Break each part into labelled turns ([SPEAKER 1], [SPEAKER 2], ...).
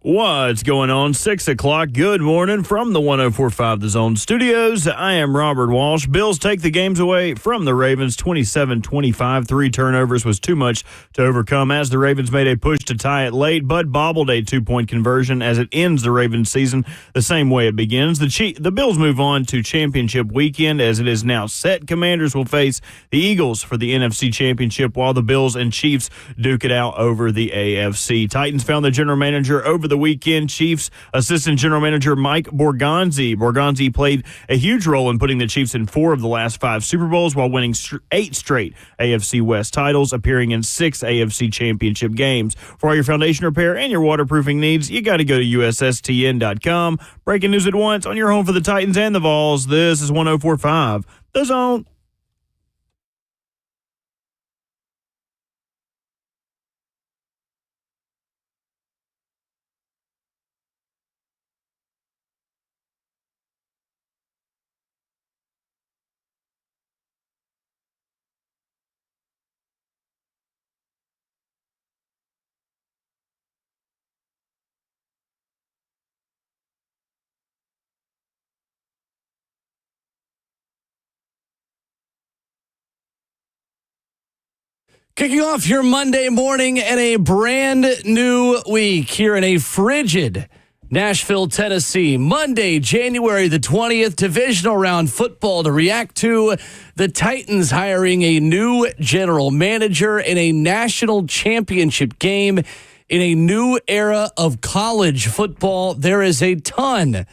[SPEAKER 1] What's going on? 6 o'clock. Good morning from the 104.5 The Zone Studios. I am Robert Walsh. Bills take the games away from the Ravens 27-25. 3 turnovers was too much to overcome as the Ravens made a push to tie it late, but bobbled a 2-point conversion as it ends the Ravens season the same way it begins. The Bills move on to championship weekend as it is now set. Commanders will face the Eagles for the NFC Championship while the Bills and Chiefs duke it out over the AFC. Titans found the general manager over the weekend. Chiefs assistant general manager Mike Borgonzi. Borgonzi played a huge role in putting the Chiefs in 4 of the last 5 Super Bowls while winning 8 straight AFC West titles, appearing in 6 AFC Championship games. For all your foundation repair and your waterproofing needs, you got to go to USSTN.com. Breaking news at once on your home for the Titans and the Vols. This is 104.5 The Zone.
[SPEAKER 2] Kicking off your Monday morning and a brand new week here in a frigid Nashville, Tennessee. Monday, January the 20th, divisional round football to react to. The Titans hiring a new general manager in a national championship game in a new era of college football. There is a ton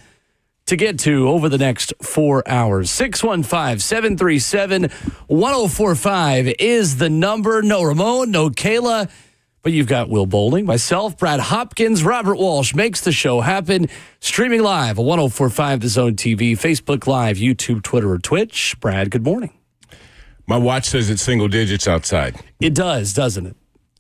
[SPEAKER 2] to get to over the next 4 hours. 615-737-1045 is the number. No Ramon, no Kayla, but you've got Will Bowling, myself, Brad Hopkins, Robert Walsh makes the show happen. Streaming live at 1045 The Zone TV, Facebook Live, YouTube, Twitter, or Twitch. Brad, good morning.
[SPEAKER 3] My watch says it's single digits outside.
[SPEAKER 2] It does, doesn't it?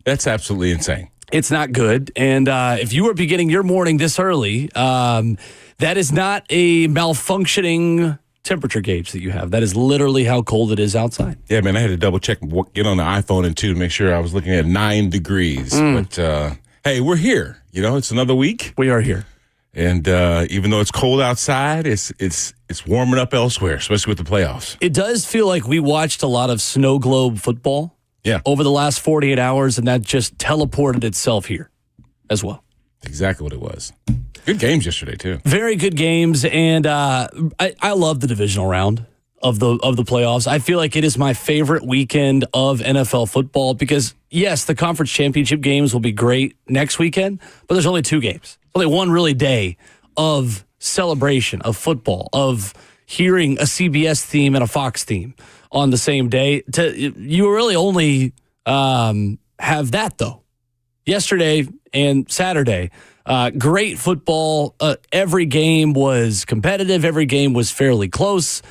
[SPEAKER 3] That's absolutely insane.
[SPEAKER 2] It's not good. And if you are beginning your morning this early, that is not a malfunctioning temperature gauge that you have. That is literally how cold it is outside.
[SPEAKER 3] Yeah, man, I had to double check, get on the iPhone and to make sure I was looking at 9 degrees. But, hey, we're here. You know, it's another week.
[SPEAKER 2] We are here.
[SPEAKER 3] And even though it's cold outside, it's warming up elsewhere, especially with the playoffs.
[SPEAKER 2] It does feel like we watched a lot of snow globe football over the last 48 hours, and that just teleported itself here as well.
[SPEAKER 3] Exactly what it was. Good games yesterday, too.
[SPEAKER 2] Very good games, and I love the divisional round of the playoffs. I feel like it is my favorite weekend of NFL football because, yes, the conference championship games will be great next weekend, but there's only 2 games. Only one really day of celebration of football, of hearing a CBS theme and a Fox theme on the same day. You really only have that, though. Yesterday and Saturday, great football. Every game was competitive. Every game was fairly close.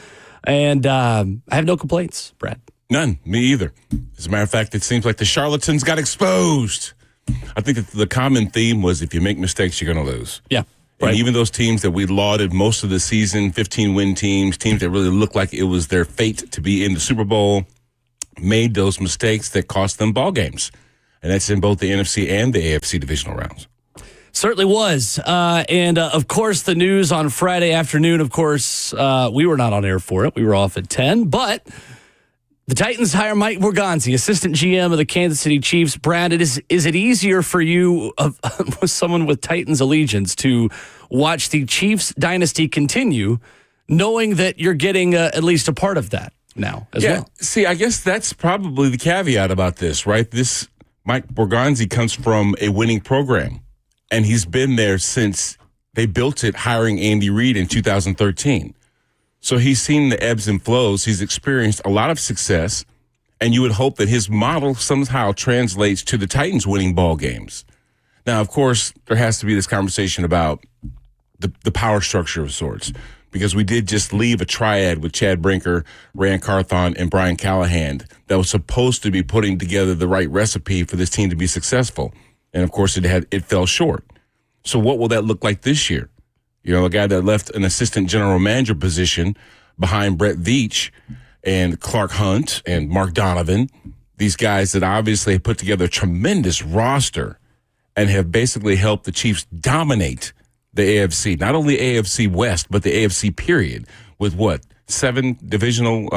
[SPEAKER 2] And I have no complaints, Brad.
[SPEAKER 3] None. Me either. As a matter of fact, it seems like the charlatans got exposed. I think that the common theme was if you make mistakes, you're going to lose.
[SPEAKER 2] Yeah.
[SPEAKER 3] Right. And even those teams that we lauded most of the season, 15-win teams that really looked like it was their fate to be in the Super Bowl, made those mistakes that cost them ball games. And that's in both the NFC and the AFC divisional rounds.
[SPEAKER 2] Certainly was. And of course, the news on Friday afternoon, of course, we were not on air for it. We were off at 10. But the Titans hire Mike Borgonzi, assistant GM of the Kansas City Chiefs. Brad, is it easier for you, with someone with Titans allegiance, to watch the Chiefs dynasty continue, knowing that you're getting at least a part of that now as well?
[SPEAKER 3] See, I guess that's probably the caveat about this, right? Mike Borgonzi comes from a winning program, and he's been there since they built it, hiring Andy Reid in 2013. So he's seen the ebbs and flows. He's experienced a lot of success, and you would hope that his model somehow translates to the Titans winning ball games. Now, of course, there has to be this conversation about the power structure of sorts, because we did just leave a triad with Chad Brinker, Rand Carthon, and Brian Callahan that was supposed to be putting together the right recipe for this team to be successful. And, of course, it fell short. So what will that look like this year? You know, a guy that left an assistant general manager position behind Brett Veach and Clark Hunt and Mark Donovan, these guys that obviously put together a tremendous roster and have basically helped the Chiefs dominate the AFC, not only AFC West, but the AFC period with what? 7 divisional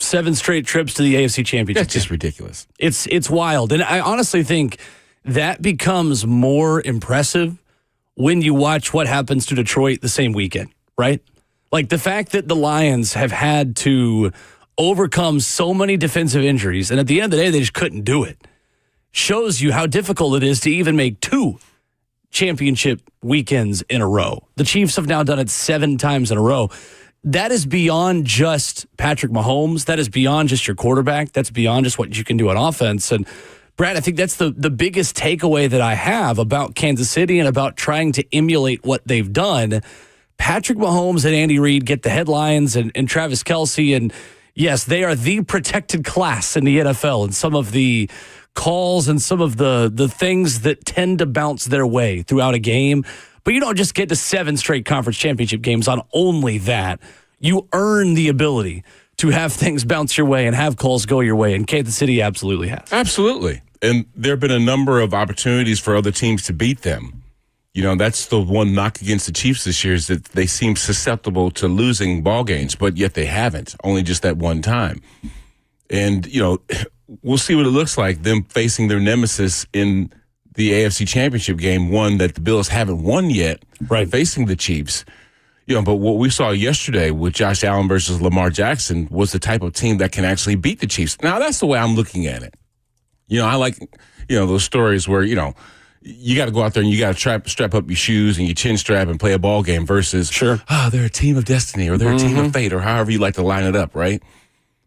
[SPEAKER 2] 7 straight trips to the AFC Championship.
[SPEAKER 3] That's just ridiculous.
[SPEAKER 2] It's wild. And I honestly think that becomes more impressive when you watch what happens to Detroit the same weekend, right? Like the fact that the Lions have had to overcome so many defensive injuries, and at the end of the day, they just couldn't do it, shows you how difficult it is to even make 2 championship weekends in a row. The Chiefs have now done it 7 times in a row. That is beyond just Patrick Mahomes. That is beyond just your quarterback. That's beyond just what you can do on offense. And Brad, I think that's the biggest takeaway that I have about Kansas City and about trying to emulate what they've done. Patrick Mahomes and Andy Reid get the headlines, and Travis Kelce. And yes, they are the protected class in the NFL, and some of the calls and some of the things that tend to bounce their way throughout a game. But you don't just get to 7 straight conference championship games on only that. You earn the ability to have things bounce your way and have calls go your way, and Kansas City absolutely has.
[SPEAKER 3] Absolutely. And there have been a number of opportunities for other teams to beat them. You know, that's the one knock against the Chiefs this year is that they seem susceptible to losing ball games, but yet they haven't, only just that one time. And, you know, we'll see what it looks like, them facing their nemesis in the AFC Championship game, one that the Bills haven't won yet,
[SPEAKER 2] right,
[SPEAKER 3] facing the Chiefs. You know, but what we saw yesterday with Josh Allen versus Lamar Jackson was the type of team that can actually beat the Chiefs. Now, that's the way I'm looking at it. You know, I like, you know, those stories where, you know, you got to go out there and you got to strap up your shoes and your chin strap and play a ball game versus,
[SPEAKER 2] sure,
[SPEAKER 3] they're a team of destiny or they're a team of fate or however you like to line it up, right?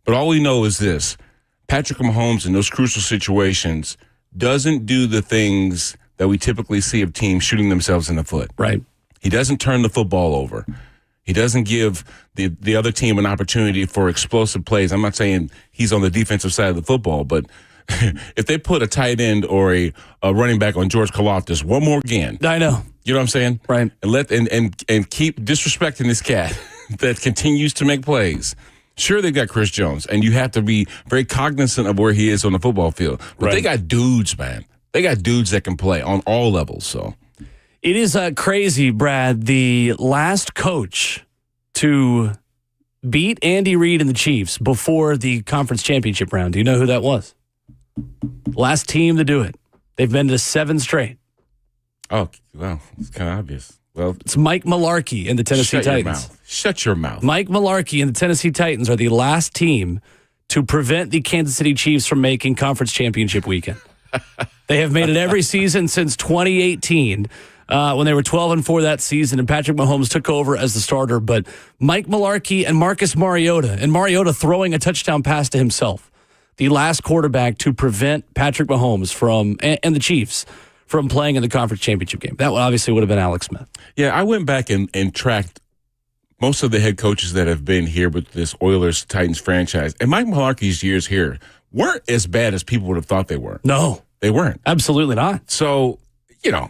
[SPEAKER 3] But all we know is this. Patrick Mahomes in those crucial situations doesn't do the things that we typically see of teams shooting themselves in the foot.
[SPEAKER 2] Right.
[SPEAKER 3] He doesn't turn the football over. He doesn't give the other team an opportunity for explosive plays. I'm not saying he's on the defensive side of the football, but if they put a tight end or a running back on George Karlaftis one more again.
[SPEAKER 2] I know.
[SPEAKER 3] You know what I'm saying?
[SPEAKER 2] Right.
[SPEAKER 3] And keep disrespecting this cat that continues to make plays. Sure, they've got Chris Jones, and you have to be very cognizant of where he is on the football field. But They got dudes, man. They got dudes that can play on all levels. So
[SPEAKER 2] it is crazy, Brad. The last coach to beat Andy Reid and the Chiefs before the conference championship round. Do you know who that was? Last team to do it. They've been to 7 straight.
[SPEAKER 3] Oh, well, it's kind of obvious. Well,
[SPEAKER 2] it's Mike Mularkey and the Tennessee Titans.
[SPEAKER 3] Shut your mouth.
[SPEAKER 2] Mike Mularkey and the Tennessee Titans are the last team to prevent the Kansas City Chiefs from making conference championship weekend. They have made it every season since 2018 when they were 12-4 that season, and Patrick Mahomes took over as the starter. But Mike Mularkey and Marcus Mariota, and Mariota throwing a touchdown pass to himself, the last quarterback to prevent Patrick Mahomes from and the Chiefs from playing in the conference championship game. That obviously would have been Alex Smith.
[SPEAKER 3] Yeah, I went back and tracked most of the head coaches that have been here with this Oilers-Titans franchise. And Mike Mularkey's years here weren't as bad as people would have thought they were.
[SPEAKER 2] No.
[SPEAKER 3] They weren't.
[SPEAKER 2] Absolutely not.
[SPEAKER 3] So, you know,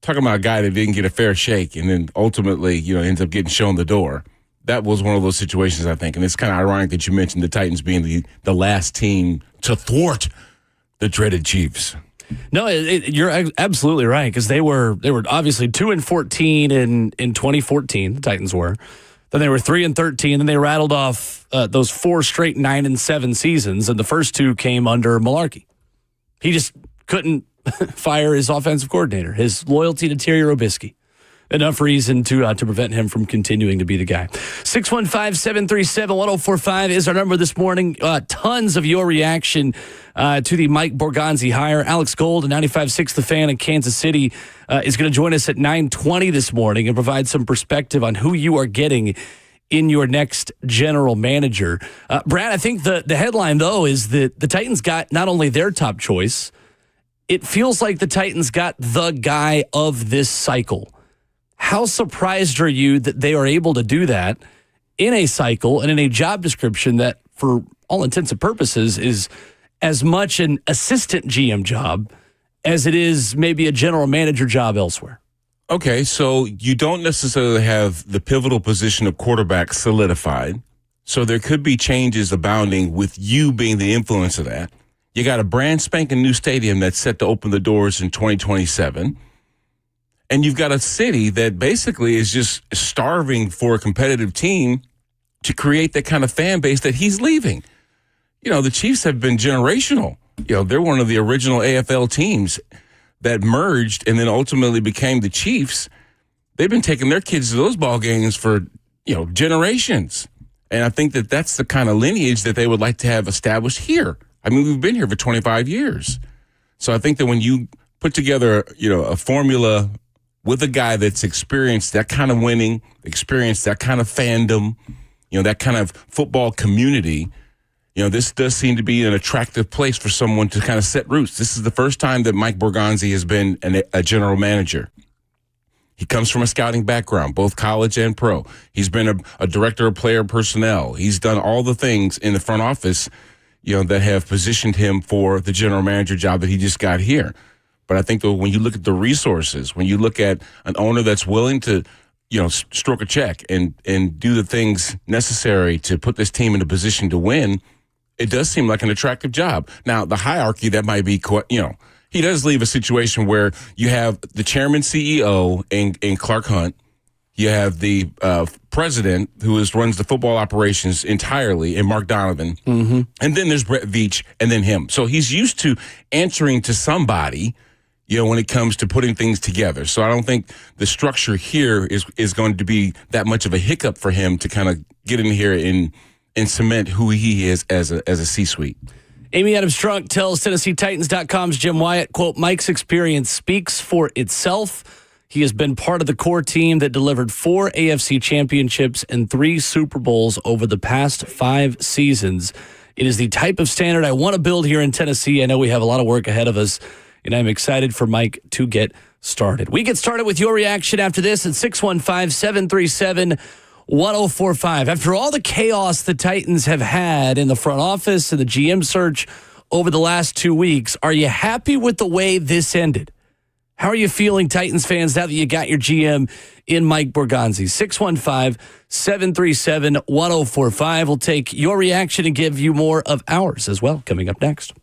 [SPEAKER 3] talking about a guy that didn't get a fair shake and then ultimately, you know, ends up getting shown the door. That was one of those situations, I think. And it's kind of ironic that you mentioned the Titans being the last team to thwart the dreaded Chiefs.
[SPEAKER 2] No, you're absolutely right, because they were obviously 2-14 in 2014. The Titans were. Then they were 3-13. Then they rattled off those 4 straight 9-7 seasons, and the first 2 came under Mularkey. He just couldn't fire his offensive coordinator. His loyalty to Terry Robisky. Enough reason to prevent him from continuing to be the guy. 615-737-1045 is our number this morning. Tons of your reaction to the Mike Borgonzi hire. Alex Gold, 95.6 The Fan in Kansas City, is going to join us at 9:20 this morning and provide some perspective on who you are getting in your next general manager. Brad, I think the headline, though, is that the Titans got not only their top choice, it feels like the Titans got the guy of this cycle. How surprised are you that they are able to do that in a cycle and in a job description that, for all intents and purposes, is as much an assistant GM job as it is maybe a general manager job elsewhere?
[SPEAKER 3] Okay, so you don't necessarily have the pivotal position of quarterback solidified, so there could be changes abounding with you being the influence of that. You got a brand spanking new stadium that's set to open the doors in 2027. And you've got a city that basically is just starving for a competitive team to create that kind of fan base that he's leaving. The Chiefs have been generational. They're one of the original AFL teams that merged and then ultimately became the Chiefs. They've been taking their kids to those ball games for, generations. And I think that that's the kind of lineage that they would like to have established here. I mean, we've been here for 25 years. So I think that when you put together, a formula with a guy that's experienced that kind of winning, experienced that kind of fandom, that kind of football community, this does seem to be an attractive place for someone to kind of set roots. This is the first time that Mike Borgonzi has been a general manager. He comes from a scouting background, both college and pro. He's been a director of player personnel. He's done all the things in the front office, that have positioned him for the general manager job that he just got here. But I think that when you look at the resources, when you look at an owner that's willing to, stroke a check and do the things necessary to put this team in a position to win, it does seem like an attractive job. Now, the hierarchy, that might be, he does leave a situation where you have the chairman, CEO, in Clark Hunt. You have the president, who runs the football operations entirely, in Mark Donovan. Mm-hmm. And then there's Brett Veach, and then him. So he's used to answering to somebody, when it comes to putting things together. So I don't think the structure here is going to be that much of a hiccup for him to kind of get in here and cement who he is as a C-suite.
[SPEAKER 2] Amy Adams-Strunk tells TennesseeTitans.com's Jim Wyatt, quote, Mike's experience speaks for itself. He has been part of the core team that delivered 4 AFC championships and 3 Super Bowls over the past 5 seasons. It is the type of standard I want to build here in Tennessee. I know we have a lot of work ahead of us, and I'm excited for Mike to get started. We get started with your reaction after this at 615-737-1045. After all the chaos the Titans have had in the front office and the GM search over the last 2 weeks, are you happy with the way this ended? How are you feeling, Titans fans, now that you got your GM in Mike Borgonzi? 615-737-1045. We'll take your reaction and give you more of ours as well, coming up next.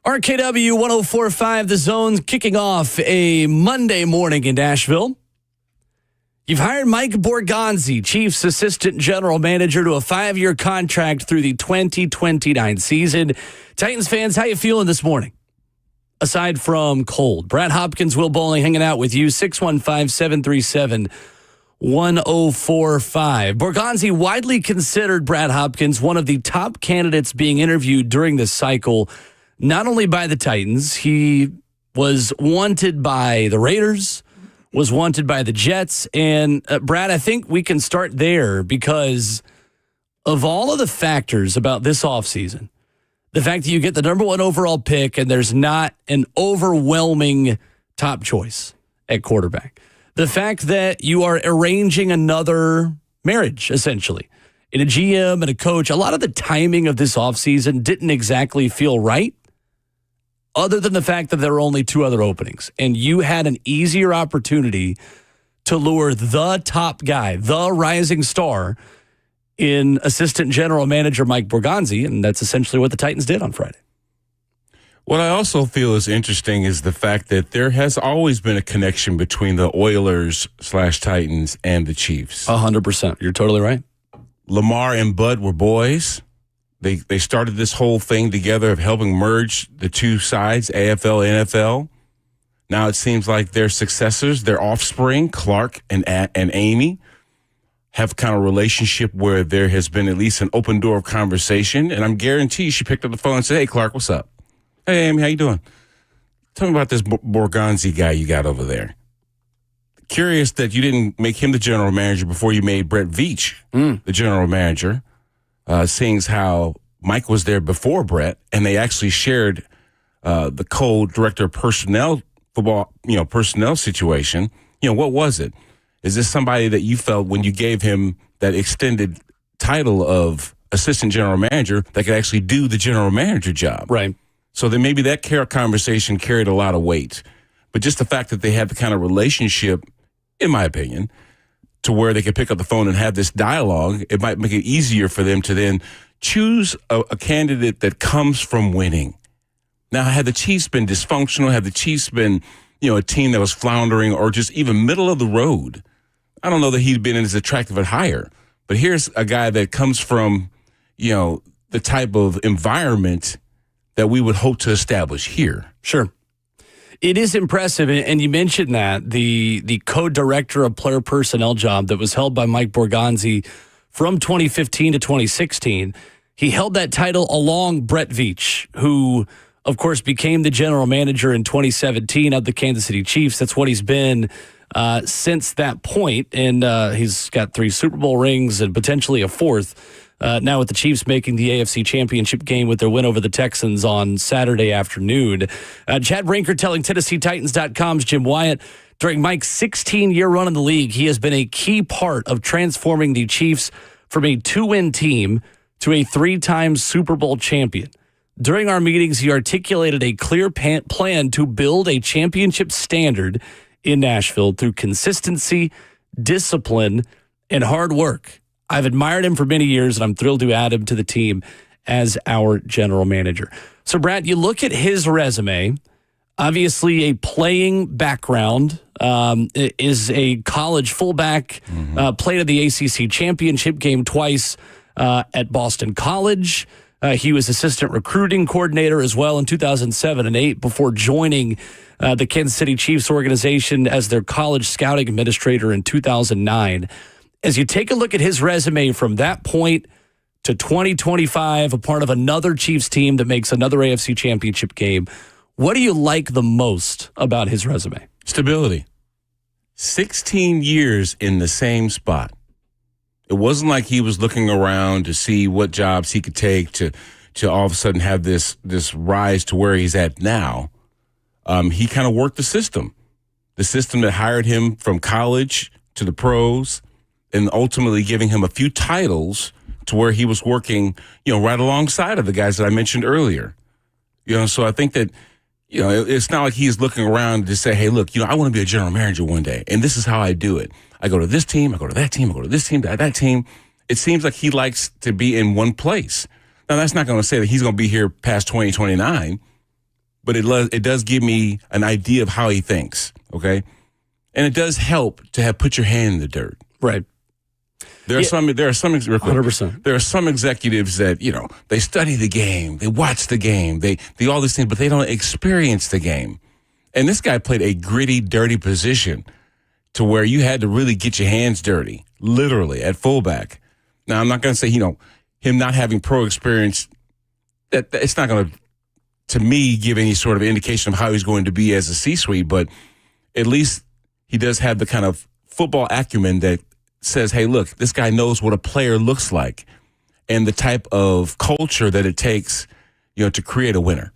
[SPEAKER 2] RKW 104.5, The Zone, kicking off a Monday morning in Nashville. You've hired Mike Borgonzi, Chiefs Assistant General Manager, to a 5-year contract through the 2029 season. Titans fans, how you feeling this morning? Aside from cold, Brad Hopkins, Will Bowling hanging out with you, 615-737-1045. Borgonzi, widely considered, Brad Hopkins, one of the top candidates being interviewed during this cycle, not only by the Titans. He was wanted by the Raiders, was wanted by the Jets. And Brad, I think we can start there because of all of the factors about this offseason. The fact that you get the number 1 overall pick and there's not an overwhelming top choice at quarterback. The fact that you are arranging another marriage, essentially, in a GM and a coach. A lot of the timing of this offseason didn't exactly feel right, other than the fact that there were only 2 other openings. And you had an easier opportunity to lure the top guy, the rising star, in Assistant General Manager Mike Borgonzi, and that's essentially what the Titans did on Friday.
[SPEAKER 3] What I also feel is interesting is the fact that there has always been a connection between the Oilers/Titans and the Chiefs.
[SPEAKER 2] 100%. You're totally right.
[SPEAKER 3] Lamar and Bud were boys. They started this whole thing together of helping merge the two sides, AFL, NFL. Now it seems like their successors, their offspring, Clark and Amy, have kind of a relationship where there has been at least an open door of conversation. And I'm guaranteed she picked up the phone and said, "Hey, Clark, what's up? Hey, Amy, how you doing? Tell me about this Borgonzi guy you got over there. Curious that you didn't make him the general manager before you made Brett Veach the general manager, seeing as how Mike was there before Brett, and they actually shared the co-director of personnel, football, personnel situation. What was it? Is this somebody that you felt when you gave him that extended title of assistant general manager that could actually do the general manager job?
[SPEAKER 2] Right.
[SPEAKER 3] So then maybe that conversation carried a lot of weight. But just the fact that they had the kind of relationship, in my opinion, to where they could pick up the phone and have this dialogue, it might make it easier for them to then choose a candidate that comes from winning. Now, had the Chiefs been dysfunctional, had the Chiefs been, a team that was floundering or just even middle of the road, I don't know that he'd been as attractive a hire. But here's a guy that comes from, the type of environment that we would hope to establish here.
[SPEAKER 2] Sure. It is impressive, and you mentioned that, the co-director of player personnel job that was held by Mike Borgonzi from 2015 to 2016. He held that title along Brett Veach, who, of course, became the general manager in 2017 of the Kansas City Chiefs. That's what he's been since that point, and he's got 3 Super Bowl rings and potentially a 4th. Now with the Chiefs making the AFC Championship game with their win over the Texans on Saturday afternoon. Chad Brinker telling TennesseeTitans.com's Jim Wyatt, during Mike's 16-year run in the league, he has been a key part of transforming the Chiefs from a 2-win team to a 3-time Super Bowl champion. During our meetings, he articulated a clear plan to build a championship standard in Nashville through consistency, discipline, and hard work. I've admired him for many years, and I'm thrilled to add him to the team as our general manager. So, Brad, you look at his resume, obviously a playing background, is a college fullback, played at the ACC championship game twice at Boston College. He was assistant recruiting coordinator as well in 2007 and 2008 before joining the Kansas City Chiefs organization as their college scouting administrator in 2009. As you take a look at his resume from that point to 2025, a part of another Chiefs team that makes another AFC championship game, what do you like the most about his resume?
[SPEAKER 3] Stability. 16 years in the same spot. It wasn't like he was looking around to see what jobs he could take to all of a sudden have this rise to where he's at now. He kind of worked the system that hired him from college to the pros, and ultimately giving him a few titles to where he was working, right alongside of the guys that I mentioned earlier. So I think that, it's not like he's looking around to say, hey, look, I want to be a general manager one day, and this is how I do it. I go to this team, I go to that team, I go to this team, that team. It seems like he likes to be in one place. Now, that's not going to say that he's going to be here past 2029, but it does give me an idea of how he thinks, okay? And it does help to have put your hand in the dirt.
[SPEAKER 2] Right.
[SPEAKER 3] There are some real quick,
[SPEAKER 2] 100%.
[SPEAKER 3] There are some executives that, they study the game, they watch the game, they do all these things, but they don't experience the game. And this guy played a gritty, dirty position to where you had to really get your hands dirty, literally, at fullback. Now, I'm not going to say, him not having pro experience, that it's not going to me, give any sort of indication of how he's going to be as a C-suite, but at least he does have the kind of football acumen that says, hey, look, this guy knows what a player looks like and the type of culture that it takes, to create a winner.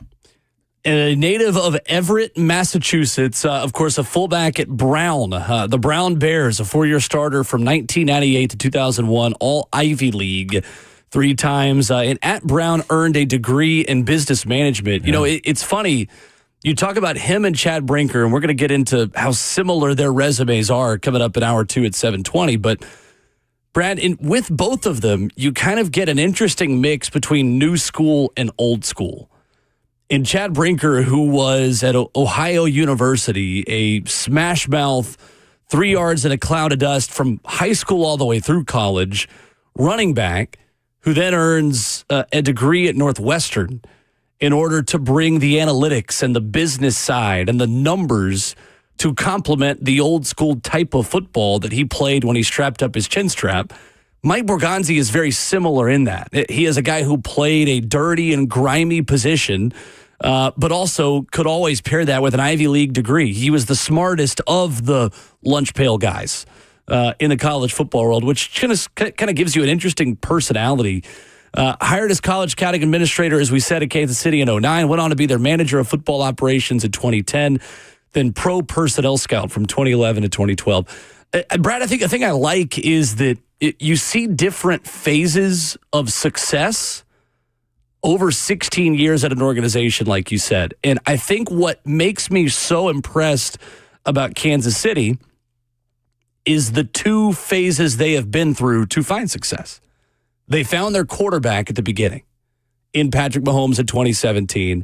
[SPEAKER 2] And a native of Everett, Massachusetts, of course, a fullback at Brown. The Brown Bears, a 4-year starter from 1998 to 2001, all Ivy League 3 times. And at Brown earned a degree in business management.
[SPEAKER 3] Yeah.
[SPEAKER 2] It's funny. You talk about him and Chad Brinker, and we're going to get into how similar their resumes are coming up in hour 2 at 7:20. But, Brad, with both of them, you kind of get an interesting mix between new school and old school. In Chad Brinker, who was at Ohio University, a smash mouth, 3 yards in a cloud of dust from high school all the way through college, running back, who then earns a degree at Northwestern in order to bring the analytics and the business side and the numbers to complement the old school type of football that he played when he strapped up his chin strap. Mike Borgonzi is very similar in that. He is a guy who played a dirty and grimy position, but also could always pair that with an Ivy League degree. He was the smartest of the lunch pail guys in the college football world, which kind of gives you an interesting personality. Hired as college scouting administrator, as we said, at Kansas City in 2009, went on to be their manager of football operations in 2010, then pro personnel scout from 2011 to 2012. Brad, I think the thing I like is that you see different phases of success over 16 years at an organization, like you said. And I think what makes me so impressed about Kansas City is the 2 phases they have been through to find success. They found their quarterback at the beginning in Patrick Mahomes in 2017.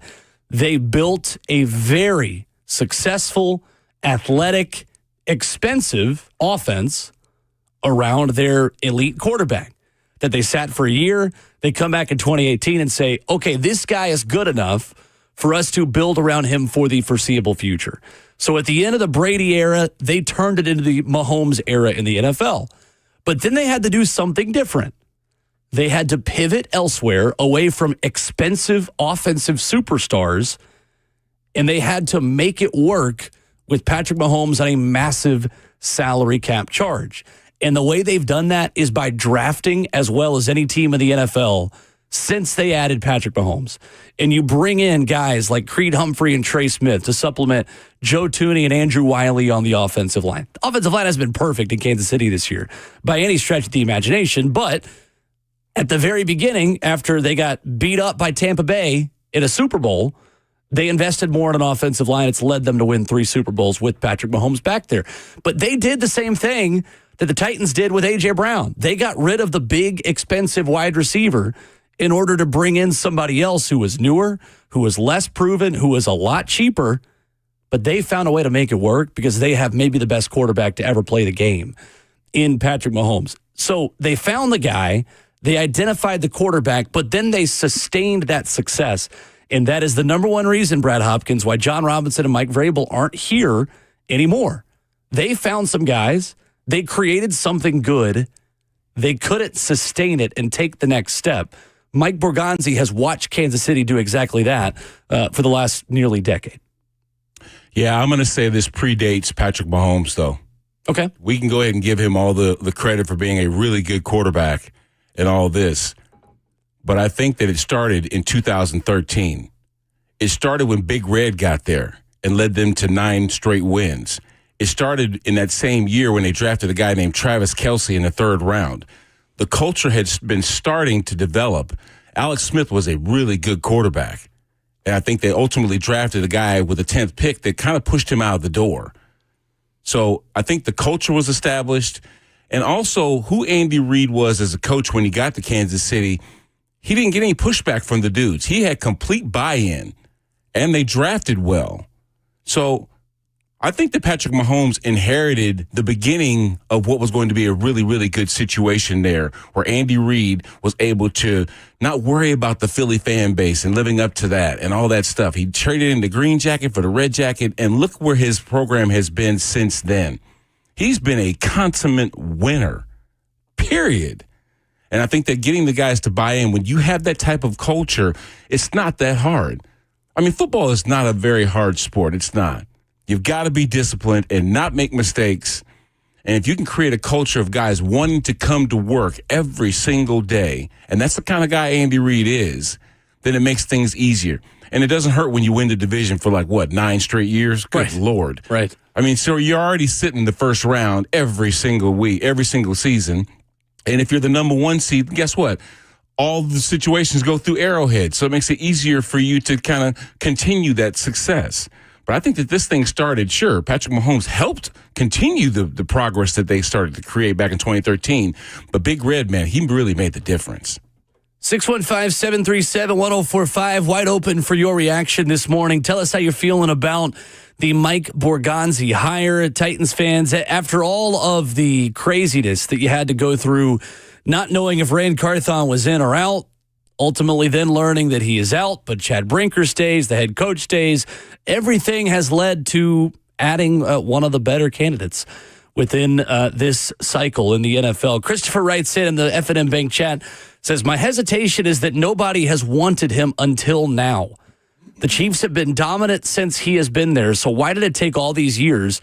[SPEAKER 2] They built a very successful, athletic, expensive offense around their elite quarterback that they sat for a year. They come back in 2018 and say, okay, this guy is good enough for us to build around him for the foreseeable future. So at the end of the Brady era, they turned it into the Mahomes era in the NFL. But then they had to do something different. They had to pivot elsewhere, away from expensive offensive superstars, and they had to make it work with Patrick Mahomes on a massive salary cap charge. And the way they've done that is by drafting as well as any team in the NFL since they added Patrick Mahomes. And you bring in guys like Creed Humphrey and Trey Smith to supplement Joe Thuney and Andrew Wiley on the offensive line. The offensive line has been perfect in Kansas City this year by any stretch of the imagination, but at the very beginning, after they got beat up by Tampa Bay in a Super Bowl, they invested more in an offensive line. It's led them to win 3 Super Bowls with Patrick Mahomes back there. But they did the same thing that the Titans did with A.J. Brown. They got rid of the big, expensive wide receiver in order to bring in somebody else who was newer, who was less proven, who was a lot cheaper. But they found a way to make it work because they have maybe the best quarterback to ever play the game in Patrick Mahomes. So they found the guy. They identified the quarterback, but then they sustained that success. And that is the number one reason, Brad Hopkins, why John Robinson and Mike Vrabel aren't here anymore. They found some guys. They created something good. They couldn't sustain it and take the next step. Mike Borgonzi has watched Kansas City do exactly that for the last nearly decade.
[SPEAKER 3] Yeah, I'm going to say this predates Patrick Mahomes, though.
[SPEAKER 2] Okay.
[SPEAKER 3] We can go ahead and give him all the credit for being a really good quarterback and all this. But I think that it started in 2013. It started when Big Red got there and led them to 9 straight wins. It started in that same year when they drafted a guy named Travis Kelce in the 3rd round. The culture had been starting to develop. Alex Smith was a really good quarterback. And I think they ultimately drafted a guy with a 10th pick that kind of pushed him out of the door. So I think the culture was established. And also who Andy Reid was as a coach when he got to Kansas City, he didn't get any pushback from the dudes. He had complete buy-in. and they drafted well. So I think that Patrick Mahomes inherited the beginning of what was going to be a really, really good situation there, where Andy Reid was able to not worry about the Philly fan base and living up to that and all that stuff. He traded in the green jacket for the red jacket, and look where his program has been since then. He's been a consummate winner, period. And I think that getting the guys to buy in, when you have that type of culture, it's not that hard. I mean, football is not a very hard sport. It's not. You've got to be disciplined and not make mistakes. And if you can create a culture of guys wanting to come to work every single day, and that's the kind of guy Andy Reid is, then it makes things easier. And it doesn't hurt when you win the division for 9 straight years. Good Lord.
[SPEAKER 2] Right.
[SPEAKER 3] I mean, so you're already sitting in the first round every single week, every single season. And if you're the number 1 seed, guess what? All the situations go through Arrowhead. So it makes it easier for you to kind of continue that success. But I think that this thing started, sure, Patrick Mahomes helped continue the progress that they started to create back in 2013. But Big Red, man, he really made the difference.
[SPEAKER 2] 615-737-1045, wide open for your reaction this morning. Tell us how you're feeling about the Mike Borgonzi hire. Titans fans, after all of the craziness that you had to go through, not knowing if Rand Carthon was in or out, ultimately then learning that he is out, but Chad Brinker stays, the head coach stays. Everything has led to adding one of the better candidates within this cycle in the NFL. Christopher writes in the F&M Bank chat, says, my hesitation is that nobody has wanted him until now. The Chiefs have been dominant since he has been there, so why did it take all these years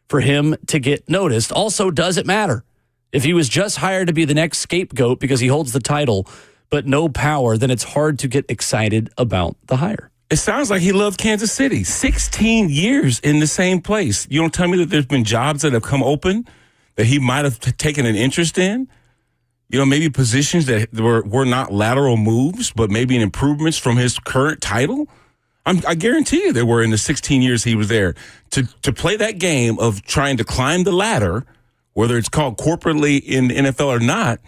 [SPEAKER 2] for him to get noticed? Also, does it matter? If he was just hired to be the next scapegoat because he holds the title but no power, then it's hard to get excited about the hire.
[SPEAKER 3] It sounds like he loved Kansas City. 16 years in the same place. You don't tell me that there's been jobs that have come open that he might have taken an interest in? Maybe positions that were not lateral moves, but maybe improvements from his current title? I guarantee you there were in the 16 years he was there. To play that game of trying to climb the ladder, whether it's called corporately in the NFL or not,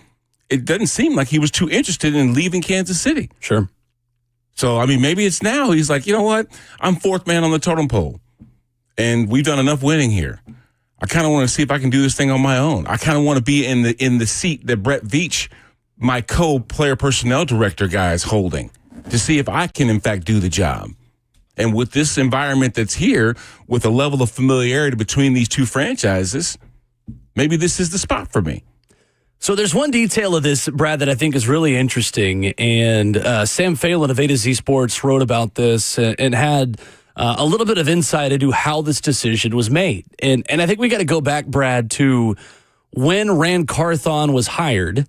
[SPEAKER 3] it doesn't seem like he was too interested in leaving Kansas City.
[SPEAKER 2] Sure.
[SPEAKER 3] So, I mean, maybe it's now. He's like, you know what? I'm 4th man on the totem pole, and we've done enough winning here. I kind of want to see if I can do this thing on my own. I kind of want to be in the seat that Brett Veach, my co-player personnel director guy, is holding to see if I can, in fact, do the job. And with this environment that's here, with a level of familiarity between these two franchises, maybe this is the spot for me.
[SPEAKER 2] So there's one detail of this, Brad, that I think is really interesting, and Sam Phelan of A to Z Sports wrote about this and had a little bit of insight into how this decision was made. And I think we got to go back, Brad, to when Rand Carthon was hired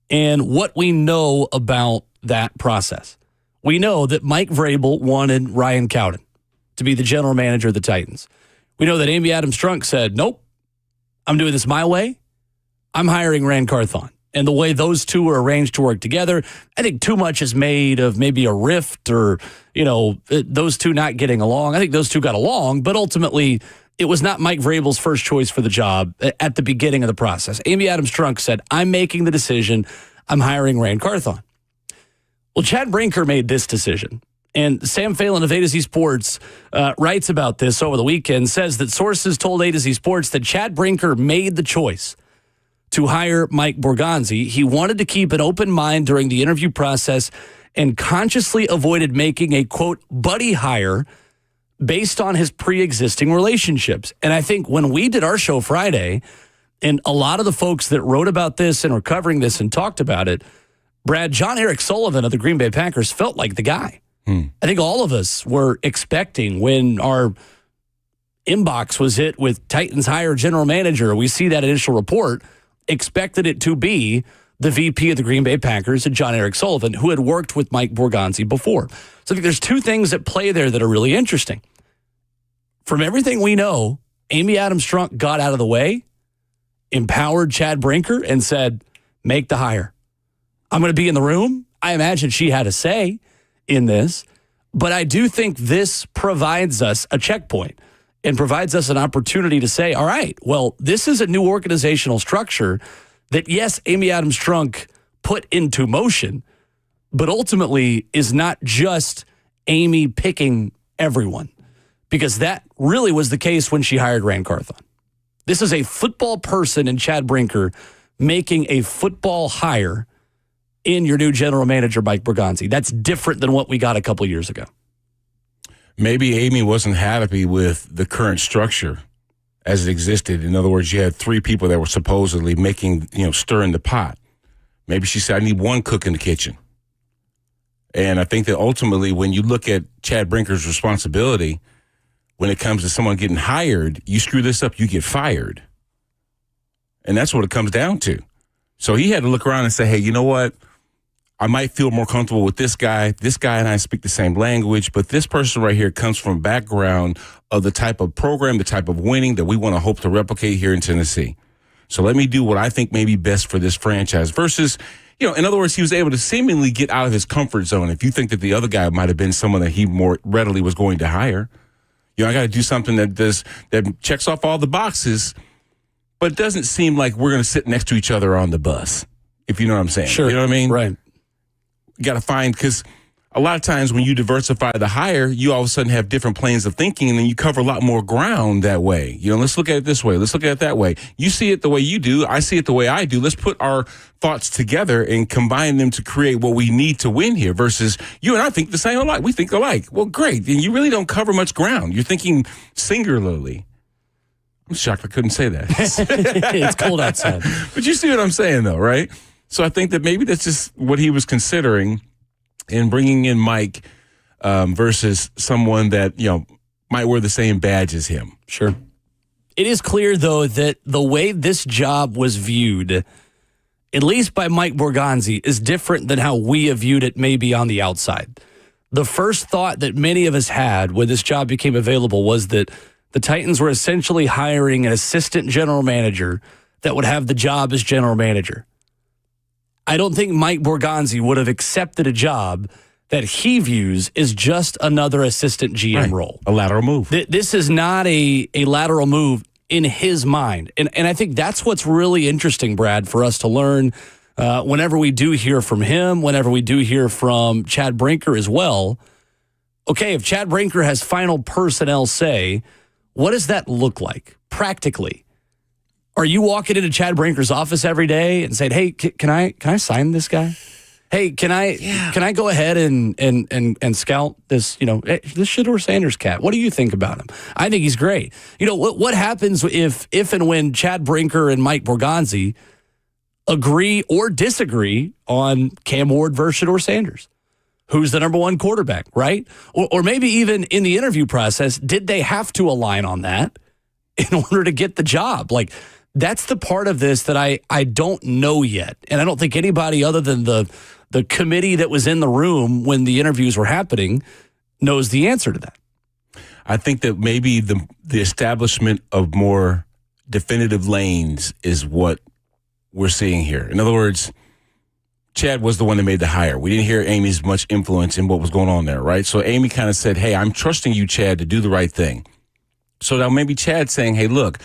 [SPEAKER 2] and what we know about that process. We know that Mike Vrabel wanted Ryan Cowden to be the general manager of the Titans. We know that Amy Adams-Strunk said, nope, I'm doing this my way. I'm hiring Rand Carthon. And the way those two are arranged to work together, I think too much is made of maybe a rift or, those two not getting along. I think those two got along, but ultimately it was not Mike Vrabel's first choice for the job at the beginning of the process. Amy Adams-Strunk said, I'm making the decision. I'm hiring Rand Carthon. Well, Chad Brinker made this decision. And Sam Phelan of A to Z Sports writes about this over the weekend, says that sources told A to Z Sports that Chad Brinker made the choice to hire Mike Borgonzi. He wanted to keep an open mind during the interview process and consciously avoided making a, quote, buddy hire based on his pre-existing relationships. And I think when we did our show Friday, and a lot of the folks that wrote about this and were covering this and talked about it, Brad, John Eric Sullivan of the Green Bay Packers felt like the guy. I think all of us were expecting when our inbox was hit with Titans hire general manager, we see that initial report, expected it to be the VP of the Green Bay Packers, John Eric Sullivan, who had worked with Mike Borgonzi before. So I think there's two things at play there that are really interesting. From everything we know, Amy Adams-Strunk got out of the way, empowered Chad Brinker, and said, make the hire. I'm going to be in the room. I imagine she had a say in this, but I do think this provides us a checkpoint and provides us an opportunity to say, all right, well, this is a new organizational structure that, yes, Amy Adams-Strunk put into motion, but ultimately is not just Amy picking everyone, because that really was the case when she hired Rand Carthon. This is a football person in Chad Brinker making a football hire in your new general manager, Mike Borgonzi. That's different than what we got a couple years ago.
[SPEAKER 3] Maybe Amy wasn't happy with the current structure as it existed. In other words, you had three people that were supposedly stirring the pot. Maybe she said, I need one cook in the kitchen. And I think that ultimately, when you look at Chad Brinker's responsibility, when it comes to someone getting hired, you screw this up, you get fired. And that's what it comes down to. So he had to look around and say, hey, you know what? I might feel more comfortable with this guy. This guy and I speak the same language, but this person right here comes from a background of the type of program, the type of winning that we want to hope to replicate here in Tennessee. So let me do what I think may be best for this franchise versus, in other words, he was able to seemingly get out of his comfort zone. If you think that the other guy might have been someone that he more readily was going to hire, I got to do something that checks off all the boxes, but it doesn't seem like we're going to sit next to each other on the bus, if you know what I'm saying.
[SPEAKER 2] Sure.
[SPEAKER 3] You know what I mean?
[SPEAKER 2] Right.
[SPEAKER 3] You got to find, because a lot of times when you diversify the hire, you all of a sudden have different planes of thinking, and then you cover a lot more ground that way. Let's look at it this way. Let's look at it that way. You see it the way you do. I see it the way I do. Let's put our thoughts together and combine them to create what we need to win here versus you and I think the same alike. We think alike. Well, great. And you really don't cover much ground. You're thinking singularly. I'm shocked I couldn't say that.
[SPEAKER 2] It's cold outside.
[SPEAKER 3] But you see what I'm saying, though, right? So I think that maybe that's just what he was considering in bringing in Mike versus someone that, might wear the same badge as him.
[SPEAKER 2] Sure. It is clear, though, that the way this job was viewed, at least by Mike Borgonzi, is different than how we have viewed it maybe on the outside. The first thought that many of us had when this job became available was that the Titans were essentially hiring an assistant general manager that would have the job as general manager. I don't think Mike Borgonzi would have accepted a job that he views as just another assistant GM role.
[SPEAKER 3] A lateral move.
[SPEAKER 2] This is not a lateral move in his mind. And I think that's what's really interesting, Brad, for us to learn whenever we do hear from him, whenever we do hear from Chad Brinker as well. Okay, if Chad Brinker has final personnel say, what does that look like practically? Are you walking into Chad Brinker's office every day and saying, "Hey, can I sign this guy? Hey, can I go ahead and scout this, this Shedeur Sanders cat? What do you think about him? I think he's great." What happens if and when Chad Brinker and Mike Borgonzi agree or disagree on Cam Ward versus Shedeur Sanders? Who's the number one quarterback, right? Or maybe even in the interview process, did they have to align on that in order to get the job? That's the part of this that I don't know yet. And I don't think anybody other than the committee that was in the room when the interviews were happening knows the answer to that.
[SPEAKER 3] I think that maybe the establishment of more definitive lanes is what we're seeing here. In other words, Chad was the one that made the hire. We didn't hear Amy's much influence in what was going on there, right? So Amy kind of said, hey, I'm trusting you, Chad, to do the right thing. So now maybe Chad's saying, hey, look,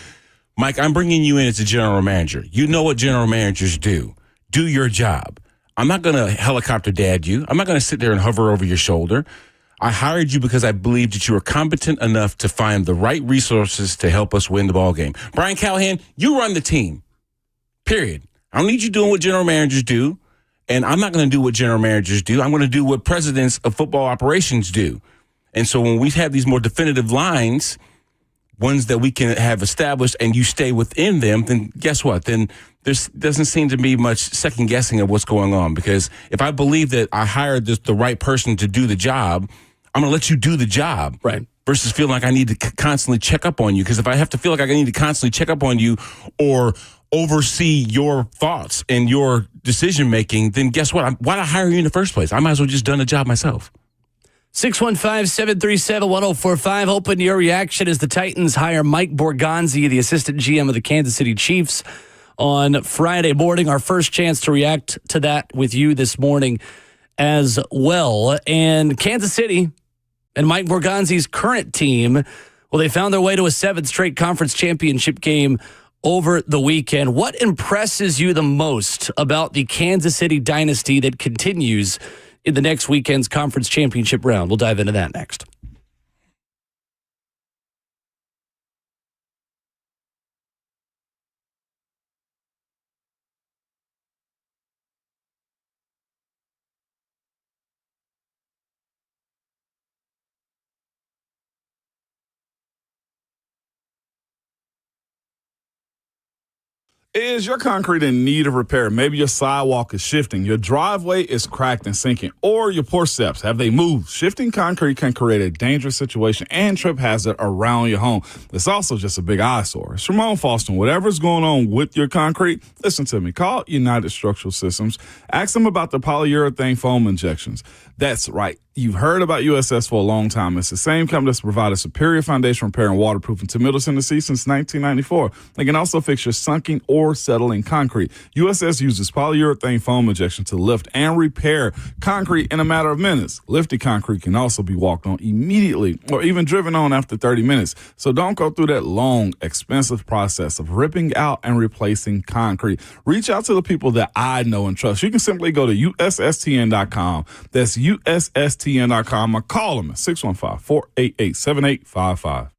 [SPEAKER 3] Mike, I'm bringing you in as a general manager. You know what general managers do. Do your job. I'm not going to helicopter dad you. I'm not going to sit there and hover over your shoulder. I hired you because I believed that you were competent enough to find the right resources to help us win the ball game. Brian Callahan, you run the team, period. I don't need you doing what general managers do, and I'm not going to do what general managers do. I'm going to do what presidents of football operations do. And so when we have these more definitive lines, ones that we can have established, and you stay within them, then guess what? Then there doesn't seem to be much second guessing of what's going on. Because if I believe that I hired the right person to do the job, I'm going to let you do the job.
[SPEAKER 2] Right.
[SPEAKER 3] Versus feeling like I need to constantly check up on you. Because if I have to feel like I need to constantly check up on you or oversee your thoughts and your decision making, then guess what? Why did I hire you in the first place? I might as well just done the job myself.
[SPEAKER 2] 615-737-1045. Open your reaction as the Titans hire Mike Borgonzi, the assistant GM of the Kansas City Chiefs, on Friday morning. Our first chance to react to that with you this morning as well. And Kansas City and Mike Borgonzi's current team, well, they found their way to a 7th straight conference championship game over the weekend. What impresses you the most about the Kansas City dynasty that continues in the next weekend's conference championship round. We'll dive into that next.
[SPEAKER 4] Is your concrete in need of repair? Maybe your sidewalk is shifting, your driveway is cracked and sinking, or your porch steps, have they moved? Shifting concrete can create a dangerous situation and trip hazard around your home. It's also just a big eyesore. It's Ramon Foston. Whatever's going on with your concrete, listen to me. Call United Structural Systems. Ask them about the polyurethane foam injections. That's right. You've heard about USS for a long time. It's the same company that's provided superior foundation repair and waterproofing to Middle Tennessee since 1994. They can also fix your sunken or settling concrete. USS uses polyurethane foam injection to lift and repair concrete in a matter of minutes. Lifted concrete can also be walked on immediately or even driven on after 30 minutes. So don't go through that long, expensive process of ripping out and replacing concrete. Reach out to the people that I know and trust. You can simply go to USSTN.com. That's USSTN.com or call them at 615-488-7855.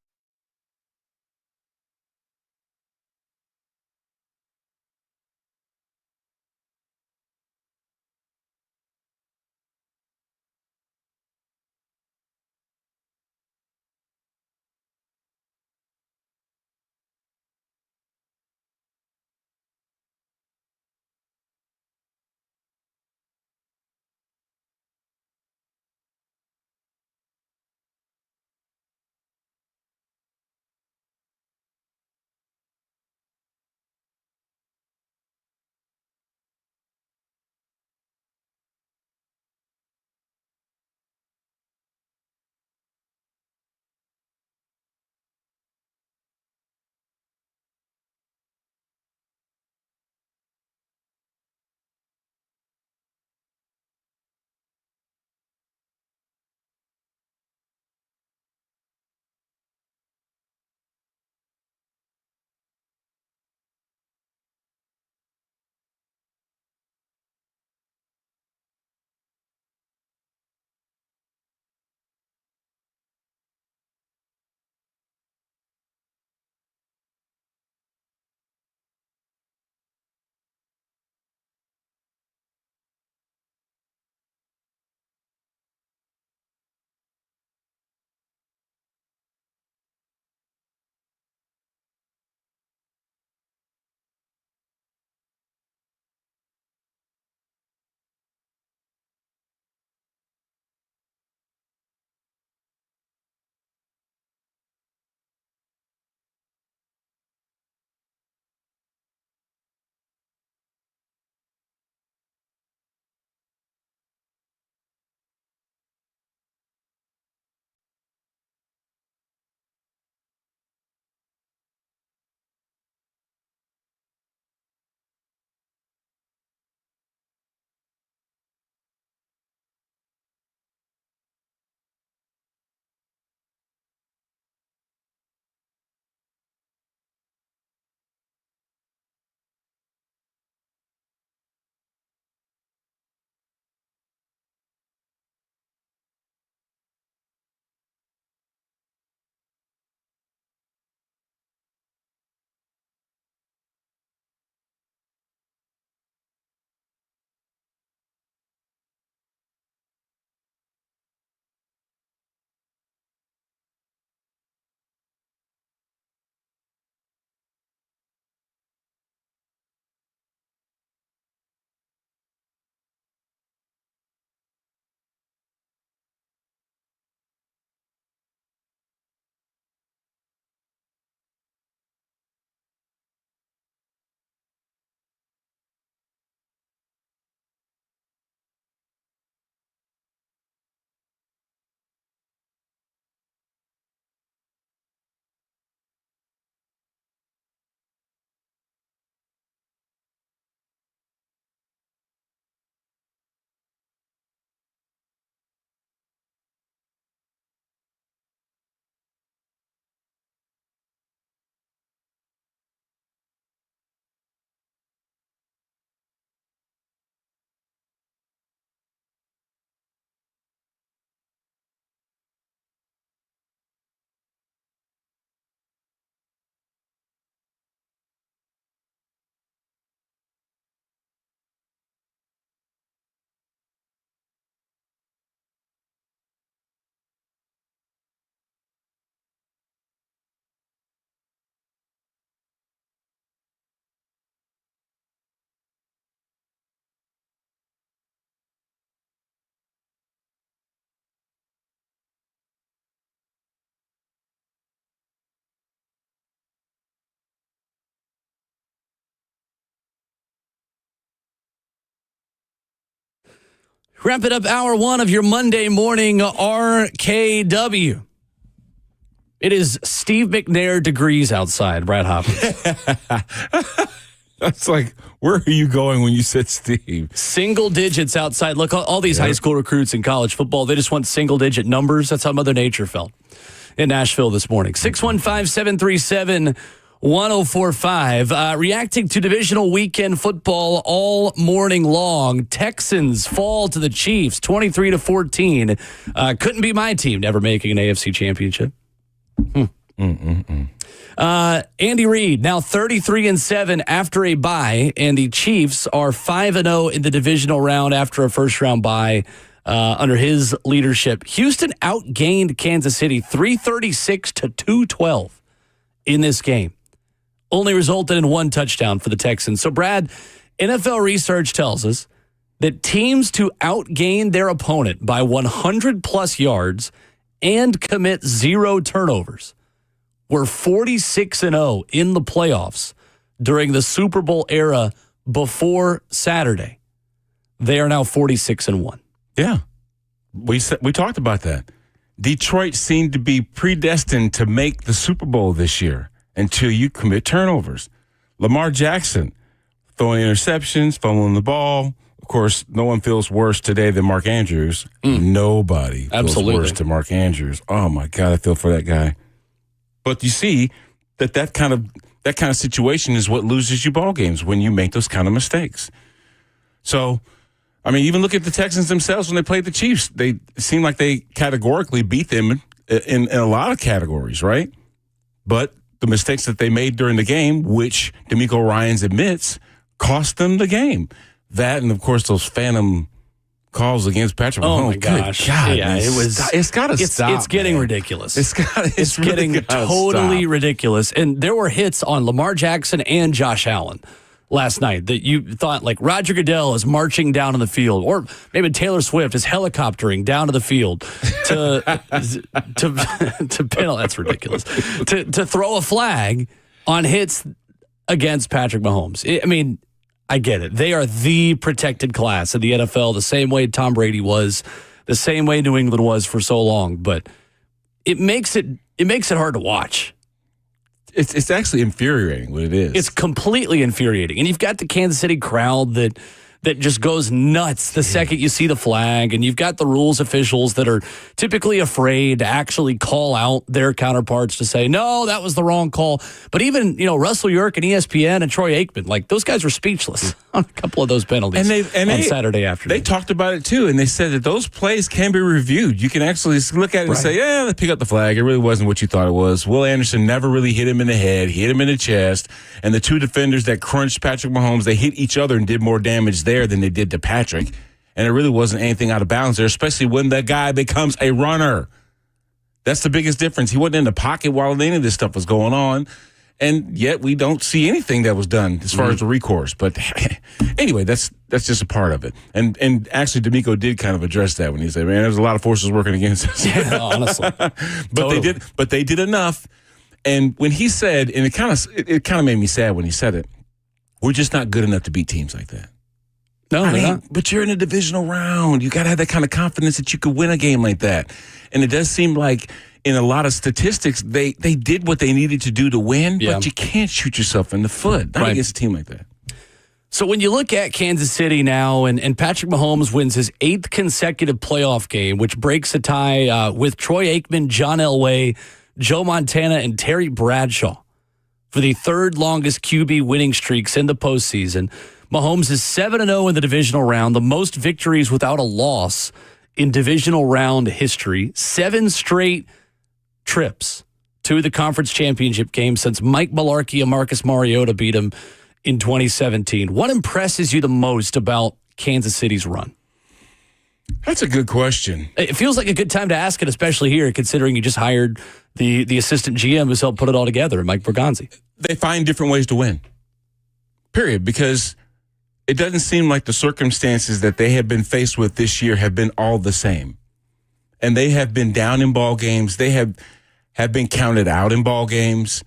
[SPEAKER 2] Wrapping up hour one of your Monday morning RKW. It is Steve McNair degrees outside, Brad Hopkins.
[SPEAKER 3] That's like, where are you going when you said Steve?
[SPEAKER 2] Single digits outside. Look, all these high school recruits in college football, they just want single digit numbers. That's how Mother Nature felt in Nashville this morning. 615-737-1045. Reacting to divisional weekend football all morning long. Texans fall to the Chiefs 23-14. Couldn't be my team never making an AFC championship. Andy Reid now 33-7 after a bye, and the Chiefs are 5-0 in the divisional round after a first round bye under his leadership. Houston outgained Kansas City 336-212 in this game. Only resulted in one touchdown for the Texans. So, Brad, NFL research tells us that teams to outgain their opponent by 100 plus yards and commit 0 turnovers were 46-0 in the playoffs during the Super Bowl era before Saturday. They are now 46-1.
[SPEAKER 3] Yeah. We talked about that. Detroit seemed to be predestined to make the Super Bowl this year until you commit turnovers. Lamar Jackson throwing interceptions, fumbling the ball. Of course, no one feels worse today than Mark Andrews. Nobody feels worse than Mark Andrews. Oh, my God, I feel for that guy. But you see that kind of situation is what loses you ball games when you make those kind of mistakes. So, I mean, even look at the Texans themselves when they played the Chiefs. They seemed like they categorically beat them in a lot of categories, right? But the mistakes that they made during the game, which D'Amico Ryans admits, cost them the game. That and, of course, those phantom calls against Patrick Mahomes.
[SPEAKER 2] Oh, my gosh.
[SPEAKER 3] God,
[SPEAKER 2] yeah,
[SPEAKER 3] it's got to stop.
[SPEAKER 2] It's getting
[SPEAKER 3] man.
[SPEAKER 2] ridiculous.
[SPEAKER 3] It's really
[SPEAKER 2] getting totally
[SPEAKER 3] stop.
[SPEAKER 2] ridiculous. And there were hits on Lamar Jackson and Josh Allen last night that you thought, like, Roger Goodell is marching down to the field, or maybe Taylor Swift is helicoptering down to the field to penalty. That's ridiculous. To throw a flag on hits against Patrick Mahomes. I mean, I get it. They are the protected class of the NFL, the same way Tom Brady was, the same way New England was for so long. But it makes it hard to watch.
[SPEAKER 3] It's actually infuriating what it is.
[SPEAKER 2] It's completely infuriating. And you've got the Kansas City crowd that just goes nuts the second you see the flag. And you've got the rules officials that are typically afraid to actually call out their counterparts to say, no, that was the wrong call. But even, Russell York and ESPN and Troy Aikman, like, those guys were speechless on a couple of those penalties on Saturday afternoon.
[SPEAKER 3] They talked about it, too, and they said that those plays can be reviewed. You can actually look at it and say, yeah, let's pick up the flag. It really wasn't what you thought it was. Will Anderson never really hit him in the head. He hit him in the chest. And the two defenders that crunched Patrick Mahomes, they hit each other and did more damage there than they did to Patrick. And it really wasn't anything out of bounds there, especially when the guy becomes a runner. That's the biggest difference. He wasn't in the pocket while any of this stuff was going on. And yet we don't see anything that was done as far as the recourse. But anyway, that's just a part of it. And actually, D'Amico did kind of address that when he said, man, there's a lot of forces working against us.
[SPEAKER 2] Yeah, honestly.
[SPEAKER 3] But they did enough. And when he said, and it kind of made me sad when he said it, we're just not good enough to beat teams like that.
[SPEAKER 2] No,
[SPEAKER 3] I mean,
[SPEAKER 2] not.
[SPEAKER 3] But you're in a divisional round. You got to have that kind of confidence that you could win a game like that. And it does seem like in a lot of statistics, they did what they needed to do to win, but you can't shoot yourself in the foot. Not against a team like that.
[SPEAKER 2] So when you look at Kansas City now, and Patrick Mahomes wins his 8th consecutive playoff game, which breaks a tie with Troy Aikman, John Elway, Joe Montana, and Terry Bradshaw for the 3rd longest QB winning streaks in the postseason. Mahomes is 7-0 in the divisional round, the most victories without a loss in divisional round history. 7 straight trips to the conference championship game since Mike Mularkey and Marcus Mariota beat him in 2017. What impresses you the most about Kansas City's run?
[SPEAKER 3] That's a good question.
[SPEAKER 2] It feels like a good time to ask it, especially here, considering you just hired the assistant GM who's helped put it all together, Mike Borgonzi.
[SPEAKER 3] They find different ways to win, period, because it doesn't seem like the circumstances that they have been faced with this year have been all the same. And they have been down in ball games. They have been counted out in ball games.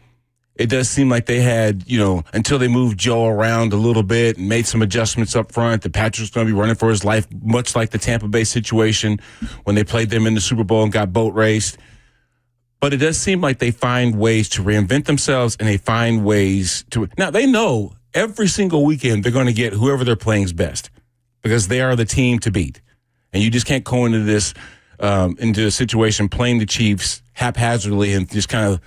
[SPEAKER 3] It does seem like they had, until they moved Joe around a little bit and made some adjustments up front, that Patrick's going to be running for his life, much like the Tampa Bay situation when they played them in the Super Bowl and got boat raced. But it does seem like they find ways to reinvent themselves, and they find ways to. Now, they know every single weekend they're going to get whoever they're playing's best, because they are the team to beat. And you just can't go into this, into a situation playing the Chiefs haphazardly and just kind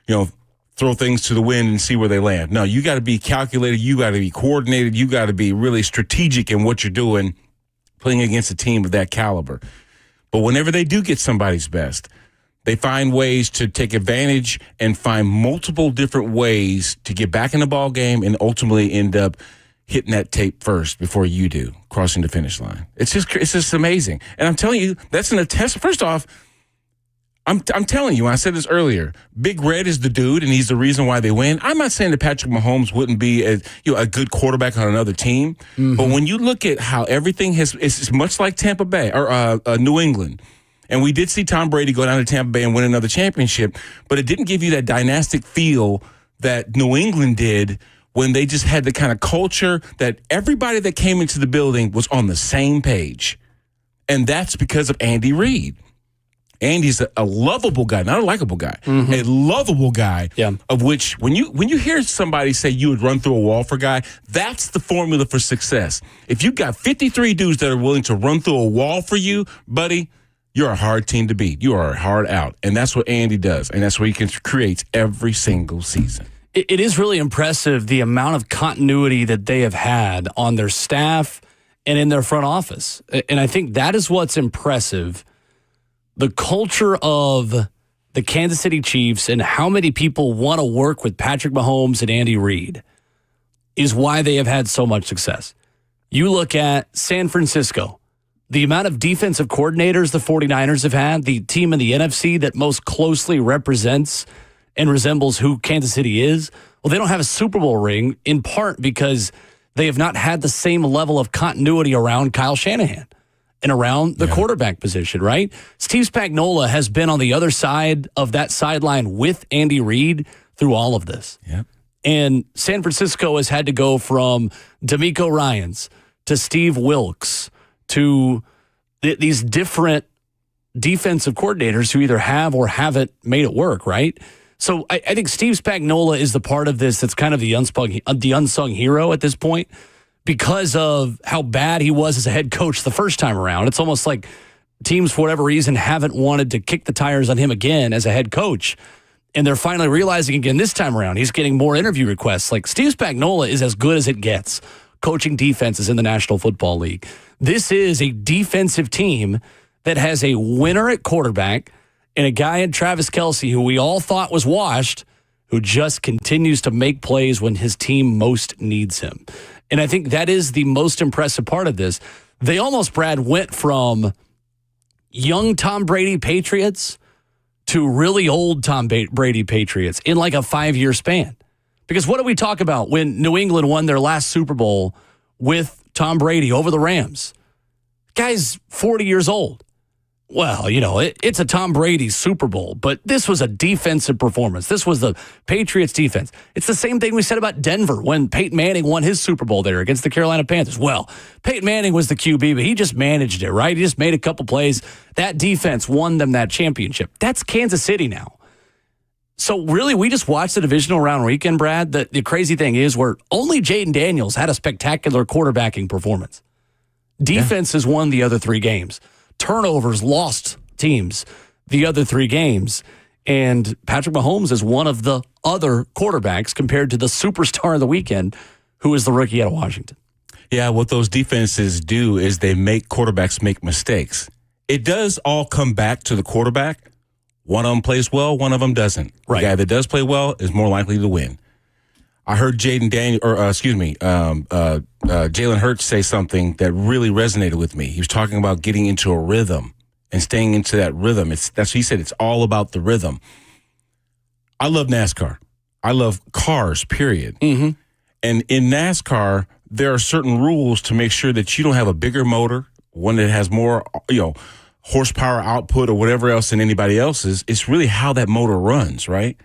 [SPEAKER 3] of, throw things to the wind and see where they land. No, you got to be calculated. You got to be coordinated. You got to be really strategic in what you're doing, playing against a team of that caliber. But whenever they do get somebody's best, they find ways to take advantage and find multiple different ways to get back in the ball game and ultimately end up hitting that tape first before you do, crossing the finish line. It's just amazing. And I'm telling you, that's an attest. First off, I'm telling you, I said this earlier, Big Red is the dude, and he's the reason why they win. I'm not saying that Patrick Mahomes wouldn't be a good quarterback on another team, but when you look at how everything it's much like Tampa Bay or New England. And we did see Tom Brady go down to Tampa Bay and win another championship, but it didn't give you that dynastic feel that New England did when they just had the kind of culture that everybody that came into the building was on the same page. And that's because of Andy Reid. Andy's a lovable guy, not a likable guy, a lovable guy, of which when you hear somebody say you would run through a wall for a guy, that's the formula for success. If you got 53 dudes that are willing to run through a wall for you, buddy, you're a hard team to beat. You are a hard out. And that's what Andy does. And that's what he creates every single season.
[SPEAKER 2] It is really impressive the amount of continuity that they have had on their staff and in their front office. And I think that is what's impressive. The culture of the Kansas City Chiefs and how many people want to work with Patrick Mahomes and Andy Reid is why they have had so much success. You look at San Francisco, the amount of defensive coordinators the 49ers have had, the team in the NFC that most closely represents and resembles who Kansas City is. Well, they don't have a Super Bowl ring in part because they have not had the same level of continuity around Kyle Shanahan and around the quarterback position, right? Steve Spagnuolo has been on the other side of that sideline with Andy Reid through all of this.
[SPEAKER 3] Yep.
[SPEAKER 2] And San Francisco has had to go from DeMeco Ryans to Steve Wilkes to these different defensive coordinators who either have or haven't made it work, right? So I think Steve Spagnuolo is the part of this that's kind of the unsung hero at this point because of how bad he was as a head coach the first time around. It's almost like teams, for whatever reason, haven't wanted to kick the tires on him again as a head coach. And they're finally realizing again this time around, he's getting more interview requests. Like Steve Spagnuolo is as good as it gets coaching defenses in the National Football League. This is a defensive team that has a winner at quarterback and a guy in Travis Kelce who we all thought was washed, who just continues to make plays when his team most needs him. And I think that is the most impressive part of this. They almost, Brad, went from young Tom Brady Patriots to really old Tom Brady Patriots in like a 5-year span. Because what did we talk about when New England won their last Super Bowl with Tom Brady over the Rams? Guy's 40 years old. Well, it's a Tom Brady Super Bowl, but this was a defensive performance. This was the Patriots defense. It's the same thing we said about Denver when Peyton Manning won his Super Bowl there against the Carolina Panthers. Well, Peyton Manning was the QB, but he just managed it, right? He just made a couple plays. That defense won them that championship. That's Kansas City now. So really, we just watched the divisional round weekend, Brad. The crazy thing is where only Jaden Daniels had a spectacular quarterbacking performance. Defense has won the other 3 games. Turnovers lost teams the other 3 games. And Patrick Mahomes is one of the other quarterbacks compared to the superstar of the weekend, who is the rookie out of Washington.
[SPEAKER 3] Yeah, what those defenses do is they make quarterbacks make mistakes. It does all come back to the quarterback. One of them plays well, one of them doesn't.
[SPEAKER 2] Right.
[SPEAKER 3] The guy that does play well is more likely to win. I heard Jalen Hurts say something that really resonated with me. He was talking about getting into a rhythm and staying into that rhythm. That's what he said. It's all about the rhythm. I love NASCAR. I love cars, period. Mm-hmm. And in NASCAR, there are certain rules to make sure that you don't have a bigger motor, one that has more, horsepower output or whatever else than anybody else's. It's really how that motor runs, right?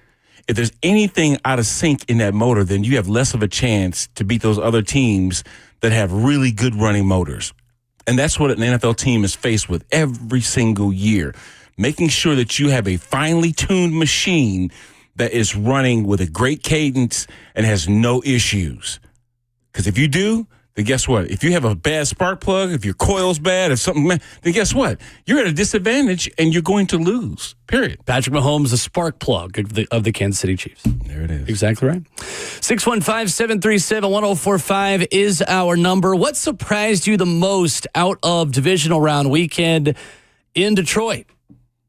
[SPEAKER 3] if there's anything out of sync in that motor, then you have less of a chance to beat those other teams that have really good running motors. And that's what an NFL team is faced with every single year, making sure that you have a finely tuned machine that is running with a great cadence and has no issues. Because if you do, then guess what? If you have a bad spark plug, if your coil's bad, if something, then guess what? You're at a disadvantage and you're going to lose, period.
[SPEAKER 2] Patrick Mahomes, the spark plug of the Kansas City Chiefs.
[SPEAKER 3] There it is.
[SPEAKER 2] Exactly right. 615-737-1045 is our number. What surprised you the most out of divisional round weekend in Detroit?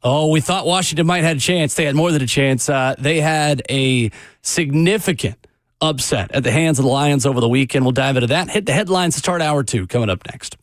[SPEAKER 2] Oh, we thought Washington might have a chance. They had more than a chance. They had a significant upset at the hands of the Lions over the weekend. We'll dive into that. Hit the headlines to start hour 2 coming up next.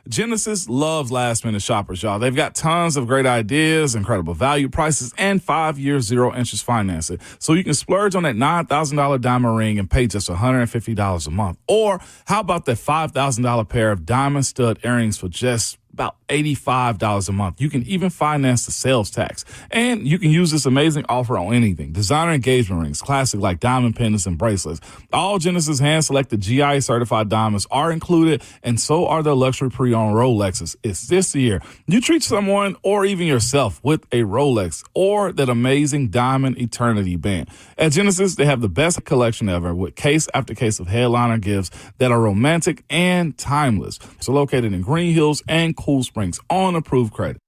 [SPEAKER 4] Genesis loves last-minute shoppers, y'all. They've got tons of great ideas, incredible value prices, and 5-year zero-interest financing. So you can splurge on that $9,000 diamond ring and pay just $150 a month. Or how about that $5,000 pair of diamond stud earrings for just about $85 a month. You can even finance the sales tax. And you can use this amazing offer on anything. Designer engagement rings, classic like diamond pendants and bracelets. All Genesis hand-selected GIA certified diamonds are included, and so are their luxury pre-owned Rolexes. It's this year. You treat someone or even yourself with a Rolex or that amazing diamond eternity band. At Genesis, they have the best collection ever with case after case of headliner gifts that are romantic and timeless. It's located in Green Hills and Cool Springs on approved credit.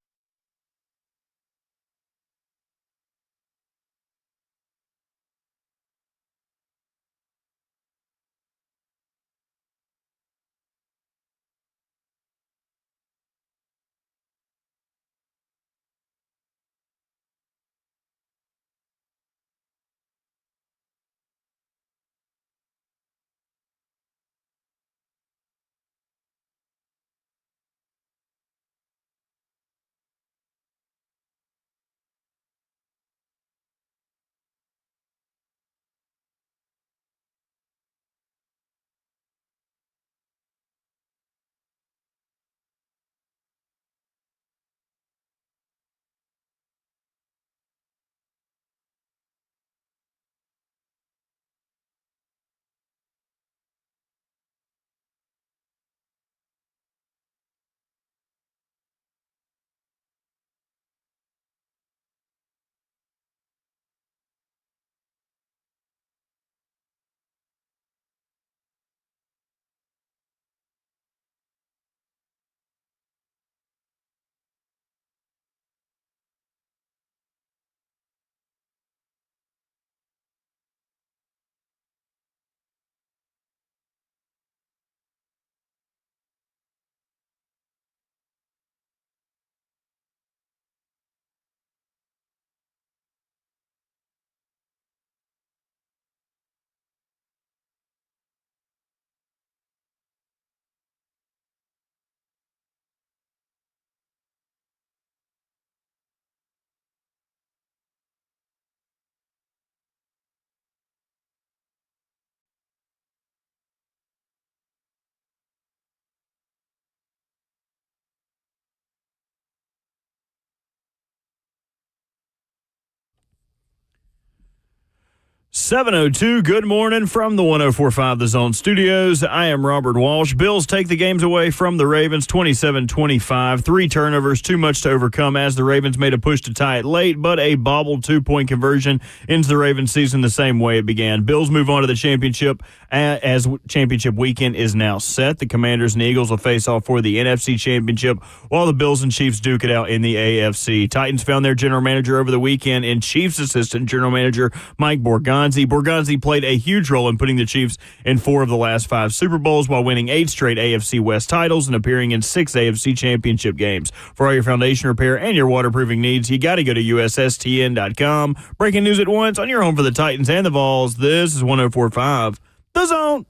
[SPEAKER 1] 7:02. Good morning from the 104.5 The Zone Studios. I am Robert Walsh. Bills take the games away from the Ravens 27-25. 3 turnovers, too much to overcome as the Ravens made a push to tie it late, but a bobbled 2-point conversion into the Ravens season the same way it began. Bills move on to the championship as championship weekend is now set. The Commanders and Eagles will face off for the NFC Championship while the Bills and Chiefs duke it out in the AFC. Titans found their general manager over the weekend in Chiefs assistant general manager Mike Borgonzi. Borgonzi played a huge role in putting the Chiefs in 4 of the last 5 Super Bowls while winning 8 straight AFC West titles and appearing in 6 AFC Championship games. For all your foundation repair and your waterproofing needs, you got to go to USSTN.com. Breaking news at once on your home for the Titans and the Vols. This is 104.5 The Zone.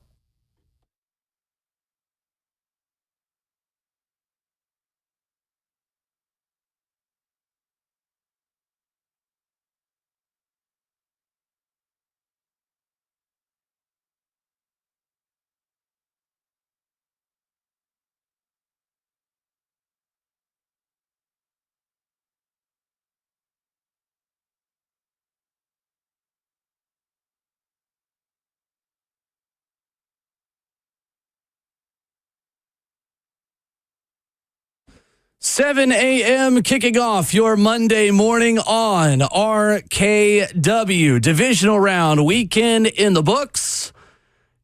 [SPEAKER 2] Seven a.m. kicking off your Monday morning on RKW. Divisional round weekend in the books.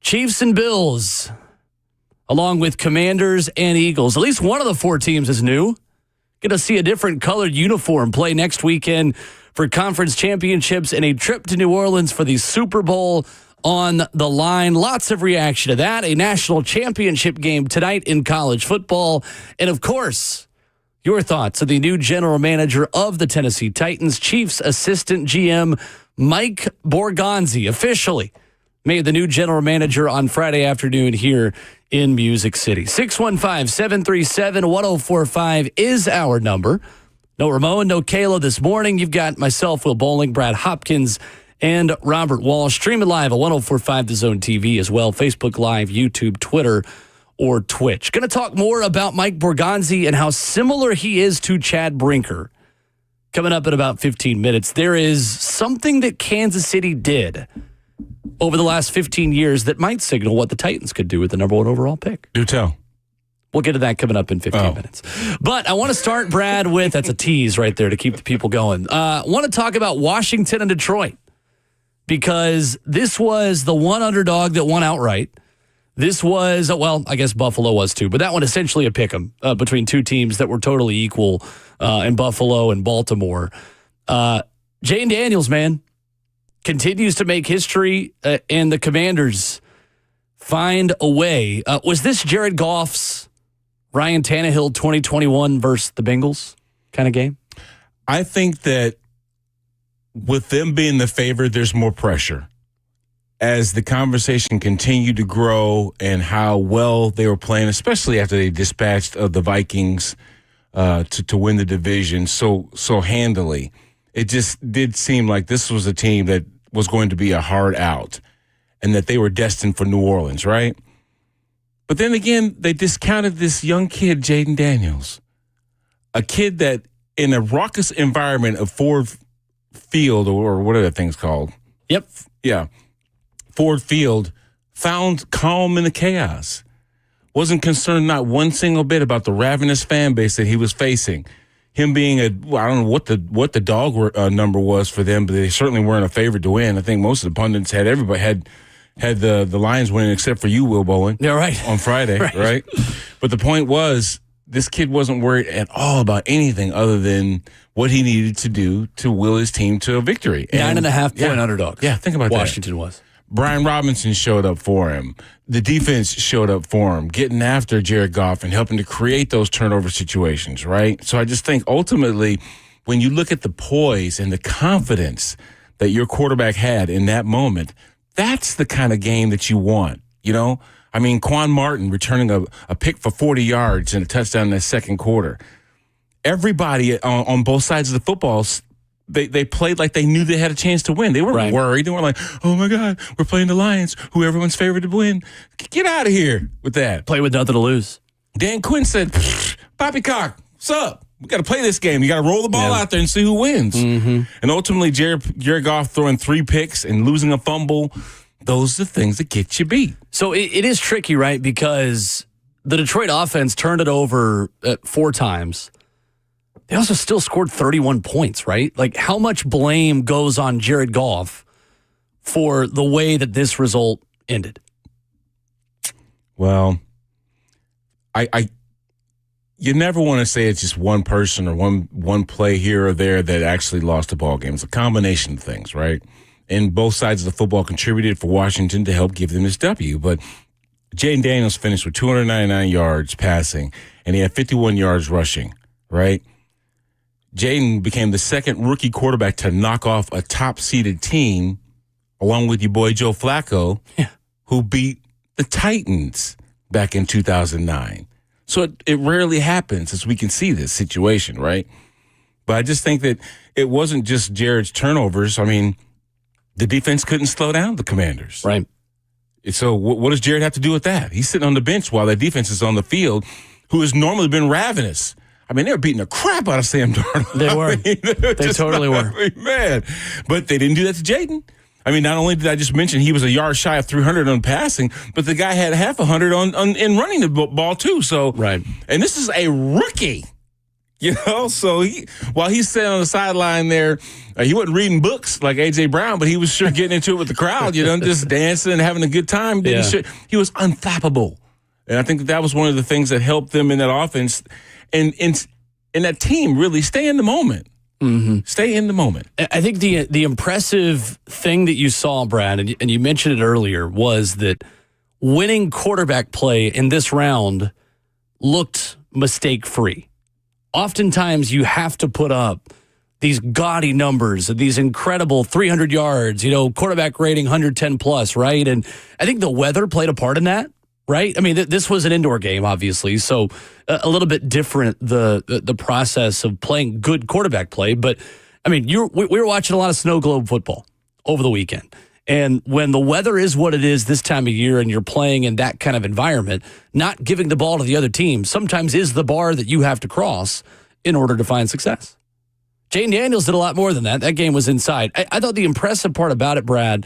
[SPEAKER 2] Chiefs and Bills, along with Commanders and Eagles. At least one of the 4 teams is new. Going to see a different colored uniform play next weekend for conference championships and a trip to New Orleans for the Super Bowl on the line. Lots of reaction to that. A national championship game tonight in college football. And of course, your thoughts of the new general manager of the Tennessee Titans, Chiefs assistant GM Mike Borgonzi, officially made the new general manager on Friday afternoon here in Music City. 615-737-1045 is our number. No Ramon, no Kayla this morning. You've got myself, Will Bowling, Brad Hopkins, and Robert Walsh. Streaming live at 1045 The Zone TV as well. Facebook Live, YouTube, Twitter, or Twitch. Going to talk more about Mike Borgonzi and how similar he is to Chad Brinker. Coming up in about 15 minutes, there is something that Kansas City did over the last 15 years that might signal what the Titans could do with the number 1 overall pick.
[SPEAKER 3] Do tell.
[SPEAKER 2] We'll get to that coming up in 15 minutes. But I want to start, Brad, with, that's a tease right there to keep the people going. I want to talk about Washington and Detroit because this was the one underdog that won outright. This was, well, I guess Buffalo was too, but that one essentially a pick'em between 2 teams that were totally equal in Buffalo and Baltimore. Jane Daniels, man, continues to make history, and the Commanders find a way. Was this Jared Goff's Ryan Tannehill 2021 versus the Bengals kind of game?
[SPEAKER 3] I think that with them being the favorite, there's more pressure. As the conversation continued to grow and how well they were playing, especially after they dispatched the Vikings to win the division so handily, it just did seem like this was a team that was going to be a hard out and that they were destined for New Orleans, right? But then again, they discounted this young kid, Jaden Daniels, a kid that in a raucous environment of Ford Field or what are the things called?
[SPEAKER 2] Yep.
[SPEAKER 3] Yeah. Ford Field found calm in the chaos. Wasn't concerned not one single bit about the ravenous fan base that he was facing. Him being I don't know what the dog number was for them, but they certainly weren't a favorite to win. I think most of the pundits had everybody had the Lions winning except for you, Will Bowling.
[SPEAKER 2] Yeah, right.
[SPEAKER 3] On Friday, right? But the point was, this kid wasn't worried at all about anything other than what he needed to do to will his team to a victory.
[SPEAKER 2] 9.5-point underdogs.
[SPEAKER 3] Yeah, think about
[SPEAKER 2] Washington was.
[SPEAKER 3] Brian Robinson showed up for him. The defense showed up for him, getting after Jared Goff and helping to create those turnover situations, right? So I just think ultimately, when you look at the poise and the confidence that your quarterback had in that moment, that's the kind of game that you want, you know? I mean, Quan Martin returning a pick for 40 yards and a touchdown in the second quarter. Everybody on both sides of the football, they played like they knew they had a chance to win. They weren't worried. They weren't like, oh, my God, we're playing the Lions, who everyone's favored to win. Get out of here with that.
[SPEAKER 2] Play with nothing to lose.
[SPEAKER 3] Dan Quinn said, Poppycock, what's up? We got to play this game. You got to roll the ball out there and see who wins. And ultimately, Jared Goff throwing 3 picks and losing a fumble, those are the things that get you beat.
[SPEAKER 2] So it is tricky, right? Because the Detroit offense turned it over 4 times. They also still scored 31 points, right? Like, how much blame goes on Jared Goff for the way that this result ended?
[SPEAKER 3] Well, you never want to say it's just one person or one play here or there that actually lost the ball game. It's a combination of things, right? And both sides of the football contributed for Washington to help give them this W. But Jaden Daniels finished with 299 yards passing, and he had 51 yards rushing, right? Jaden became the second rookie quarterback to knock off a top-seeded team, along with your boy Joe Flacco, who beat the Titans back in 2009. So it rarely happens, as we can see this situation, right? But I just think that it wasn't just Jared's turnovers. I mean, the defense couldn't slow down the Commanders.
[SPEAKER 2] Right.
[SPEAKER 3] So what does Jared have to do with that? He's sitting on the bench while the defense is on the field, who has normally been ravenous. I mean, they were beating the crap out of Sam Darnold.
[SPEAKER 2] They were. They totally were.
[SPEAKER 3] Man. But they didn't do that to Jaden. I mean, not only did I just mention he was a yard shy of 300 on passing, but the guy had half 100 on in running the ball too. So,
[SPEAKER 2] right.
[SPEAKER 3] And this is a rookie, So while he's sitting on the sideline there, he wasn't reading books like A.J. Brown, but he was sure getting into it with the crowd, just dancing and having a good time.
[SPEAKER 2] Yeah.
[SPEAKER 3] He was unflappable. And I think that was one of the things that helped them in that offense and that team really stay in the moment.
[SPEAKER 2] Mm-hmm.
[SPEAKER 3] Stay in the moment.
[SPEAKER 2] I think the impressive thing that you saw, Brad, and you mentioned it earlier, was that winning quarterback play in this round looked mistake-free. Oftentimes, you have to put up these gaudy numbers, these incredible 300 yards, quarterback rating 110 plus, right? And I think the weather played a part in that, right? I mean, this was an indoor game, obviously, so a little bit different, the process of playing good quarterback play. But, I mean, we were watching a lot of snow globe football over the weekend. And when the weather is what it is this time of year and you're playing in that kind of environment, not giving the ball to the other team sometimes is the bar that you have to cross in order to find success. Jaden Daniels did a lot more than that. That game was inside. I thought the impressive part about it, Brad,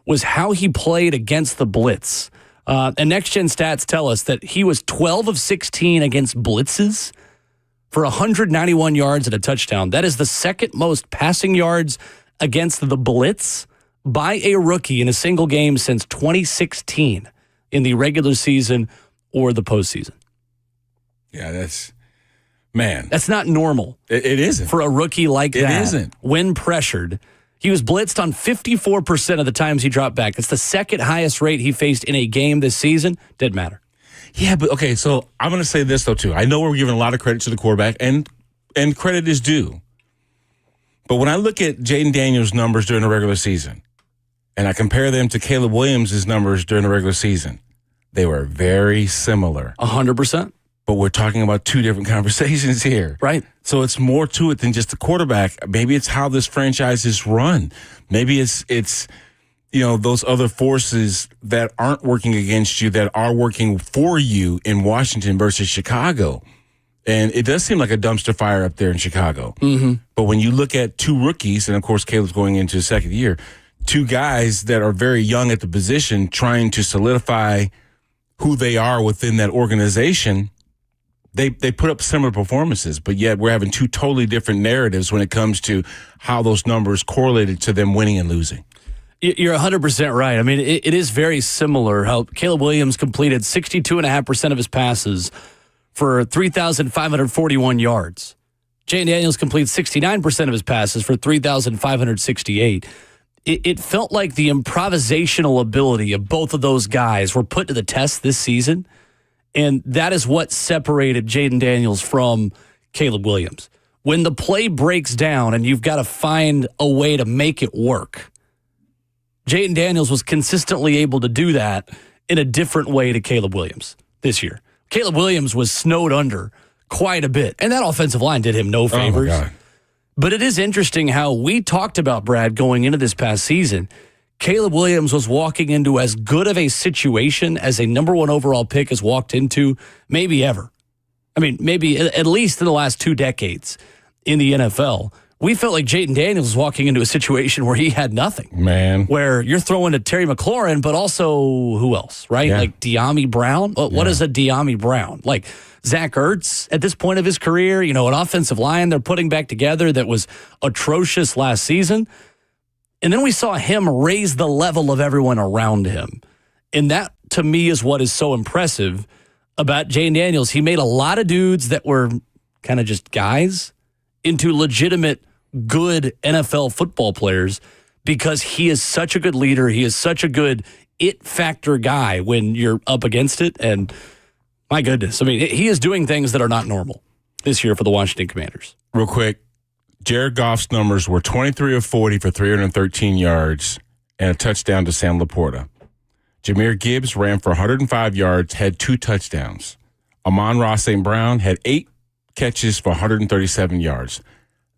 [SPEAKER 2] was how he played against the blitz. And Next Gen Stats tell us that he was 12 of 16 against blitzes for 191 yards and a touchdown. That is the second most passing yards against the blitz by a rookie in a single game since 2016 in the regular season or the postseason.
[SPEAKER 3] Yeah, that's
[SPEAKER 2] not normal.
[SPEAKER 3] It isn't.
[SPEAKER 2] For a rookie like that.
[SPEAKER 3] It isn't.
[SPEAKER 2] When pressured. He was blitzed on 54% of the times he dropped back. It's the second highest rate he faced in a game this season. Didn't matter.
[SPEAKER 3] Yeah, but okay, so I'm going to say this, though, too. I know we're giving a lot of credit to the quarterback, and credit is due. But when I look at Jaden Daniels' numbers during the regular season, and I compare them to Caleb Williams' numbers during the regular season, they were very similar.
[SPEAKER 2] 100%.
[SPEAKER 3] But we're talking about two different conversations here.
[SPEAKER 2] Right.
[SPEAKER 3] So it's more to it than just the quarterback. Maybe it's how this franchise is run. Maybe it's those other forces that aren't working against you that are working for you in Washington versus Chicago. And it does seem like a dumpster fire up there in Chicago. Mm-hmm. But when you look at two rookies, and of course Caleb's going into his second year, two guys that are very young at the position trying to solidify who they are within that organization, they put up similar performances, but yet we're having two totally different narratives when it comes to how those numbers correlated to them winning and losing.
[SPEAKER 2] You're 100% right. I mean, it is very similar how Caleb Williams completed 62.5% of his passes for 3,541 yards. Jaden Daniels completes 69% of his passes for 3,568. It felt like the improvisational ability of both of those guys were put to the test this season, and that is what separated Jaden Daniels from Caleb Williams. When the play breaks down and you've got to find a way to make it work, Jaden Daniels was consistently able to do that in a different way to Caleb Williams this year. Caleb Williams was snowed under quite a bit, and that offensive line did him no favors.
[SPEAKER 3] Oh my God.
[SPEAKER 2] But it is interesting how we talked about, Brad, going into this past season. Caleb Williams was walking into as good of a situation as a number one overall pick has walked into maybe ever. I mean, maybe at least in the last 2 decades in the NFL, we felt like Jayden Daniels was walking into a situation where he had nothing.
[SPEAKER 3] Man.
[SPEAKER 2] Where you're throwing to Terry McLaurin, but also who else, right?
[SPEAKER 3] Yeah.
[SPEAKER 2] Like De'Ami Brown. What is a De'Ami Brown? Like Zach Ertz at this point of his career, an offensive line they're putting back together that was atrocious last season. And then we saw him raise the level of everyone around him. And that, to me, is what is so impressive about Jayden Daniels. He made a lot of dudes that were kind of just guys into legitimate, good NFL football players because he is such a good leader. He is such a good it factor guy when you're up against it. And my goodness, I mean, he is doing things that are not normal this year for the Washington Commanders.
[SPEAKER 3] Real quick, Jared Goff's numbers were 23 of 40 for 313 yards and a touchdown to Sam Laporta. Jahmyr Gibbs ran for 105 yards, had 2 touchdowns. Amon-Ra St. Brown had 8 catches for 137 yards.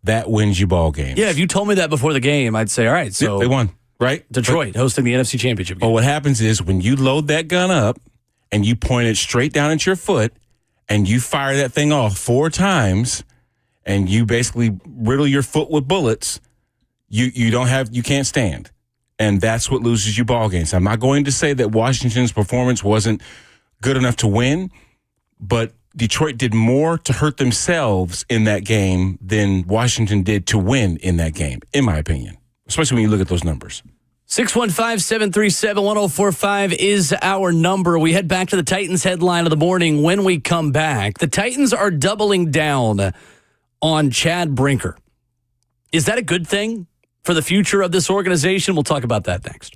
[SPEAKER 3] That wins you ball games.
[SPEAKER 2] Yeah, if you told me that before the game, I'd say, all right, so
[SPEAKER 3] they won, right?
[SPEAKER 2] Detroit hosting the NFC Championship game.
[SPEAKER 3] But what happens is when you load that gun up and you point it straight down at your foot and you fire that thing off 4 times and you basically riddle your foot with bullets, you can't stand. And that's what loses you ball games. I'm not going to say that Washington's performance wasn't good enough to win, but Detroit did more to hurt themselves in that game than Washington did to win in that game, in my opinion, especially when you look at those numbers.
[SPEAKER 2] 615-737-1045 is our number. We head back to the Titans headline of the morning. When we come back, the Titans are doubling down on Chad Brinker. Is that a good thing for the future of this organization? We'll talk about that next.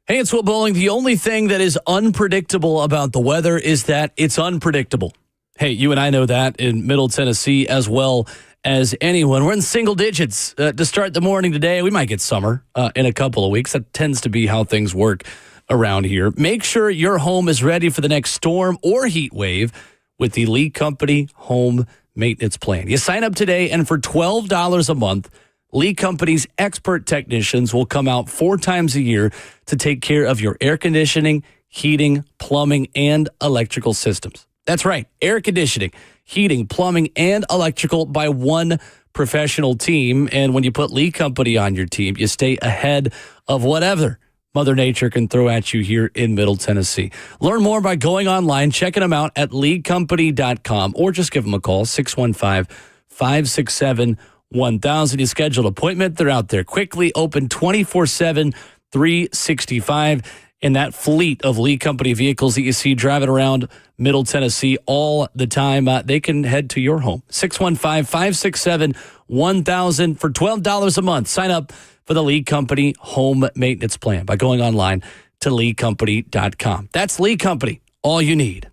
[SPEAKER 2] Hey, it's Will Bowling. The only thing that is unpredictable about the weather is that it's unpredictable. Hey, you and I know that in Middle Tennessee as well as anyone. We're in single digits to start the morning today. We might get summer in a couple of weeks. That tends to be how things work around here. Make sure your home is ready for the next storm or heat wave with the Lee Company Home Maintenance Plan. You sign up today, and for $12 a month, Lee Company's expert technicians will come out 4 times a year to take care of your air conditioning, heating, plumbing, and electrical systems. That's right, air conditioning, heating, plumbing, and electrical by one professional team. And when you put Lee Company on your team, you stay ahead of whatever Mother Nature can throw at you here in Middle Tennessee. Learn more by going online, checking them out at leecompany.com, or just give them a call, 615-567-1000. You schedule an appointment. They're out there quickly, open 24/7, 365. And that fleet of Lee Company vehicles that you see driving around Middle Tennessee all the time, they can head to your home. 615-567-1000 for $12 a month. Sign up for the Lee Company Home Maintenance Plan by going online to leecompany.com. That's Lee Company, all you need.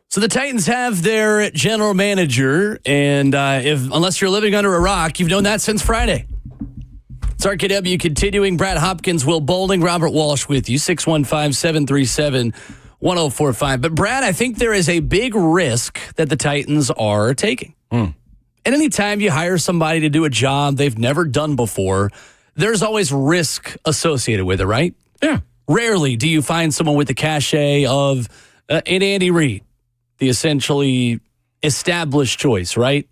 [SPEAKER 2] So the Titans have their general manager, and unless you're living under a rock, you've known that since Friday. It's RKW continuing. Brad Hopkins, Will Bowling, Robert Walsh with you, 615-737-1045. But Brad, I think there is a big risk that the Titans are taking. And anytime you hire somebody to do a job they've never done before, there's always risk associated with it, right?
[SPEAKER 3] Yeah.
[SPEAKER 2] Rarely do you find someone with the cachet of an Andy Reid, the essentially established choice, right,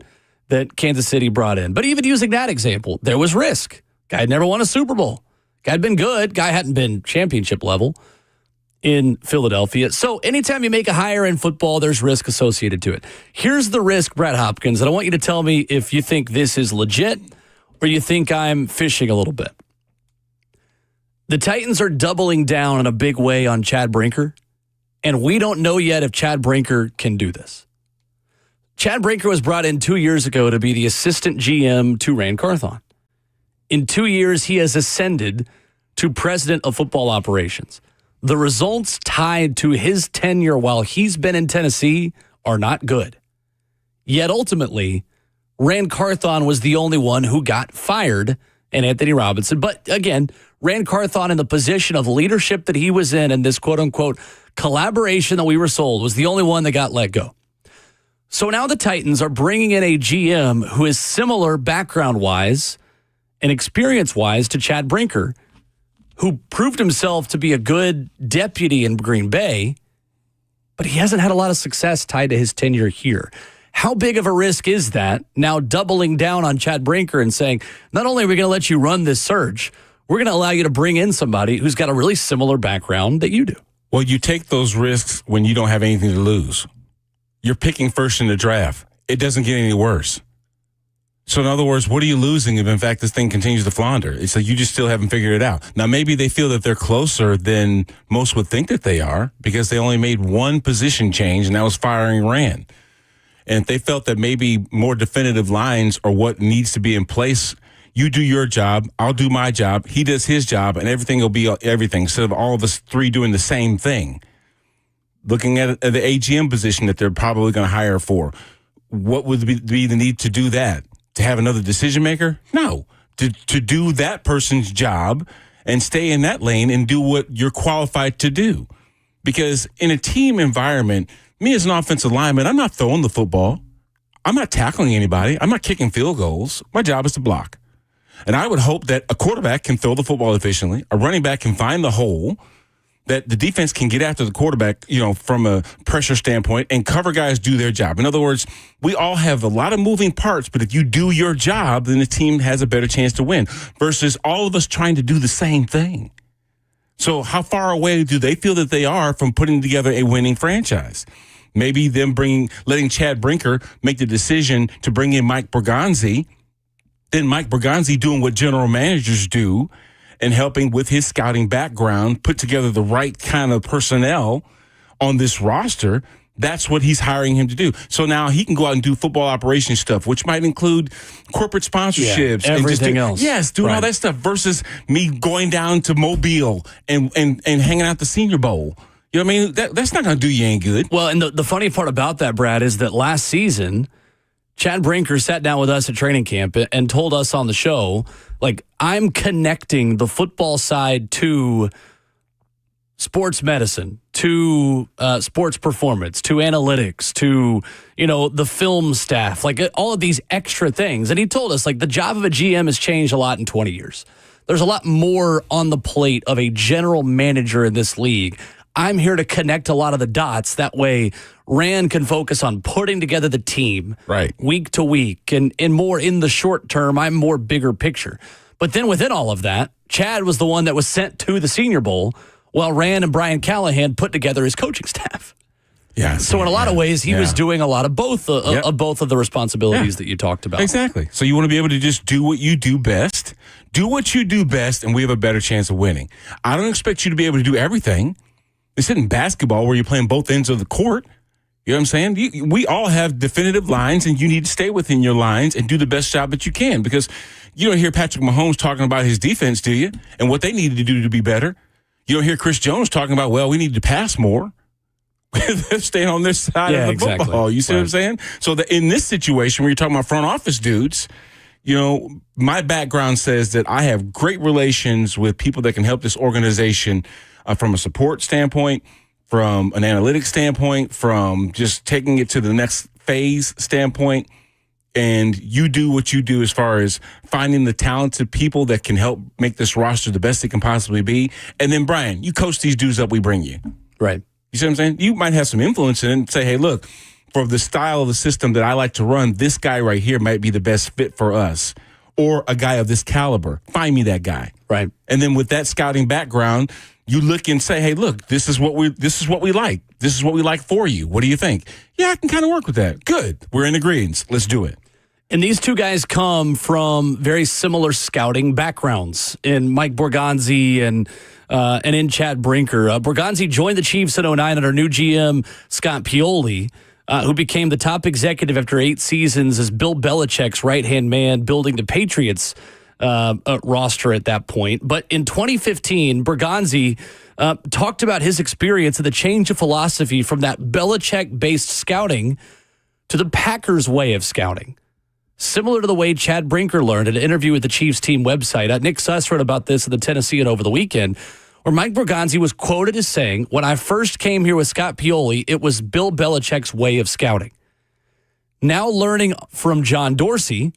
[SPEAKER 2] that Kansas City brought in. But even using that example, there was risk. Guy had never won a Super Bowl. Guy had been good. Guy hadn't been championship level in Philadelphia. So anytime you make a hire in football, there's risk associated to it. Here's the risk, Brad Hopkins, and I want you to tell me if you think this is legit or you think I'm fishing a little bit. The Titans are doubling down in a big way on Chad Brinker, and we don't know yet if Chad Brinker can do this. Chad Brinker was brought in 2 years ago to be the assistant GM to Rand Carthon. In 2 years, he has ascended to president of football operations. The results tied to his tenure while he's been in Tennessee are not good. Yet ultimately, Rand Carthon was the only one who got fired, and Anthony Robinson. But again, Rand Carthon in the position of leadership that he was in this quote-unquote collaboration that we were sold, was the only one that got let go. So now the Titans are bringing in a GM who is similar background-wise and experience-wise to Chad Brinker, who proved himself to be a good deputy in Green Bay, but he hasn't had a lot of success tied to his tenure here. How big of a risk is that, now doubling down on Chad Brinker and saying, not only are we going to let you run this search, we're going to allow you to bring in somebody who's got a really similar background that you do?
[SPEAKER 3] Well, you take those risks when you don't have anything to lose. You're picking first in the draft. It doesn't get any worse. So in other words, what are you losing if, in fact, this thing continues to flounder? It's like you just still haven't figured it out. Now, maybe they feel that they're closer than most would think that they are because they only made one position change, and that was firing Rand. And if they felt that maybe more definitive lines are what needs to be in place, you do your job, I'll do my job, he does his job, and everything will be everything instead of all of us three doing the same thing. Looking at the AGM position that they're probably going to hire for, what would be the need to do that? To have another decision maker? No. To do that person's job and stay in that lane and do what you're qualified to do. Because in a team environment, me as an offensive lineman, I'm not throwing the football. I'm not tackling anybody. I'm not kicking field goals. My job is to block. And I would hope that a quarterback can throw the football efficiently, a running back can find the hole, that the defense can get after the quarterback, from a pressure standpoint, and cover guys do their job. In other words, we all have a lot of moving parts, but if you do your job, then the team has a better chance to win versus all of us trying to do the same thing. So how far away do they feel that they are from putting together a winning franchise? Maybe them letting Chad Brinker make the decision to bring in Mike Borgonzi, then Mike Borgonzi doing what general managers do, and helping with his scouting background, put together the right kind of personnel on this roster. That's what he's hiring him to do. So now he can go out and do football operations stuff, which might include corporate sponsorships.
[SPEAKER 2] Everything else.
[SPEAKER 3] Yes, doing all that stuff versus me going down to Mobile and hanging out the Senior Bowl. You know what I mean? That's not going to do you any good.
[SPEAKER 2] Well, and the funny part about that, Brad, is that last season, Chad Brinker sat down with us at training camp and told us on the show, I'm connecting the football side to sports medicine, to sports performance, to analytics, to, the film staff, all of these extra things. And he told us, the job of a GM has changed a lot in 20 years. There's a lot more on the plate of a general manager in this league. I'm here to connect a lot of the dots. That way, Rand can focus on putting together the team week to week and more in the short term. I'm more bigger picture. But then within all of that, Chad was the one that was sent to the Senior Bowl while Rand and Brian Callahan put together his coaching staff.
[SPEAKER 3] Yeah.
[SPEAKER 2] So in a lot of ways, he was doing a lot of both of both of the responsibilities that you talked about.
[SPEAKER 3] Exactly. So you want to be able to just do what you do best. Do what you do best, and we have a better chance of winning. I don't expect you to be able to do everything. This isn't basketball where you're playing both ends of the court. You know what I'm saying? We all have definitive lines, and you need to stay within your lines and do the best job that you can, because you don't hear Patrick Mahomes talking about his defense, do you? And what they needed to do to be better. You don't hear Chris Jones talking about, we need to pass more. They're staying on their side of the
[SPEAKER 2] exactly.
[SPEAKER 3] football. You see what I'm saying? So in this situation, where you're talking about front office dudes, my background says that I have great relations with people that can help this organization from a support standpoint, from an analytics standpoint, from just taking it to the next phase standpoint. And you do what you do as far as finding the talented people that can help make this roster the best it can possibly be. And then, Brian, you coach these dudes up we bring you.
[SPEAKER 2] Right.
[SPEAKER 3] You see what I'm saying? You might have some influence in it and say, hey, look, for the style of the system that I like to run, this guy right here might be the best fit for us. Or a guy of this caliber. Find me that guy.
[SPEAKER 2] Right.
[SPEAKER 3] And then with that scouting background, you look and say, hey, look, this is what we like. This is what we like for you. What do you think? Yeah, I can kind of work with that. Good. We're in agreement. Let's do it.
[SPEAKER 2] And these two guys come from very similar scouting backgrounds in Mike Borgonzi and in Chad Brinker. Borgonzi joined the Chiefs in 2009 under new GM Scott Pioli, who became the top executive after 8 seasons as Bill Belichick's right-hand man, building the Patriots roster at that point. But in 2015, Borgonzi talked about his experience and the change of philosophy from that Belichick-based scouting to the Packers' way of scouting. Similar to the way Chad Brinker learned in an interview with the Chiefs team website. Nick Suss wrote about this in the Tennessean over the weekend, where Mike Borgonzi was quoted as saying, when I first came here with Scott Pioli, it was Bill Belichick's way of scouting. Now learning from John Dorsey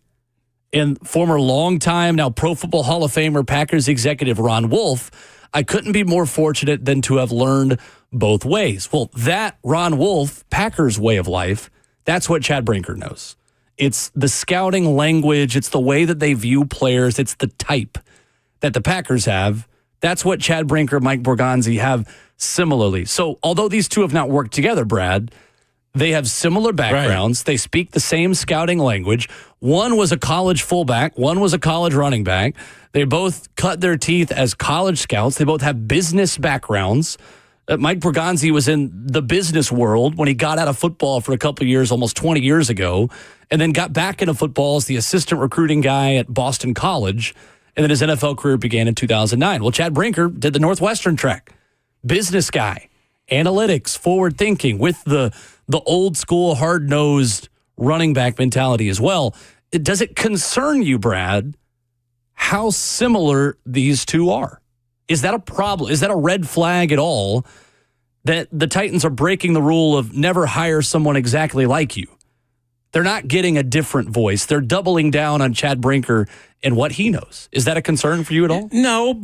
[SPEAKER 2] and former longtime, now Pro Football Hall of Famer Packers executive Ron Wolf, I couldn't be more fortunate than to have learned both ways. Well, that Ron Wolf, Packers way of life, that's what Chad Brinker knows. It's the scouting language. It's the way that they view players. It's the type that the Packers have. That's what Chad Brinker, Mike Borgonzi have similarly. So although these two have not worked together, Brad, they have similar backgrounds. Right. They speak the same scouting language. One was a college fullback. One was a college running back. They both cut their teeth as college scouts. They both have business backgrounds. Mike Borgonzi was in the business world when he got out of football for a couple of years, almost 20 years ago, and then got back into football as the assistant recruiting guy at Boston College, and then his NFL career began in 2009. Well, Chad Brinker did the Northwestern track. Business guy, analytics, forward thinking, with the old school, hard-nosed running back mentality as well. Does it concern you, Brad, how similar these two are? Is that a problem? Is that a red flag at all that the Titans are breaking the rule of never hire someone exactly like you? They're not getting a different voice. They're doubling down on Chad Brinker and what he knows. Is that a concern for you at all?
[SPEAKER 3] No,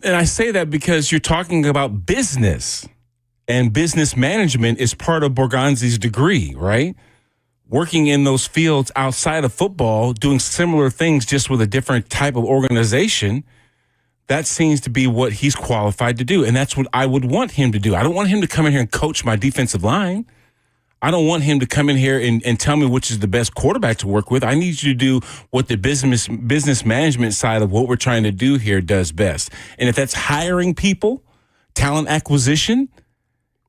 [SPEAKER 3] and I say that because you're talking about business, and business management is part of Borgonzi's degree, right? Working in those fields outside of football, doing similar things just with a different type of organization. That seems to be what he's qualified to do, and that's what I would want him to do. I don't want him to come in here and coach my defensive line. I don't want him to come in here and tell me which is the best quarterback to work with. I need you to do what the business management side of what we're trying to do here does best. And if that's hiring people, talent acquisition,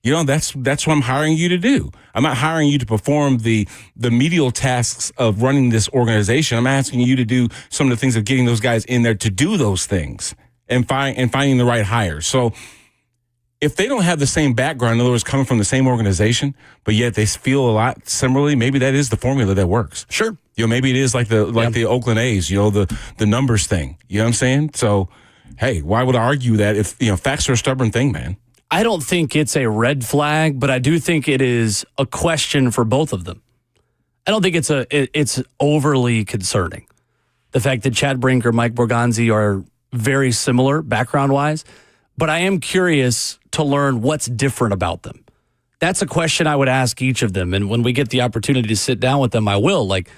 [SPEAKER 3] that's what I'm hiring you to do. I'm not hiring you to perform the medial tasks of running this organization. I'm asking you to do some of the things of getting those guys in there to do those things. And finding the right hire. So if they don't have the same background, in other words, coming from the same organization, but yet they feel a lot similarly, maybe that is the formula that works.
[SPEAKER 2] Sure.
[SPEAKER 3] Maybe it is like the Oakland A's, the numbers thing. You know what I'm saying? So, hey, why would I argue that if, facts are a stubborn thing, man?
[SPEAKER 2] I don't think it's a red flag, but I do think it is a question for both of them. I don't think it's overly concerning. The fact that Chad Brinker, Mike Borgonzi are very similar background-wise, but I am curious to learn what's different about them. That's a question I would ask each of them, and when we get the opportunity to sit down with them, I will. Like,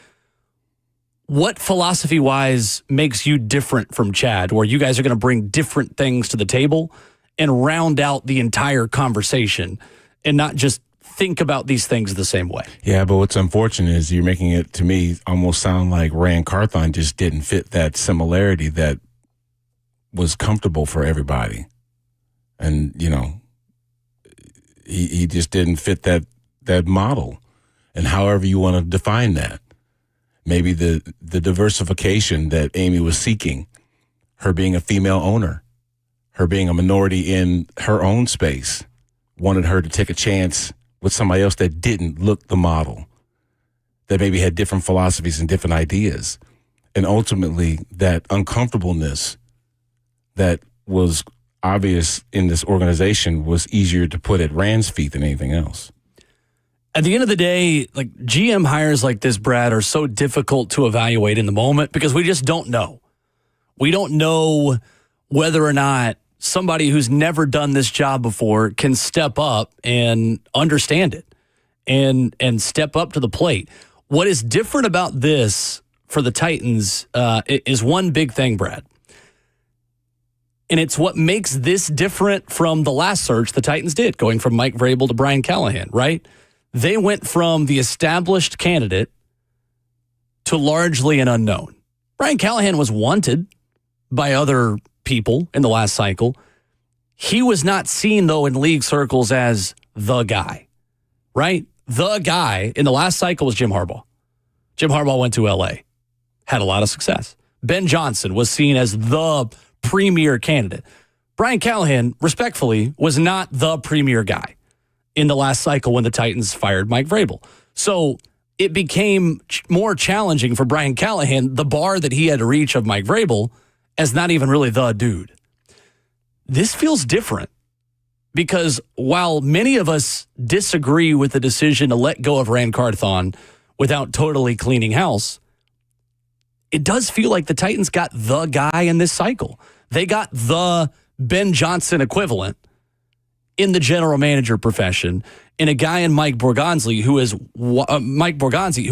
[SPEAKER 2] what philosophy-wise makes you different from Chad, where you guys are going to bring different things to the table and round out the entire conversation and not just think about these things the same way?
[SPEAKER 3] Yeah, but what's unfortunate is you're making it, to me, almost sound like Rand Carthon just didn't fit that similarity that was comfortable for everybody. And, he just didn't fit that model. And however you want to define that. Maybe the diversification that Amy was seeking, her being a female owner, her being a minority in her own space, wanted her to take a chance with somebody else that didn't look the model, that maybe had different philosophies and different ideas. And ultimately, that uncomfortableness that was obvious in this organization was easier to put at Rand's feet than anything else.
[SPEAKER 2] At the end of the day, like GM hires like this, Brad, are so difficult to evaluate in the moment because we just don't know. We don't know whether or not somebody who's never done this job before can step up and understand it and step up to the plate. What is different about this for the Titans is one big thing, Brad. And it's what makes this different from the last search the Titans did, going from Mike Vrabel to Brian Callahan, right? They went from the established candidate to largely an unknown. Brian Callahan was wanted by other people in the last cycle. He was not seen, though, in league circles as the guy, right? The guy in the last cycle was Jim Harbaugh. Jim Harbaugh went to L.A., had a lot of success. Ben Johnson was seen as the premier candidate. Brian Callahan, respectfully, was not the premier guy in the last cycle when the Titans fired Mike Vrabel. So it became more challenging for Brian Callahan, the bar that he had to reach of Mike Vrabel, as not even really the dude. This feels different because while many of us disagree with the decision to let go of Rand Carthon without totally cleaning house, it does feel like the Titans got the guy in this cycle. They got the Ben Johnson equivalent in the general manager profession, in a guy in Mike Borgonzi, who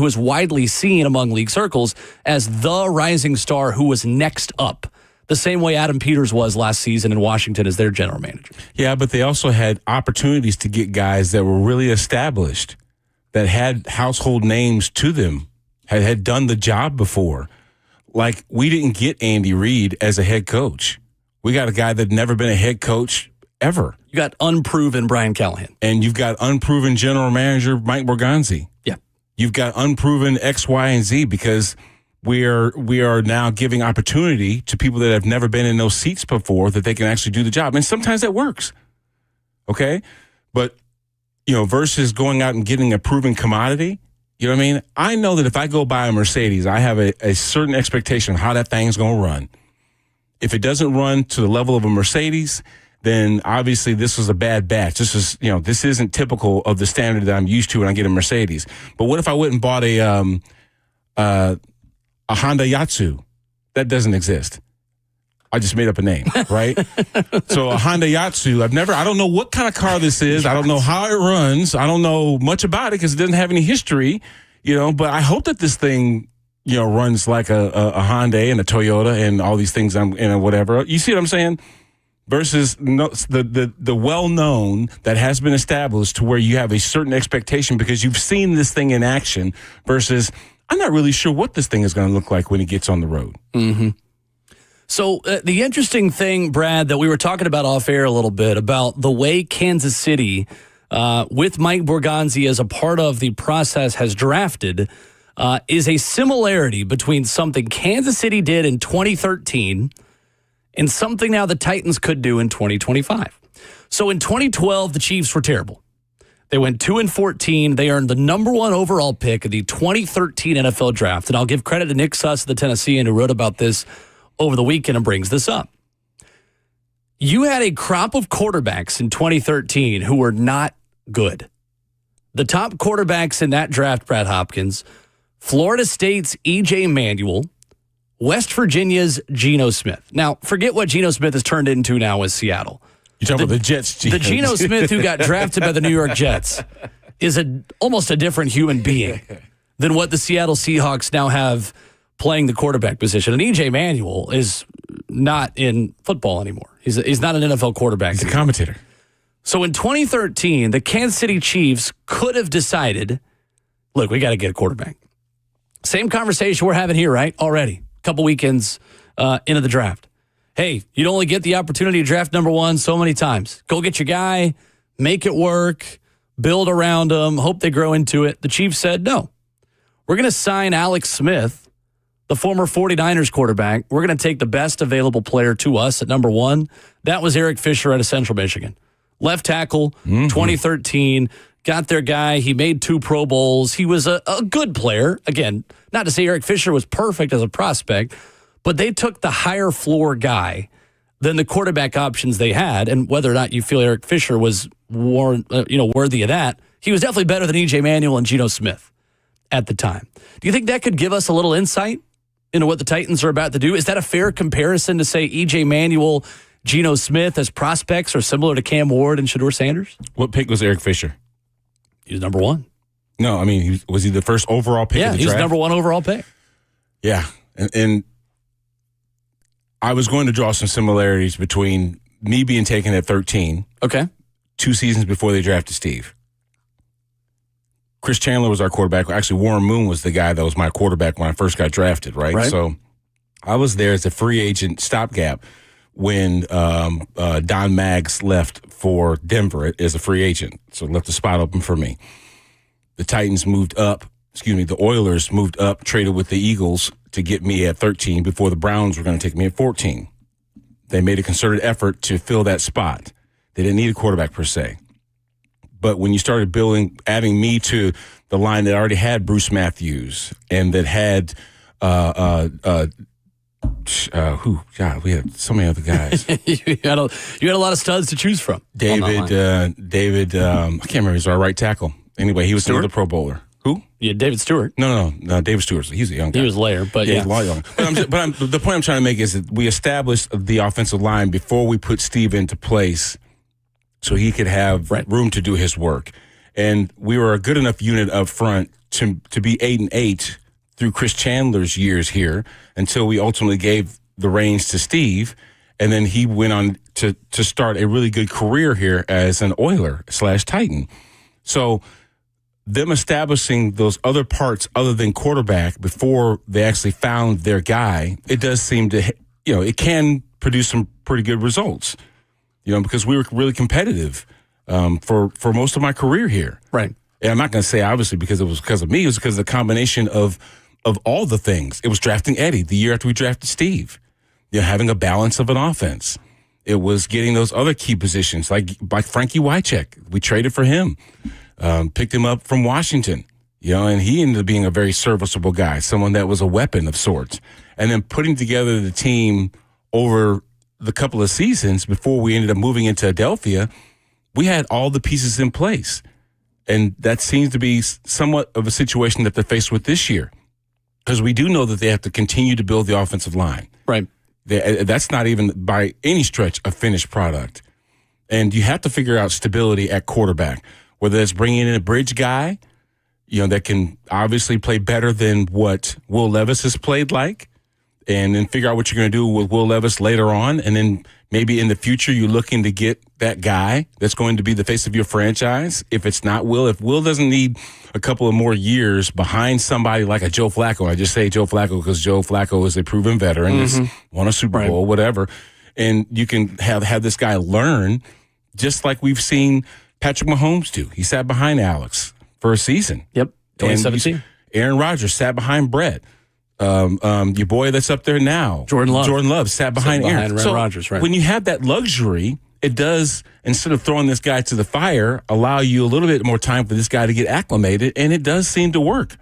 [SPEAKER 2] is widely seen among league circles as the rising star who was next up, the same way Adam Peters was last season in Washington as their general manager.
[SPEAKER 3] Yeah, but they also had opportunities to get guys that were really established, that had household names to them, had done the job before. Like, we didn't get Andy Reid as a head coach. We got a guy that never been a head coach ever.
[SPEAKER 2] You got unproven Brian Callahan.
[SPEAKER 3] And you've got unproven general manager Mike Borgonzi.
[SPEAKER 2] Yeah.
[SPEAKER 3] You've got unproven X, Y, and Z because we are now giving opportunity to people that have never been in those seats before that they can actually do the job. And sometimes that works. Okay? But, versus going out and getting a proven commodity, you know what I mean? I know that if I go buy a Mercedes, I have a certain expectation of how that thing's going to run. If it doesn't run to the level of a Mercedes, then obviously this was a bad batch. This isn't typical of the standard that I'm used to when I get a Mercedes. But what if I went and bought a Honda Yatsu? That doesn't exist. I just made up a name, right? So a Honda Yatsu, I don't know what kind of car this is. I don't know how it runs. I don't know much about it because it doesn't have any history, but I hope that this thing, runs like a Hyundai and a Toyota and all these things and whatever. You see what I'm saying? Versus the well-known that has been established to where you have a certain expectation because you've seen this thing in action versus I'm not really sure what this thing is going to look like when it gets on the road.
[SPEAKER 2] Mm-hmm. So the interesting thing, Brad, that we were talking about off air a little bit about the way Kansas City, with Mike Borgonzi as a part of the process, has drafted is a similarity between something Kansas City did in 2013 and something now the Titans could do in 2025. So in 2012, the Chiefs were terrible. They went 2-14. They earned the number 1 overall pick of the 2013 NFL draft. And I'll give credit to Nick Suss, the Tennessean, who wrote about this over the weekend and brings this up. You had a crop of quarterbacks in 2013 who were not good. The top quarterbacks in that draft, Brad Hopkins, Florida State's E.J. Manuel, West Virginia's Geno Smith. Now, forget what Geno Smith has turned into now with Seattle.
[SPEAKER 3] You're talking about the Jets,
[SPEAKER 2] The Geno Smith who got drafted by the New York Jets is almost a different human being than what the Seattle Seahawks now have playing the quarterback position. And E.J. Manuel is not in football anymore. He's not an NFL quarterback.
[SPEAKER 3] He's a commentator.
[SPEAKER 2] So in 2013, the Kansas City Chiefs could have decided, look, we got to get a quarterback. Same conversation we're having here, right? Already. A couple weekends into the draft. Hey, you'd only get the opportunity to draft number 1 so many times. Go get your guy, make it work, build around them, hope they grow into it. The Chiefs said, no. We're going to sign Alex Smith, the former 49ers quarterback. We're going to take the best available player to us at number 1. That was Eric Fisher out of Central Michigan. Left tackle, 2013, got their guy. He made 2 Pro Bowls. He was a good player. Again, not to say Eric Fisher was perfect as a prospect, but they took the higher floor guy than the quarterback options they had. And whether or not you feel Eric Fisher was worthy of that, he was definitely better than E.J. Manuel and Geno Smith at the time. Do you think that could give us a little insight into what the Titans are about to do? Is that a fair comparison to say E.J. Manuel, Geno Smith as prospects are similar to Cam Ward and Shedeur Sanders?
[SPEAKER 3] What pick was Eric Fisher?
[SPEAKER 2] He was number 1.
[SPEAKER 3] No, I mean, was he the first overall pick of the draft?
[SPEAKER 2] Yeah, he was number 1 overall pick.
[SPEAKER 3] Yeah, and I was going to draw some similarities between me being taken at 13.
[SPEAKER 2] Okay.
[SPEAKER 3] 2 seasons before they drafted Steve. Chris Chandler was our quarterback. Actually, Warren Moon was the guy that was my quarterback when I first got drafted, right? So I was there as a free agent stopgap when Don Maggs left for Denver as a free agent. So left the spot open for me. The Oilers moved up, traded with the Eagles to get me at 13 before the Browns were going to take me at 14. They made a concerted effort to fill that spot. They didn't need a quarterback per se. But when you started adding me to the line that already had Bruce Matthews and that had we had so many other guys.
[SPEAKER 2] you had a lot of studs to choose from.
[SPEAKER 3] David, I can't remember. He's our right tackle. Anyway, he was another Pro Bowler. Who?
[SPEAKER 2] Yeah, David Stewart.
[SPEAKER 3] No, David Stewart. He's a young guy.
[SPEAKER 2] He was later, but yeah.
[SPEAKER 3] He's a lot younger. But the point I'm trying to make is that we established the offensive line before we put Steve into place so he could have room to do his work. And we were a good enough unit up front to be 8-8 through Chris Chandler's years here until we ultimately gave the reins to Steve. And then he went on to start a really good career here as an Oiler/Titan. So them establishing those other parts other than quarterback before they actually found their guy, it does seem to, it can produce some pretty good results, because we were really competitive for most of my career here.
[SPEAKER 2] Right.
[SPEAKER 3] And I'm not going to say, obviously, because it was because of me. It was because of the combination of all the things. It was drafting Eddie the year after we drafted Steve, having a balance of an offense. It was getting those other key positions, like Frankie Wycheck. We traded for him. Picked him up from Washington, and he ended up being a very serviceable guy, someone that was a weapon of sorts. And then putting together the team over the couple of seasons before we ended up moving into Philadelphia, we had all the pieces in place. And that seems to be somewhat of a situation that they're faced with this year, because we do know that they have to continue to build the offensive line.
[SPEAKER 2] Right.
[SPEAKER 3] That's not even by any stretch a finished product. And you have to figure out stability at quarterback. Whether it's bringing in a bridge guy, that can obviously play better than what Will Levis has played like, and then figure out what you're going to do with Will Levis later on. And then maybe in the future, you're looking to get that guy that's going to be the face of your franchise. If it's not Will, if Will doesn't need a couple of more years behind somebody like a Joe Flacco, I just say Joe Flacco because Joe Flacco is a proven veteran, has won a Super Bowl, whatever. And you can have this guy learn, just like we've seen Patrick Mahomes do. He sat behind Alex for a season.
[SPEAKER 2] Yep, 2017.
[SPEAKER 3] Aaron Rodgers sat behind Brett. Your boy that's up there now,
[SPEAKER 2] Jordan Love
[SPEAKER 3] sat behind Aaron
[SPEAKER 2] Rodgers. Right.
[SPEAKER 3] When you have that luxury, it does, instead of throwing this guy to the fire, allow you a little bit more time for this guy to get acclimated, and it does seem to work.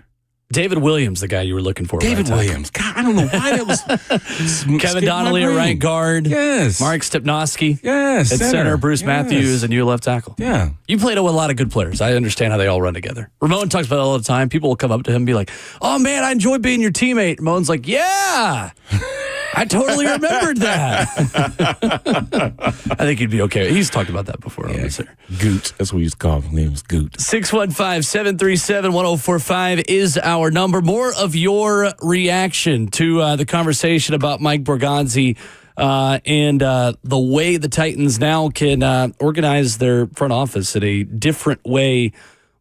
[SPEAKER 2] David Williams, the guy you were looking for.
[SPEAKER 3] David Williams. God, I don't know why that was.
[SPEAKER 2] Kevin Donnelly at right guard.
[SPEAKER 3] Yes.
[SPEAKER 2] Mark Stepnoski.
[SPEAKER 3] Yes.
[SPEAKER 2] At center. Bruce Matthews, and you left tackle.
[SPEAKER 3] Yeah.
[SPEAKER 2] You played with a lot of good players. I understand how they all run together. Ramon talks about it all the time. People will come up to him and be like, "Oh man, I enjoyed being your teammate." Ramon's like, "Yeah, I totally remembered that." I think he'd be okay. He's talked about that before.
[SPEAKER 3] Yeah. Goot. That's what we used to call him. His name was Goot.
[SPEAKER 2] 615-737-1045 is our number. More of your reaction to the conversation about Mike Borgonzi and the way the Titans now can organize their front office in a different way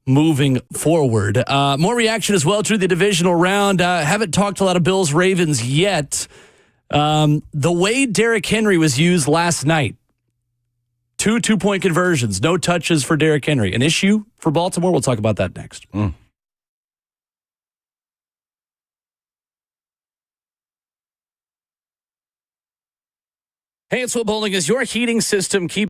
[SPEAKER 2] moving forward. More reaction as well to the divisional round. Haven't talked a lot of Bills-Ravens yet. The way Derrick Henry was used last night, 2 two-point conversions, no touches for Derrick Henry. An issue for Baltimore? We'll talk about that next. Hey, it's Will Bowling. Is your heating system keep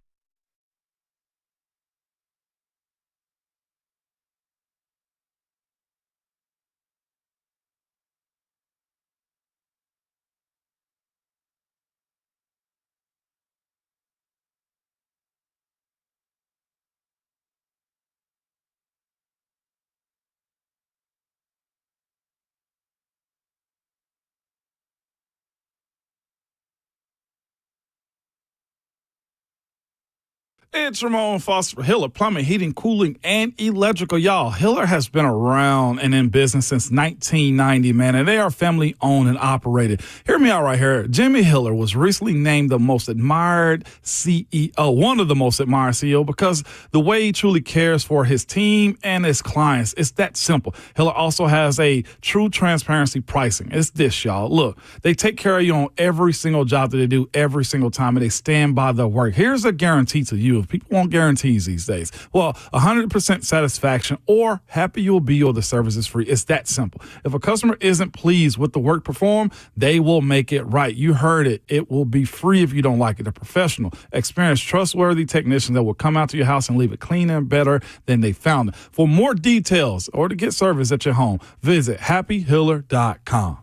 [SPEAKER 4] It's Ramon Foster for Hiller Plumbing, Heating, Cooling, and Electrical. Y'all, Hiller has been around and in business since 1990, man, and they are family owned and operated. Hear me out right here. Jimmy Hiller was recently named the most admired CEO, one of the most admired CEO, because the way he truly cares for his team and his clients. It's that simple. Hiller also has a true transparency pricing. It's this, y'all. Look, they take care of you on every single job that they do every single time, and they stand by their work. Here's a guarantee to you. People want guarantees these days. Well, 100% satisfaction or happy you'll be or the service is free. It's that simple. If a customer isn't pleased with the work performed, they will make it right. You heard it. It will be free if you don't like it. A professional, experienced, trustworthy technician that will come out to your house and leave it cleaner and better than they found it. For more details or to get service at your home, visit happyhiller.com.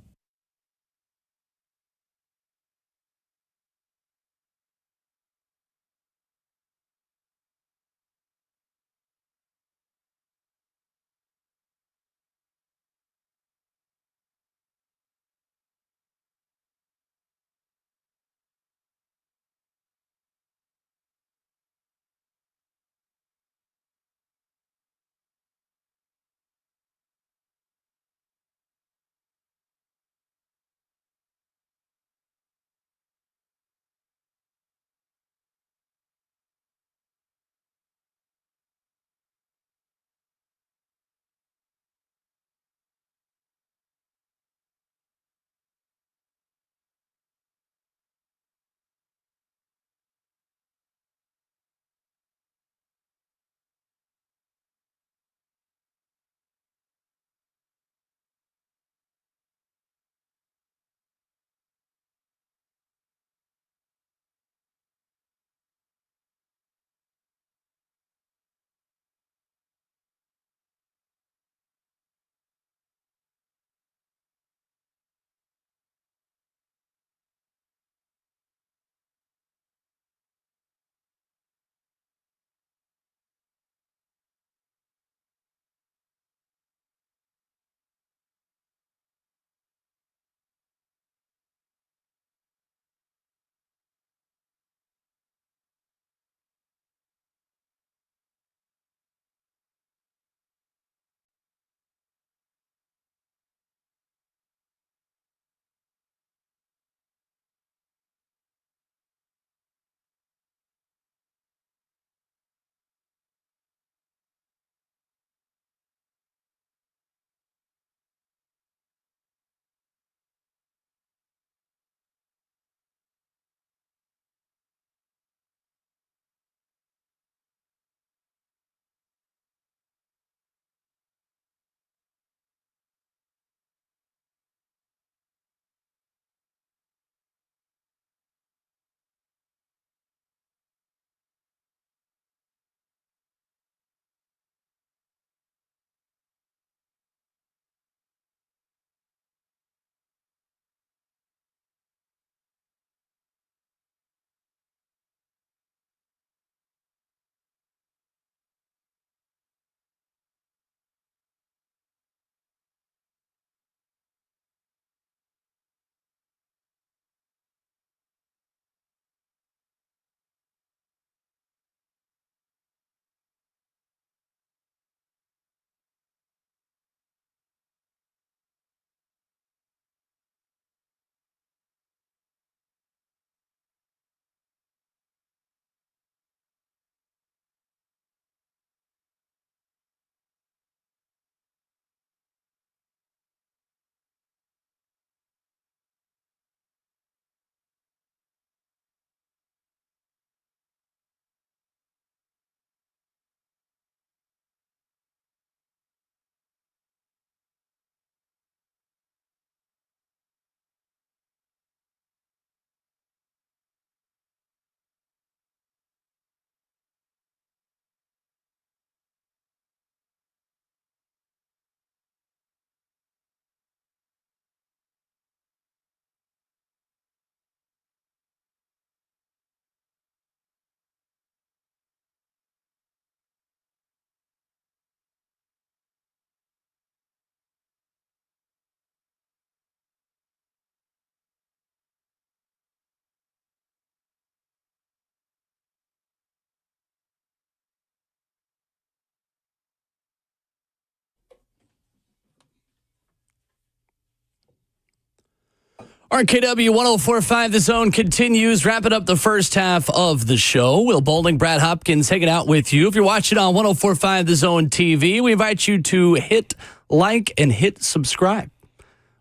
[SPEAKER 2] RKW 104.5 The Zone continues, wrapping up the first half of the show. Will Bowling, Brad Hopkins hanging out with you. If you're watching on 104.5 The Zone TV, we invite you to hit like and hit subscribe.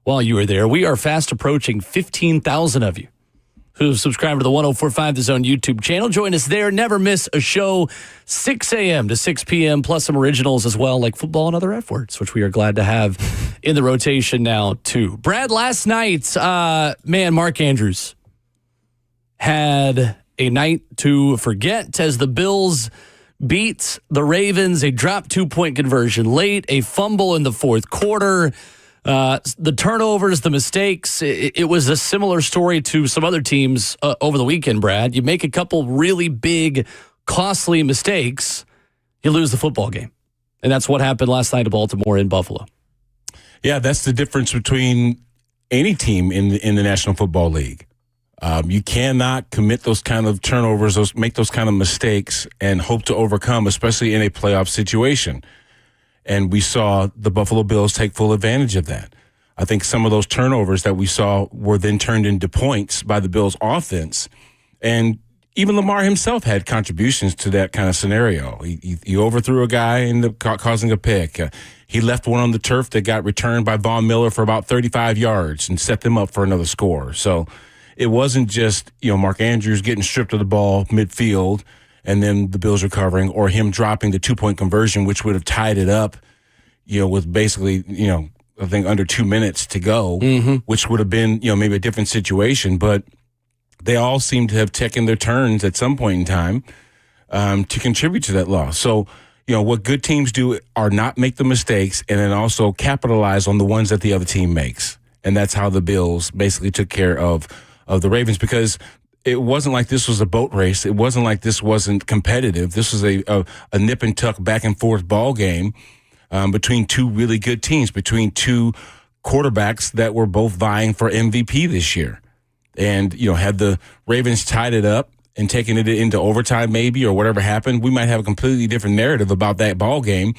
[SPEAKER 2] While you are there, we are fast approaching 15,000 of you who subscribe to the 104.5 The Zone YouTube channel. Join us there. Never miss a show, 6 a.m. to 6 p.m., plus some originals as well, like football and other F words, which we are glad to have in the rotation now, too. Brad, last night, Mark Andrews had a night to forget as the Bills beat the Ravens. A dropped 2-point conversion late, a fumble in the fourth quarter. The turnovers, the mistakes, it was a similar story to some other teams over the weekend, Brad. You make a couple really big, costly mistakes, you lose the football game. And that's what happened last night to Baltimore in Buffalo.
[SPEAKER 3] Yeah, that's the difference between any team in the National Football League. You cannot commit those kind of turnovers, make those kind of mistakes, and hope to overcome, especially in a playoff situation. And we saw the Buffalo Bills take full advantage of that. I think some of those turnovers that we saw were then turned into points by the Bills offense. And even Lamar himself had contributions to that kind of scenario. He overthrew a guy and ended up causing a pick. He left one on the turf that got returned by Von Miller for about 35 yards and set them up for another score. So it wasn't just, Mark Andrews getting stripped of the ball midfield and then the Bills recovering, or him dropping the 2-point conversion, which would have tied it up, with basically, I think under 2 minutes to go, which would have been, maybe a different situation. But they all seem to have taken their turns at some point in time to contribute to that loss. So, what good teams do are not make the mistakes and then also capitalize on the ones that the other team makes. And that's how the Bills basically took care of the Ravens, because it wasn't like this was a boat race. It wasn't like this wasn't competitive. This was a nip and tuck back and forth ball game between two really good teams, between two quarterbacks that were both vying for MVP this year. And, had the Ravens tied it up and taken it into overtime maybe, or whatever happened, we might have a completely different narrative about that ball game,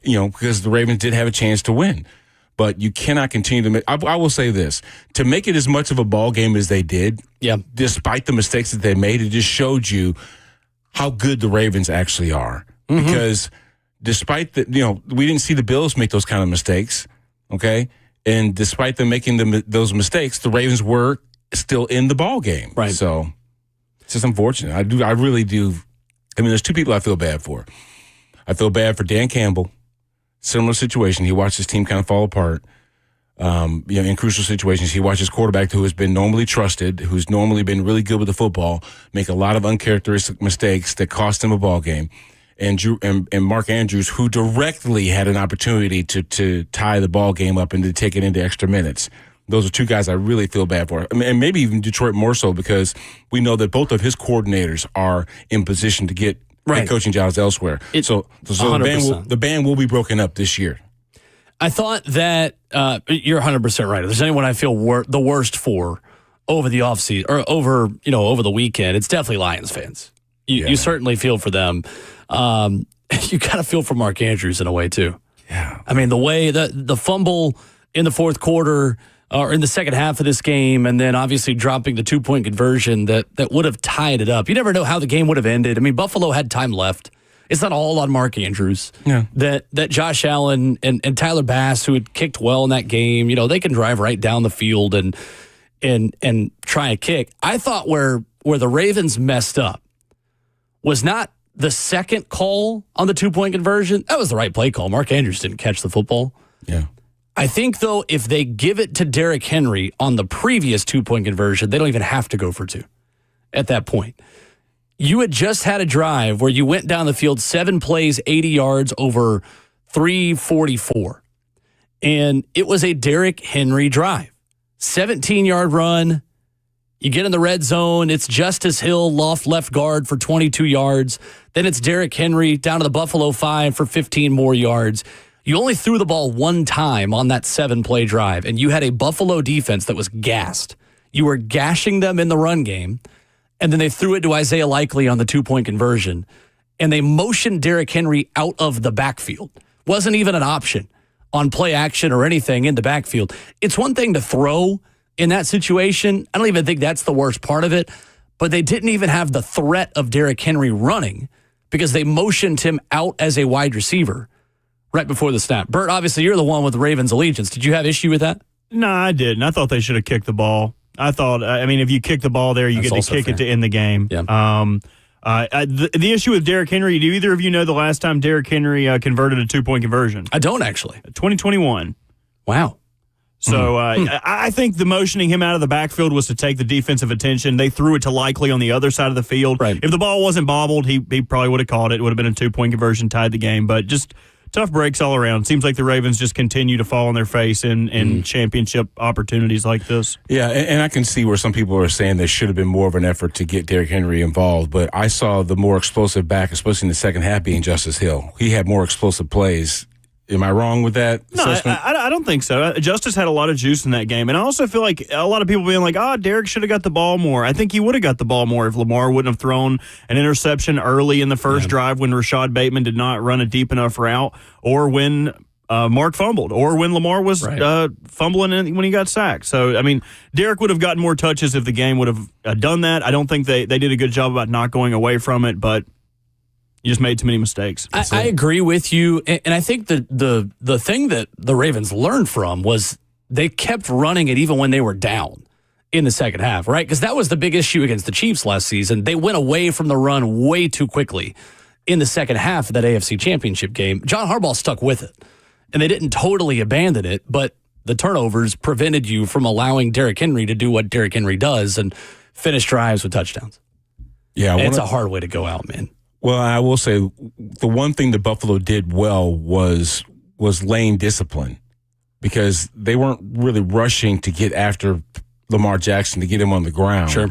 [SPEAKER 3] because the Ravens did have a chance to win. But you cannot continue to make, I will say this, to make it as much of a ball game as they did, despite the mistakes that they made, it just showed you how good the Ravens actually are. Because despite we didn't see the Bills make those kind of mistakes, okay? And despite them making those mistakes, the Ravens were still in the ball game.
[SPEAKER 2] Right.
[SPEAKER 3] So it's just unfortunate. I really do. I mean, there's two people I feel bad for. I feel bad for Dan Campbell. Similar situation. He watched his team kind of fall apart. In crucial situations, he watched his quarterback, who has been normally trusted, who's normally been really good with the football, make a lot of uncharacteristic mistakes that cost him a ball game. And Mark Andrews, who directly had an opportunity to tie the ball game up and to take it into extra minutes. Those are two guys I really feel bad for. I mean, and maybe even Detroit more so, because we know that both of his coordinators are in position to get head coaching jobs elsewhere. So the band will be broken up this year.
[SPEAKER 2] I thought that you're 100% right. If there's anyone I feel the worst for over the offseason or over the weekend, it's definitely Lions fans. You certainly feel for them. You got to feel for Mark Andrews in a way too.
[SPEAKER 3] Yeah.
[SPEAKER 2] I mean, the way the fumble in the fourth quarter or in the second half of this game, and then obviously dropping the 2-point conversion that would have tied it up. You never know how the game would have ended. I mean, Buffalo had time left. It's not all on Mark Andrews. Yeah. That Josh Allen and Tyler Bass, who had kicked well in that game, they can drive right down the field and try a kick. I thought where the Ravens messed up was not the second call on the 2-point conversion. That was the right play call. Mark Andrews didn't catch the football.
[SPEAKER 3] Yeah.
[SPEAKER 2] I think, though, if they give it to Derrick Henry on the previous 2-point conversion, they don't even have to go for 2 at that point. You had just had a drive where you went down the field, 7 plays, 80 yards over 344. And it was a Derrick Henry drive. 17-yard run. You get in the red zone. It's Justice Hill, left guard for 22 yards. Then it's Derrick Henry down to the Buffalo 5 for 15 more yards. You only threw the ball one time on that 7-play drive, and you had a Buffalo defense that was gassed. You were gashing them in the run game, and then they threw it to Isaiah Likely on the 2-point conversion, and they motioned Derrick Henry out of the backfield. Wasn't even an option on play action or anything in the backfield. It's one thing to throw in that situation. I don't even think that's the worst part of it, but they didn't even have the threat of Derrick Henry running because they motioned him out as a wide receiver right before the snap. Bert, obviously, you're the one with the Ravens allegiance. Did you have issue with that?
[SPEAKER 1] No, I didn't. I thought they should have kicked the ball. If you kick the ball there, you get to kick it to end the game.
[SPEAKER 2] Yeah.
[SPEAKER 1] The issue with Derrick Henry, do either of you know the last time Derrick Henry converted a 2-point conversion?
[SPEAKER 2] I don't actually.
[SPEAKER 1] 2021.
[SPEAKER 2] Wow.
[SPEAKER 1] So I think the motioning him out of the backfield was to take the defensive attention. They threw it to Likely on the other side of the field.
[SPEAKER 2] Right.
[SPEAKER 1] If the ball wasn't bobbled, he probably would have caught it. It would have been a 2-point conversion, tied the game. But just tough breaks all around. Seems like the Ravens just continue to fall on their face in championship opportunities like this.
[SPEAKER 3] Yeah, and I can see where some people are saying there should have been more of an effort to get Derrick Henry involved, but I saw the more explosive back, especially in the second half, being Justice Hill. He had more explosive plays. Am I wrong with that assessment?
[SPEAKER 1] No, I don't think so. Justice had a lot of juice in that game. And I also feel like a lot of people being like, Derrick should have got the ball more. I think he would have got the ball more if Lamar wouldn't have thrown an interception early in the first drive when Rashad Bateman did not run a deep enough route, or when Mark fumbled, or when Lamar was fumbling when he got sacked. So, Derrick would have gotten more touches if the game would have done that. I don't think they did a good job about not going away from it, but you just made too many mistakes.
[SPEAKER 2] I agree with you, and I think the thing that the Ravens learned from was they kept running it even when they were down in the second half, right? Because that was the big issue against the Chiefs last season. They went away from the run way too quickly in the second half of that AFC Championship game. John Harbaugh stuck with it, and they didn't totally abandon it, but the turnovers prevented you from allowing Derrick Henry to do what Derrick Henry does and finish drives with touchdowns.
[SPEAKER 3] Yeah,
[SPEAKER 2] it's a hard way to go out, man.
[SPEAKER 3] Well, I will say the one thing that Buffalo did well was lane discipline, because they weren't really rushing to get after Lamar Jackson to get him on the ground.
[SPEAKER 2] Sure.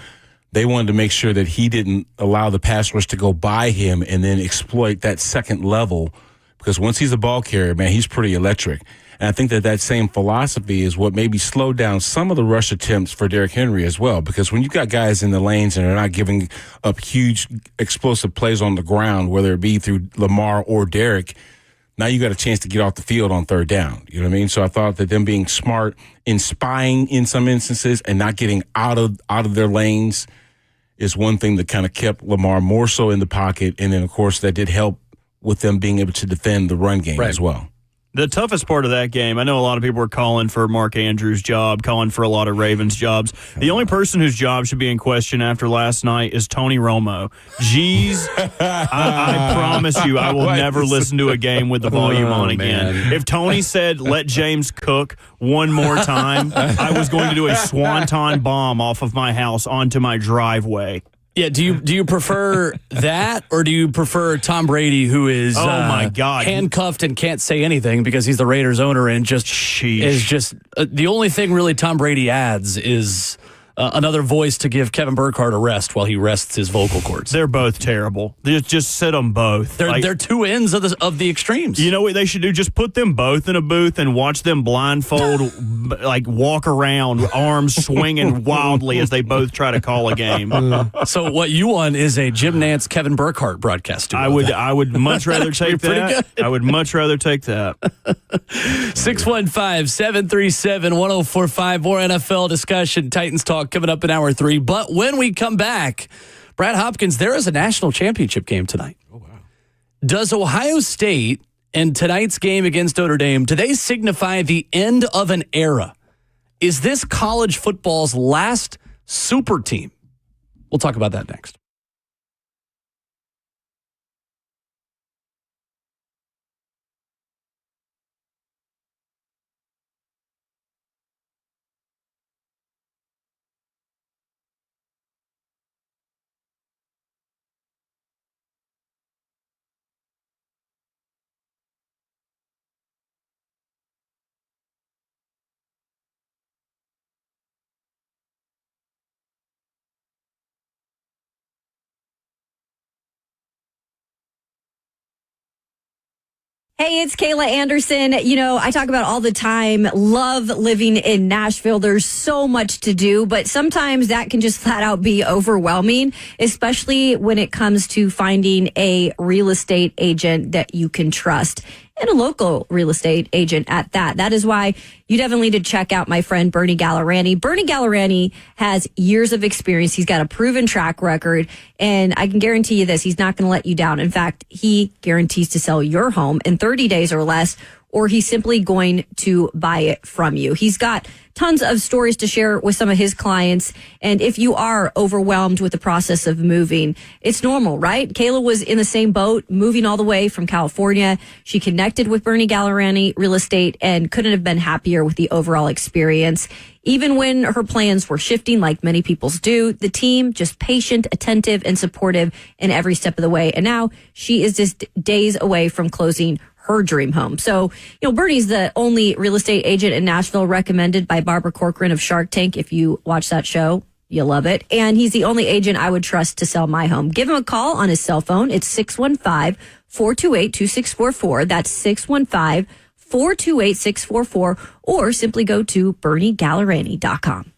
[SPEAKER 3] They wanted to make sure that he didn't allow the pass rush to go by him and then exploit that second level, because once he's a ball carrier, man, he's pretty electric. And I think that same philosophy is what maybe slowed down some of the rush attempts for Derrick Henry as well. Because when you got guys in the lanes and they're not giving up huge explosive plays on the ground, whether it be through Lamar or Derrick, now you got a chance to get off the field on third down. You know what I mean? So I thought that them being smart in spying in some instances and not getting out of their lanes is one thing that kind of kept Lamar more so in the pocket. And then, of course, that did help with them being able to defend the run game as well.
[SPEAKER 1] The toughest part of that game, I know a lot of people were calling for Mark Andrews' job, calling for a lot of Ravens jobs. The only person whose job should be in question after last night is Tony Romo. Jeez, I promise you I will never listen to a game with the volume on again. Man. If Tony said, let James cook one more time, I was going to do a swanton bomb off of my house onto my driveway.
[SPEAKER 2] Yeah, do you prefer that, or do you prefer Tom Brady, who is
[SPEAKER 1] my God,
[SPEAKER 2] handcuffed and can't say anything because he's the Raiders owner, and just the only thing really Tom Brady adds is another voice to give Kevin Burkhardt a rest while he rests his vocal cords.
[SPEAKER 1] They're both terrible. Just sit them both.
[SPEAKER 2] They're two ends of the extremes.
[SPEAKER 1] You know what they should do? Just put them both in a booth and watch them blindfold, walk around, arms swinging wildly as they both try to call a game.
[SPEAKER 2] So what you want is a Jim Nantz, Kevin Burkhardt broadcast.
[SPEAKER 1] I would much rather take that. I would much rather take that.
[SPEAKER 2] 615-737-1045. More NFL discussion, Titans talk coming up in hour 3. But when we come back, Brad Hopkins, there is a national championship game tonight. Oh, wow. Does Ohio State and tonight's game against Notre Dame, do they signify the end of an era? Is this college football's last super team? We'll talk about that next.
[SPEAKER 5] Hey, it's Kayla Anderson. You know, I talk about all the time, love living in Nashville. There's so much to do, but sometimes that can just flat out be overwhelming, especially when it comes to finding a real estate agent that you can trust. and a local real estate agent at that. That is why you definitely need to check out my friend Bernie Gallerani. Bernie Gallerani has years of experience. He's got a proven track record, and I can guarantee you this, he's not going to let you down. In fact, he guarantees to sell your home in 30 days or less, or he's simply going to buy it from you. He's got tons of stories to share with some of his clients. And if you are overwhelmed with the process of moving, it's normal, right? Kayla was in the same boat, moving all the way from California. She connected with Bernie Gallerani Real Estate and couldn't have been happier with the overall experience. Even when her plans were shifting, like many people's do, the team just patient, attentive, and supportive in every step of the way. And now she is just days away from closing her dream home. So, Bernie's the only real estate agent in Nashville recommended by Barbara Corcoran of Shark Tank. If you watch that show, you'll love it. And he's the only agent I would trust to sell my home. Give him a call on his cell phone. It's 615-428-2644. That's 615-428-644. Or simply go to BernieGallerani.com.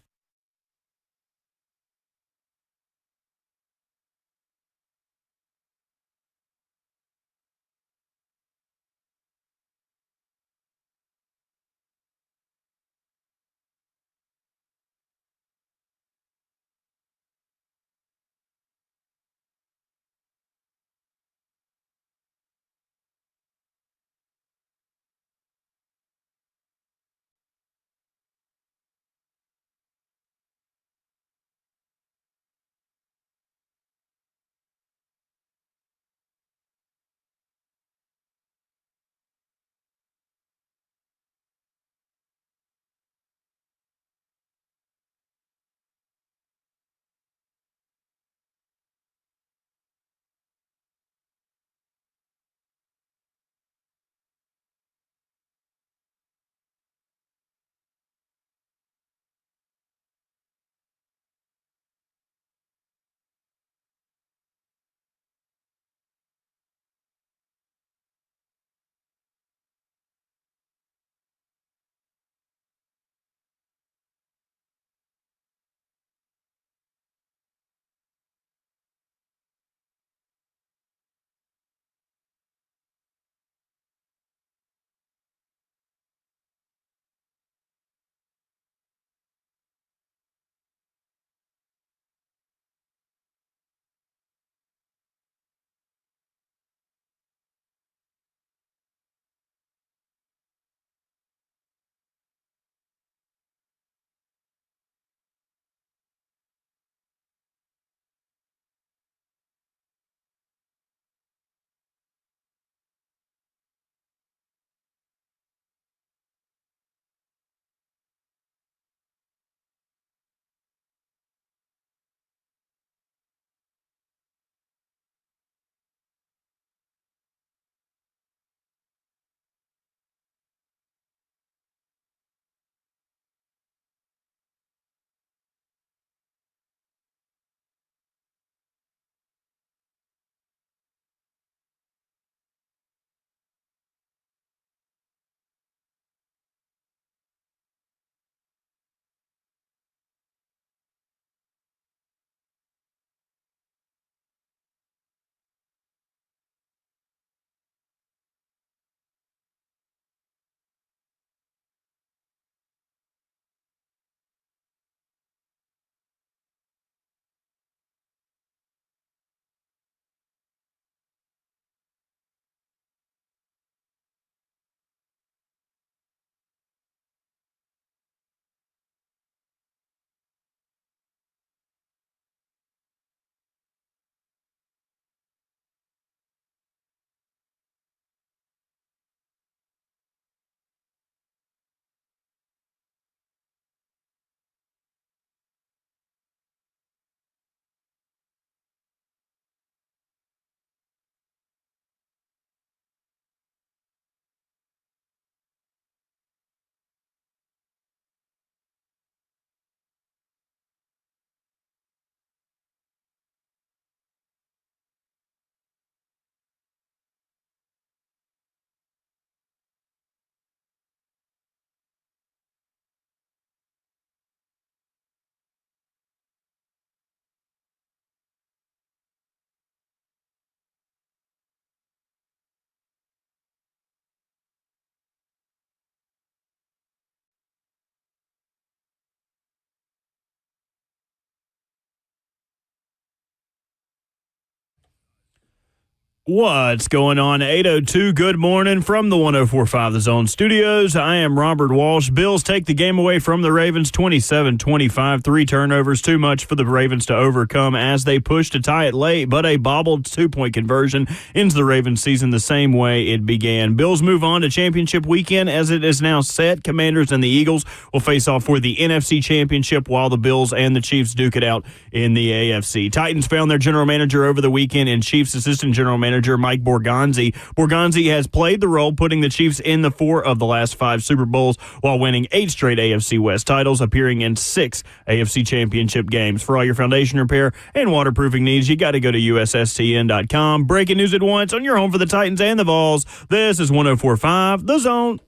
[SPEAKER 1] What's going on? 8:02. Good morning from the 104.5 The Zone Studios. I am Robert Walsh. Bills take the game away from the Ravens 27-25. 3 turnovers, too much for the Ravens to overcome as they push to tie it late, but a bobbled 2-point conversion ends the Ravens season the same way it began. Bills move on to championship weekend as it is now set. Commanders and the Eagles will face off for the NFC Championship while the Bills and the Chiefs duke it out in the AFC. Titans found their general manager over the weekend and Chiefs assistant general manager Mike Borgonzi. Borgonzi has played the role, putting the Chiefs in the 4 of the last 5 Super Bowls while winning 8 straight AFC West titles, appearing in 6 AFC Championship games. For all your foundation repair and waterproofing needs, you got to go to USSTN.com. Breaking news at once on your home for the Titans and the Vols. This is 104.5 The Zone.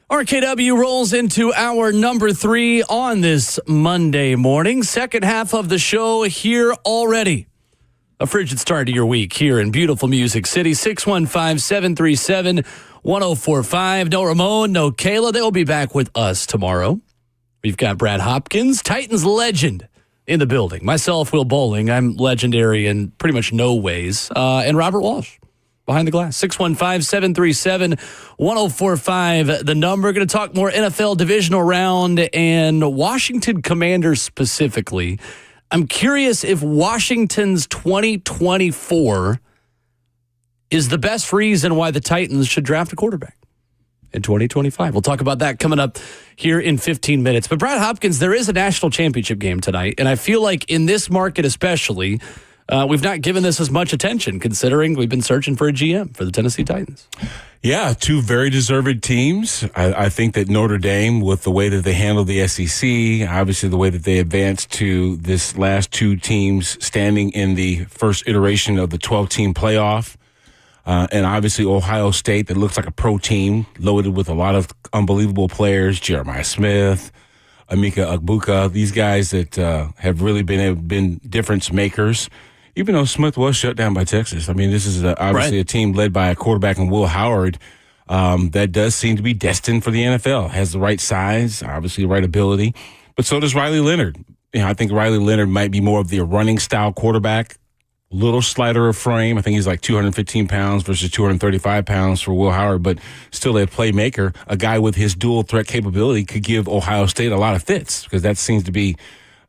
[SPEAKER 2] RKW rolls into our number 3 on this Monday morning. Second half of the show here already. A frigid start to your week here in beautiful Music City. 615-737-1045. No Ramon, no Kayla. They'll be back with us tomorrow. We've got Brad Hopkins, Titans legend, in the building. Myself, Will Bowling. I'm legendary in pretty much no ways. And Robert Walsh. Behind the glass, 615-737-1045. The number. Going to talk more NFL divisional round and Washington Commanders specifically. I'm curious if Washington's 2024 is the best reason why the Titans should draft a quarterback in 2025. We'll talk about that coming up here in 15 minutes. But Brad Hopkins, there is a national championship game tonight, and I feel like in this market especially, we've not given this as much attention, considering we've been searching for a GM for the Tennessee Titans.
[SPEAKER 3] Yeah, 2 very deserved teams. I think that Notre Dame, with the way that they handled the SEC, obviously the way that they advanced to this last 2 teams standing in the first iteration of the 12-team playoff, and obviously Ohio State, that looks like a pro team, loaded with a lot of unbelievable players, Jeremiah Smith, Emeka Egbuka, these guys that have really been difference makers. Even though Smith was shut down by Texas. I mean, this is obviously a team led by a quarterback in Will Howard that does seem to be destined for the NFL. Has the right size, obviously the right ability, but so does Riley Leonard. I think Riley Leonard might be more of the running style quarterback, little slighter of frame. I think he's like 215 pounds versus 235 pounds for Will Howard, but still a playmaker. A guy with his dual threat capability could give Ohio State a lot of fits, because that seems to be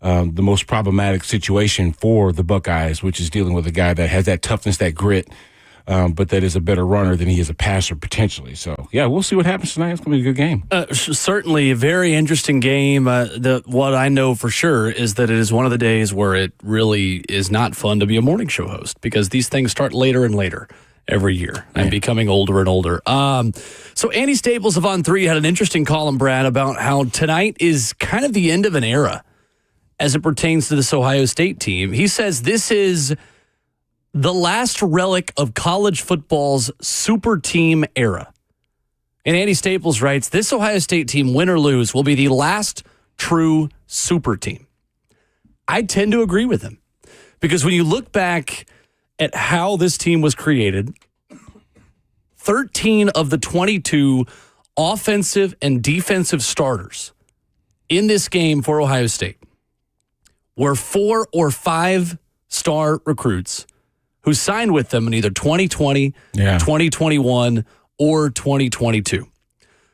[SPEAKER 3] the most problematic situation for the Buckeyes, which is dealing with a guy that has that toughness, that grit, but that is a better runner than he is a passer potentially. So, yeah, we'll see what happens tonight. It's going to be a good game.
[SPEAKER 2] Certainly a very interesting game. What I know for sure is that it is one of the days where it really is not fun to be a morning show host, because these things start later and later every year. I'm becoming older and older. So Andy Staples of On 3 had an interesting column, Brad, about how tonight is kind of the end of an era as it pertains to this Ohio State team. He says this is the last relic of college football's super team era. And Andy Staples writes, this Ohio State team, win or lose, will be the last true super team. I tend to agree with him, because when you look back at how this team was created, 13 of the 22 offensive and defensive starters in this game for Ohio State were 4 or 5 star recruits who signed with them in either 2020, 2021, or 2022.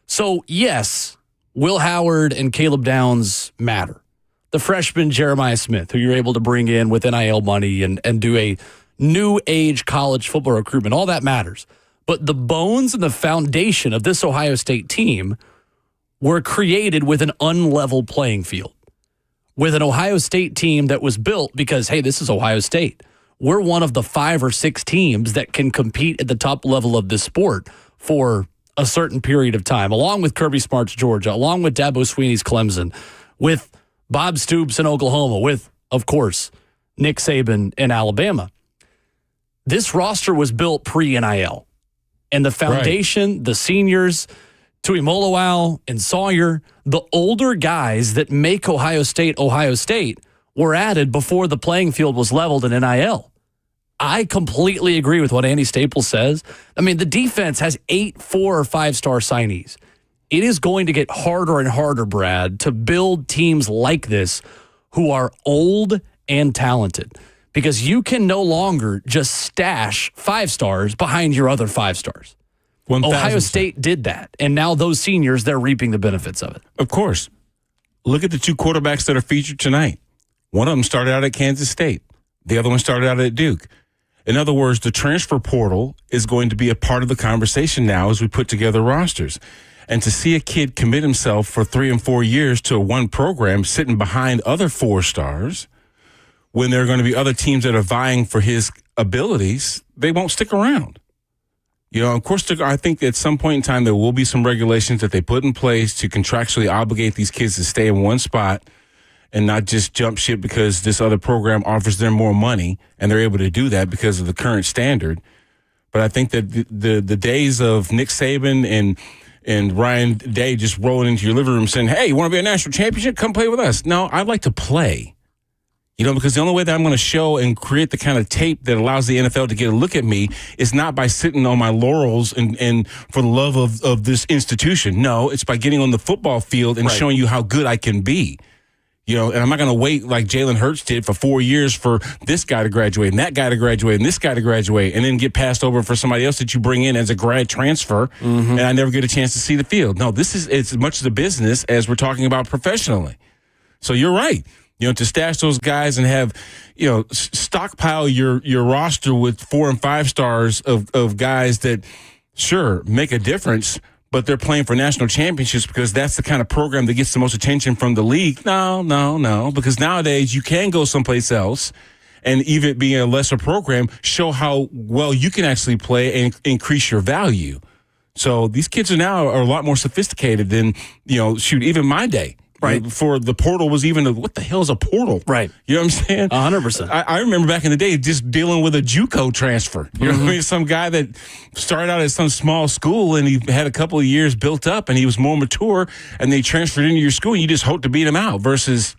[SPEAKER 2] So, yes, Will Howard and Caleb Downs matter. The freshman Jeremiah Smith, who you're able to bring in with NIL money and do a new age college football recruitment, all that matters. But the bones and the foundation of this Ohio State team were created with an unlevel playing field, with an Ohio State team that was built because, hey, this is Ohio State. We're one of the 5 or 6 teams that can compete at the top level of this sport for a certain period of time, along with Kirby Smart's Georgia, along with Dabo Swinney's Clemson, with Bob Stoops in Oklahoma, with, of course, Nick Saban in Alabama. This roster was built pre-NIL. And the foundation, the seniors, Tuimoloau and Sawyer, the older guys that make Ohio State, were added before the playing field was leveled in NIL. I completely agree with what Andy Staples says. I mean, the defense has 8 4- or 5-star signees. It is going to get harder and harder, Brad, to build teams like this who are old and talented, because you can no longer just stash 5 stars behind your other 5 stars.
[SPEAKER 3] 1,000%.
[SPEAKER 2] Ohio State did that, and now those seniors, they're reaping the benefits of it.
[SPEAKER 3] Of course. Look at the 2 quarterbacks that are featured tonight. One of them started out at Kansas State. The other one started out at Duke. In other words, the transfer portal is going to be a part of the conversation now as we put together rosters. And to see a kid commit himself for 3 and 4 years to one program sitting behind other 4 stars, when there are going to be other teams that are vying for his abilities, they won't stick around. You know, of course, I think at some point in time there will be some regulations that they put in place to contractually obligate these kids to stay in one spot and not just jump ship because this other program offers them more money, and they're able to do that because of the current standard. But I think that the days of Nick Saban and Ryan Day just rolling into your living room saying, hey, you want to be a national championship? Come play with us. No, I'd like to play. You know, because the only way that I'm going to show and create the kind of tape that allows the NFL to get a look at me is not by sitting on my laurels and for the love of this institution. No, it's by getting on the football field and showing you how good I can be. You know, and I'm not going to wait like Jalen Hurts did for 4 years for this guy to graduate and that guy to graduate and this guy to graduate and then get passed over for somebody else that you bring in as a grad transfer, and I never get a chance to see the field. No, it's as much of a business as we're talking about professionally. So you're right. You know, to stash those guys and have, you know, stockpile your roster with 4 and 5 stars of guys that, sure, make a difference, but they're playing for national championships because that's the kind of program that gets the most attention from the league. No. Because nowadays you can go someplace else and even being a lesser program, show how well you can actually play and increase your value. So these kids are a lot more sophisticated than, you know, even my day. Right. Before the portal was even, what the hell is a portal?
[SPEAKER 2] Right.
[SPEAKER 3] You know what I'm saying?
[SPEAKER 2] 100%.
[SPEAKER 3] I remember back in the day just dealing with a JUCO transfer. You know what I mean? Some guy that started out at some small school and he had a couple of years built up and he was more mature and they transferred into your school and you just hope to beat him out versus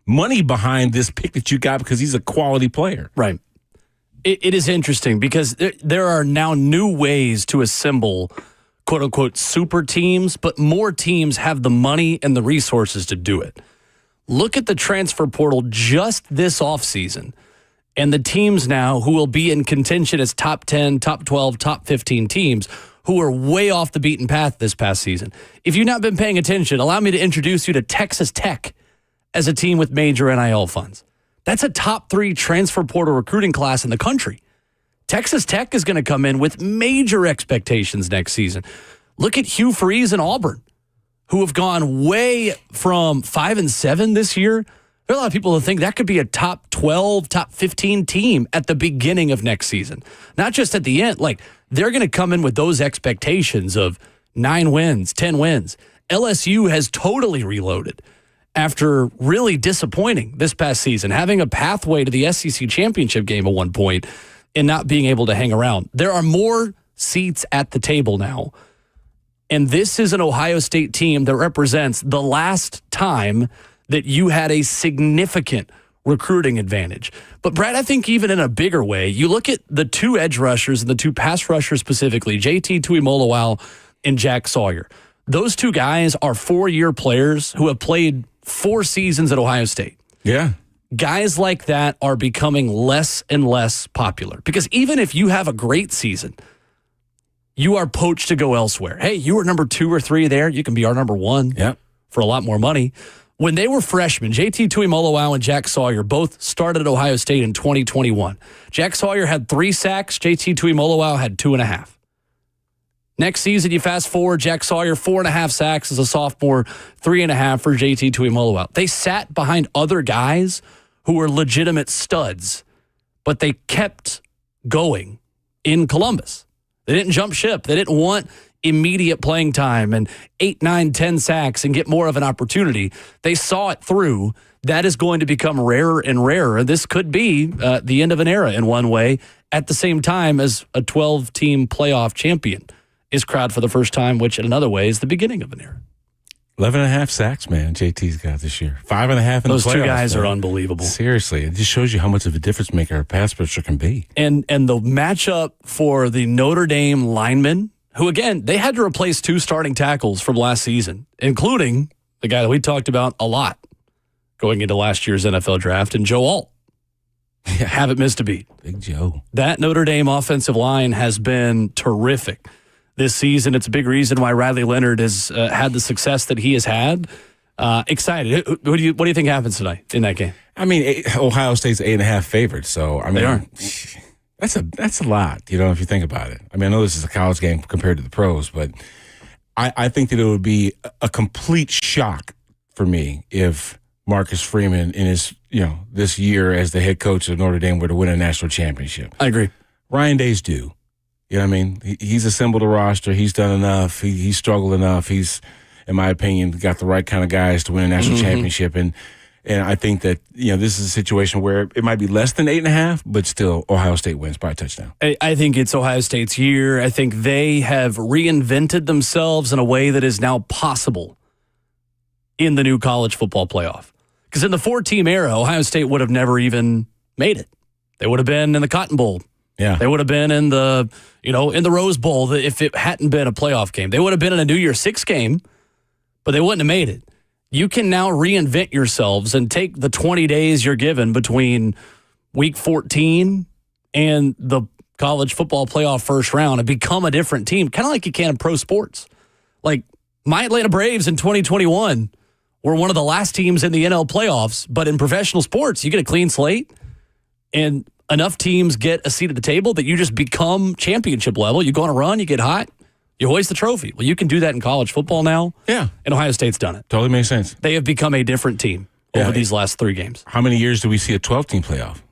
[SPEAKER 3] money behind this pick that you got because he's a quality player.
[SPEAKER 2] Right. It is interesting because there are now new ways to assemble quote-unquote super teams, but more teams have the money and the resources to do it. Look at the transfer portal just this offseason and the teams now who will be in contention as top 10, top 12, top 15 teams who are way off the beaten path this past season. If you've not been paying attention, allow me to introduce you to Texas Tech as a team with major NIL funds. That's a top 3 transfer portal recruiting class in the country. Texas Tech is going to come in with major expectations next season. Look at Hugh Freeze and Auburn, who have gone way from 5 and 7 this year. There are a lot of people who think that could be a top 12, top 15 team at the beginning of next season. Not just at the end. Like, they're going to come in with those expectations of 9 wins, 10 wins. LSU has totally reloaded after really disappointing this past season, having a pathway to the SEC championship game at one point and not being able to hang around. There are more seats at the table now. And this is an Ohio State team that represents the last time that you had a significant recruiting advantage. But Brad, I think even in a bigger way, you look at the 2 edge rushers and the 2 pass rushers specifically, JT Tuimoloau and Jack Sawyer. Those 2 guys are 4-year players who have played 4 seasons at Ohio State.
[SPEAKER 3] Yeah.
[SPEAKER 2] Guys like that are becoming less and less popular because even if you have a great season, you are poached to go elsewhere. Hey, you were number 2 or 3 there. You can be our number 1 for a lot more money. When they were freshmen, JT Tuimoloau and Jack Sawyer both started at Ohio State in 2021. Jack Sawyer had 3 sacks. JT Tuimoloau had 2.5. Next season, you fast forward, Jack Sawyer, 4.5 sacks as a sophomore, 3.5 for JT Tuimoloau. They sat behind other guys who were legitimate studs, but they kept going in Columbus. They didn't jump ship. They didn't want immediate playing time and 8, 9, 10 sacks and get more of an opportunity. They saw it through, that is going to become rarer and rarer. This could be the end of an era in one way, at the same time as a 12-team playoff champion is crowned for the first time, which in another way is the beginning of an era.
[SPEAKER 3] 11.5 sacks, man, JT's got this year. 5.5 in the playoffs.
[SPEAKER 2] Those two guys are unbelievable.
[SPEAKER 3] Seriously, it just shows you how much of a difference maker a pass rusher can be.
[SPEAKER 2] And the matchup for the Notre Dame linemen, who, again, they had to replace 2 starting tackles from last season, including the guy that we talked about a lot going into last year's NFL draft, and Joe Alt.
[SPEAKER 3] Yeah.
[SPEAKER 2] Haven't missed a beat.
[SPEAKER 3] Big Joe.
[SPEAKER 2] That Notre Dame offensive line has been terrific this season. It's a big reason why Riley Leonard has had the success that he has had. Excited. What do you think happens tonight in that game?
[SPEAKER 3] I mean, Ohio State's 8.5 favorite, so I mean,
[SPEAKER 2] They are.
[SPEAKER 3] That's a lot, if you think about it. I mean, I know this is a college game compared to the pros, but I think that it would be a complete shock for me if Marcus Freeman in his, this year as the head coach of Notre Dame were to win a national championship.
[SPEAKER 2] I agree.
[SPEAKER 3] Ryan Day's due. You know what I mean? He's assembled a roster. He's done enough. He's struggled enough. He's, in my opinion, got the right kind of guys to win a national championship. And I think that, this is a situation where it might be less than 8.5, but still Ohio State wins by a touchdown.
[SPEAKER 2] I think it's Ohio State's year. I think they have reinvented themselves in a way that is now possible in the new college football playoff. Because in the 4-team era, Ohio State would have never even made it. They would have been in the Cotton Bowl.
[SPEAKER 3] Yeah.
[SPEAKER 2] They would have been in the, in the Rose Bowl if it hadn't been a playoff game. They would have been in a New Year's Six game, but they wouldn't have made it. You can now reinvent yourselves and take the 20 days you're given between week 14 and the college football playoff first round and become a different team, kind of like you can in pro sports. Like my Atlanta Braves in 2021 were one of the last teams in the NL playoffs, but in professional sports, you get a clean slate and enough teams get a seat at the table that you just become championship level. You go on a run, you get hot, you hoist the trophy. Well, you can do that in college football now.
[SPEAKER 3] Yeah.
[SPEAKER 2] And Ohio State's done it.
[SPEAKER 3] Totally makes sense.
[SPEAKER 2] They have become a different team over these last 3 games.
[SPEAKER 3] How many years do we see a 12-team playoff?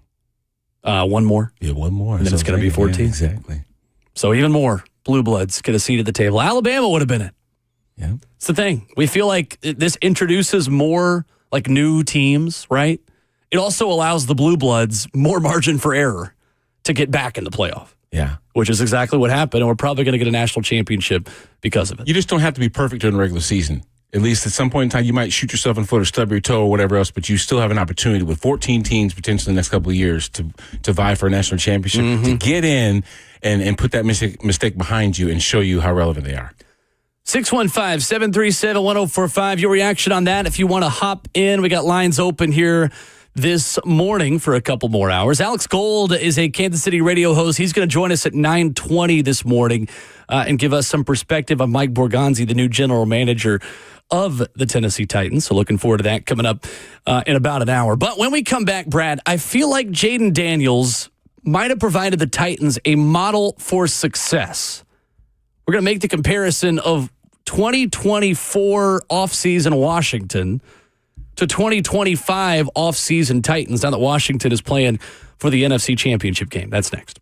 [SPEAKER 2] One more.
[SPEAKER 3] Yeah, one more.
[SPEAKER 2] And then it's going to be 14.
[SPEAKER 3] Yeah, exactly.
[SPEAKER 2] So even more Blue Bloods get a seat at the table. Alabama would have been it.
[SPEAKER 3] Yeah.
[SPEAKER 2] It's the thing. We feel like this introduces more like new teams, right? It also allows the Blue Bloods more margin for error to get back in the playoff.
[SPEAKER 3] Yeah.
[SPEAKER 2] Which is exactly what happened, and we're probably going to get a national championship because of it.
[SPEAKER 3] You just don't have to be perfect during the regular season. At least at some point in time, you might shoot yourself in the foot or stub your toe or whatever else, but you still have an opportunity with 14 teams potentially in the next couple of years to vie for a national championship, to get in and put that mistake behind you and show you how relevant they are.
[SPEAKER 2] 615-737-1045. Your reaction on that if you want to hop in. We got lines open here this morning for a couple more hours. Alex Gold is a Kansas City radio host. He's going to join us at 9:20 this morning and give us some perspective on Mike Borgonzi, the new general manager of the Tennessee Titans. So looking forward to that coming up in about an hour. But when we come back, Brad, I feel like Jaden Daniels might have provided the Titans a model for success. We're going to make the comparison of 2024 offseason Washington to 2025 offseason Titans now that Washington is playing for the NFC Championship game. That's next.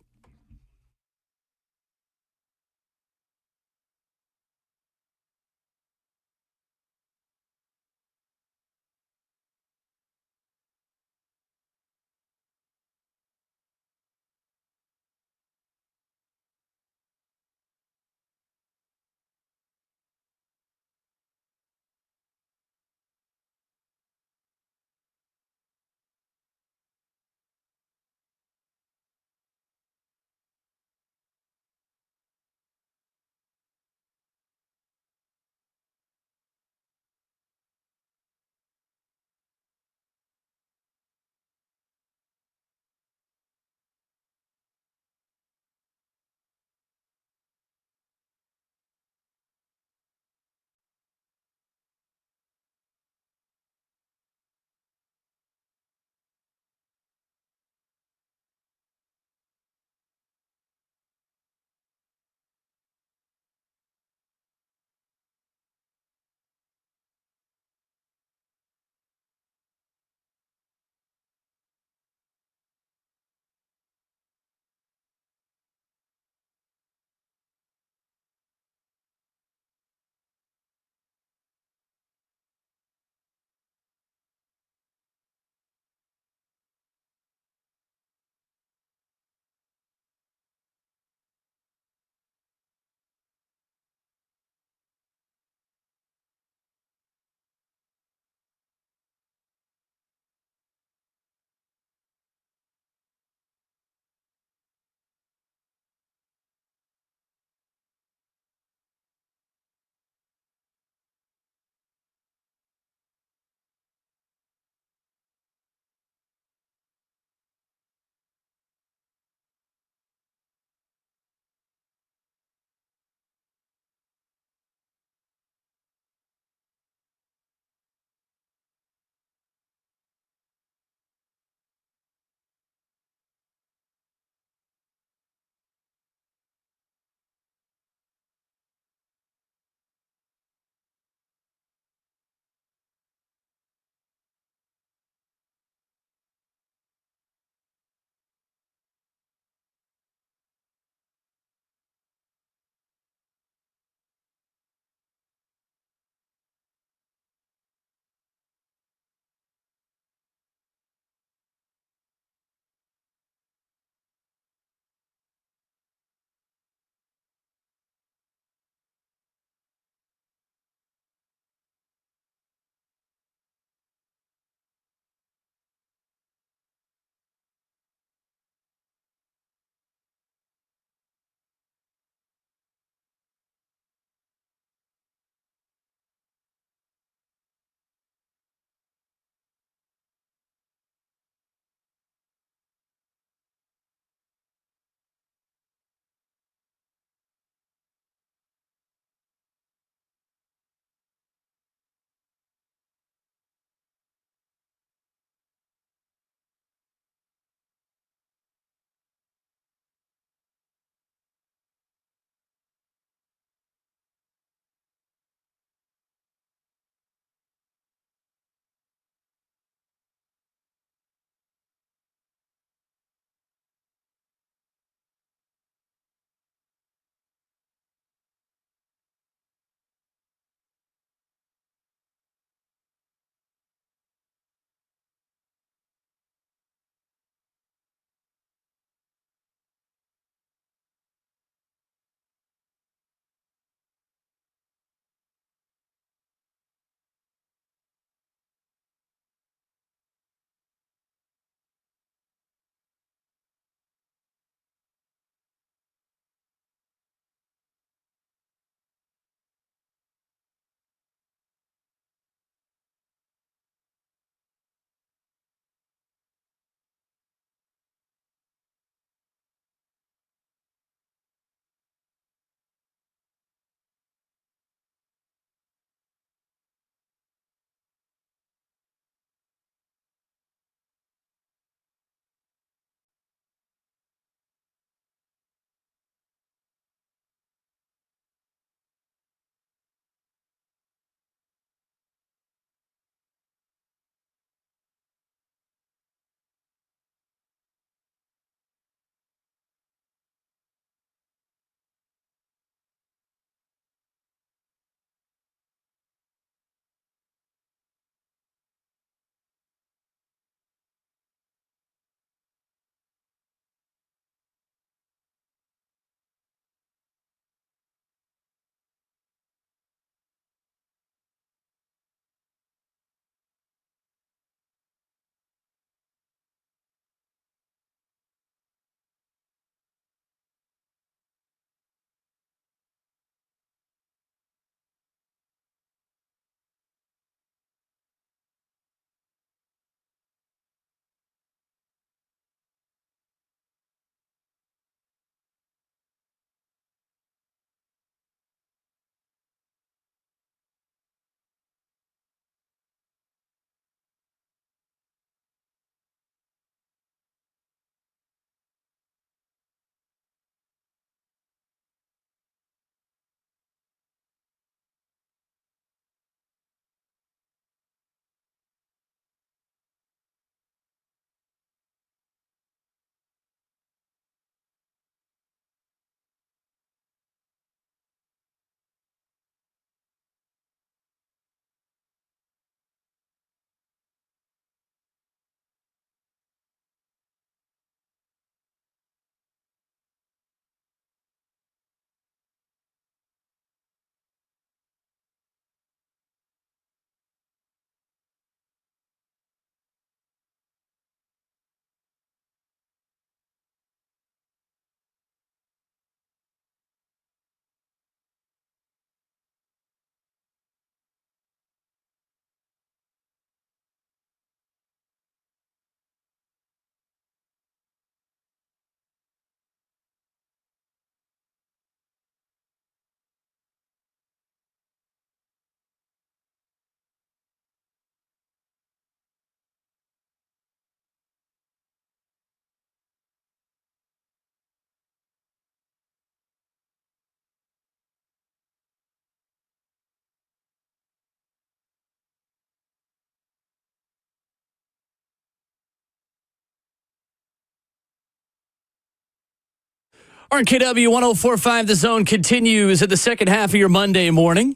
[SPEAKER 2] RKW 104.5 The Zone continues at the second half of your Monday morning.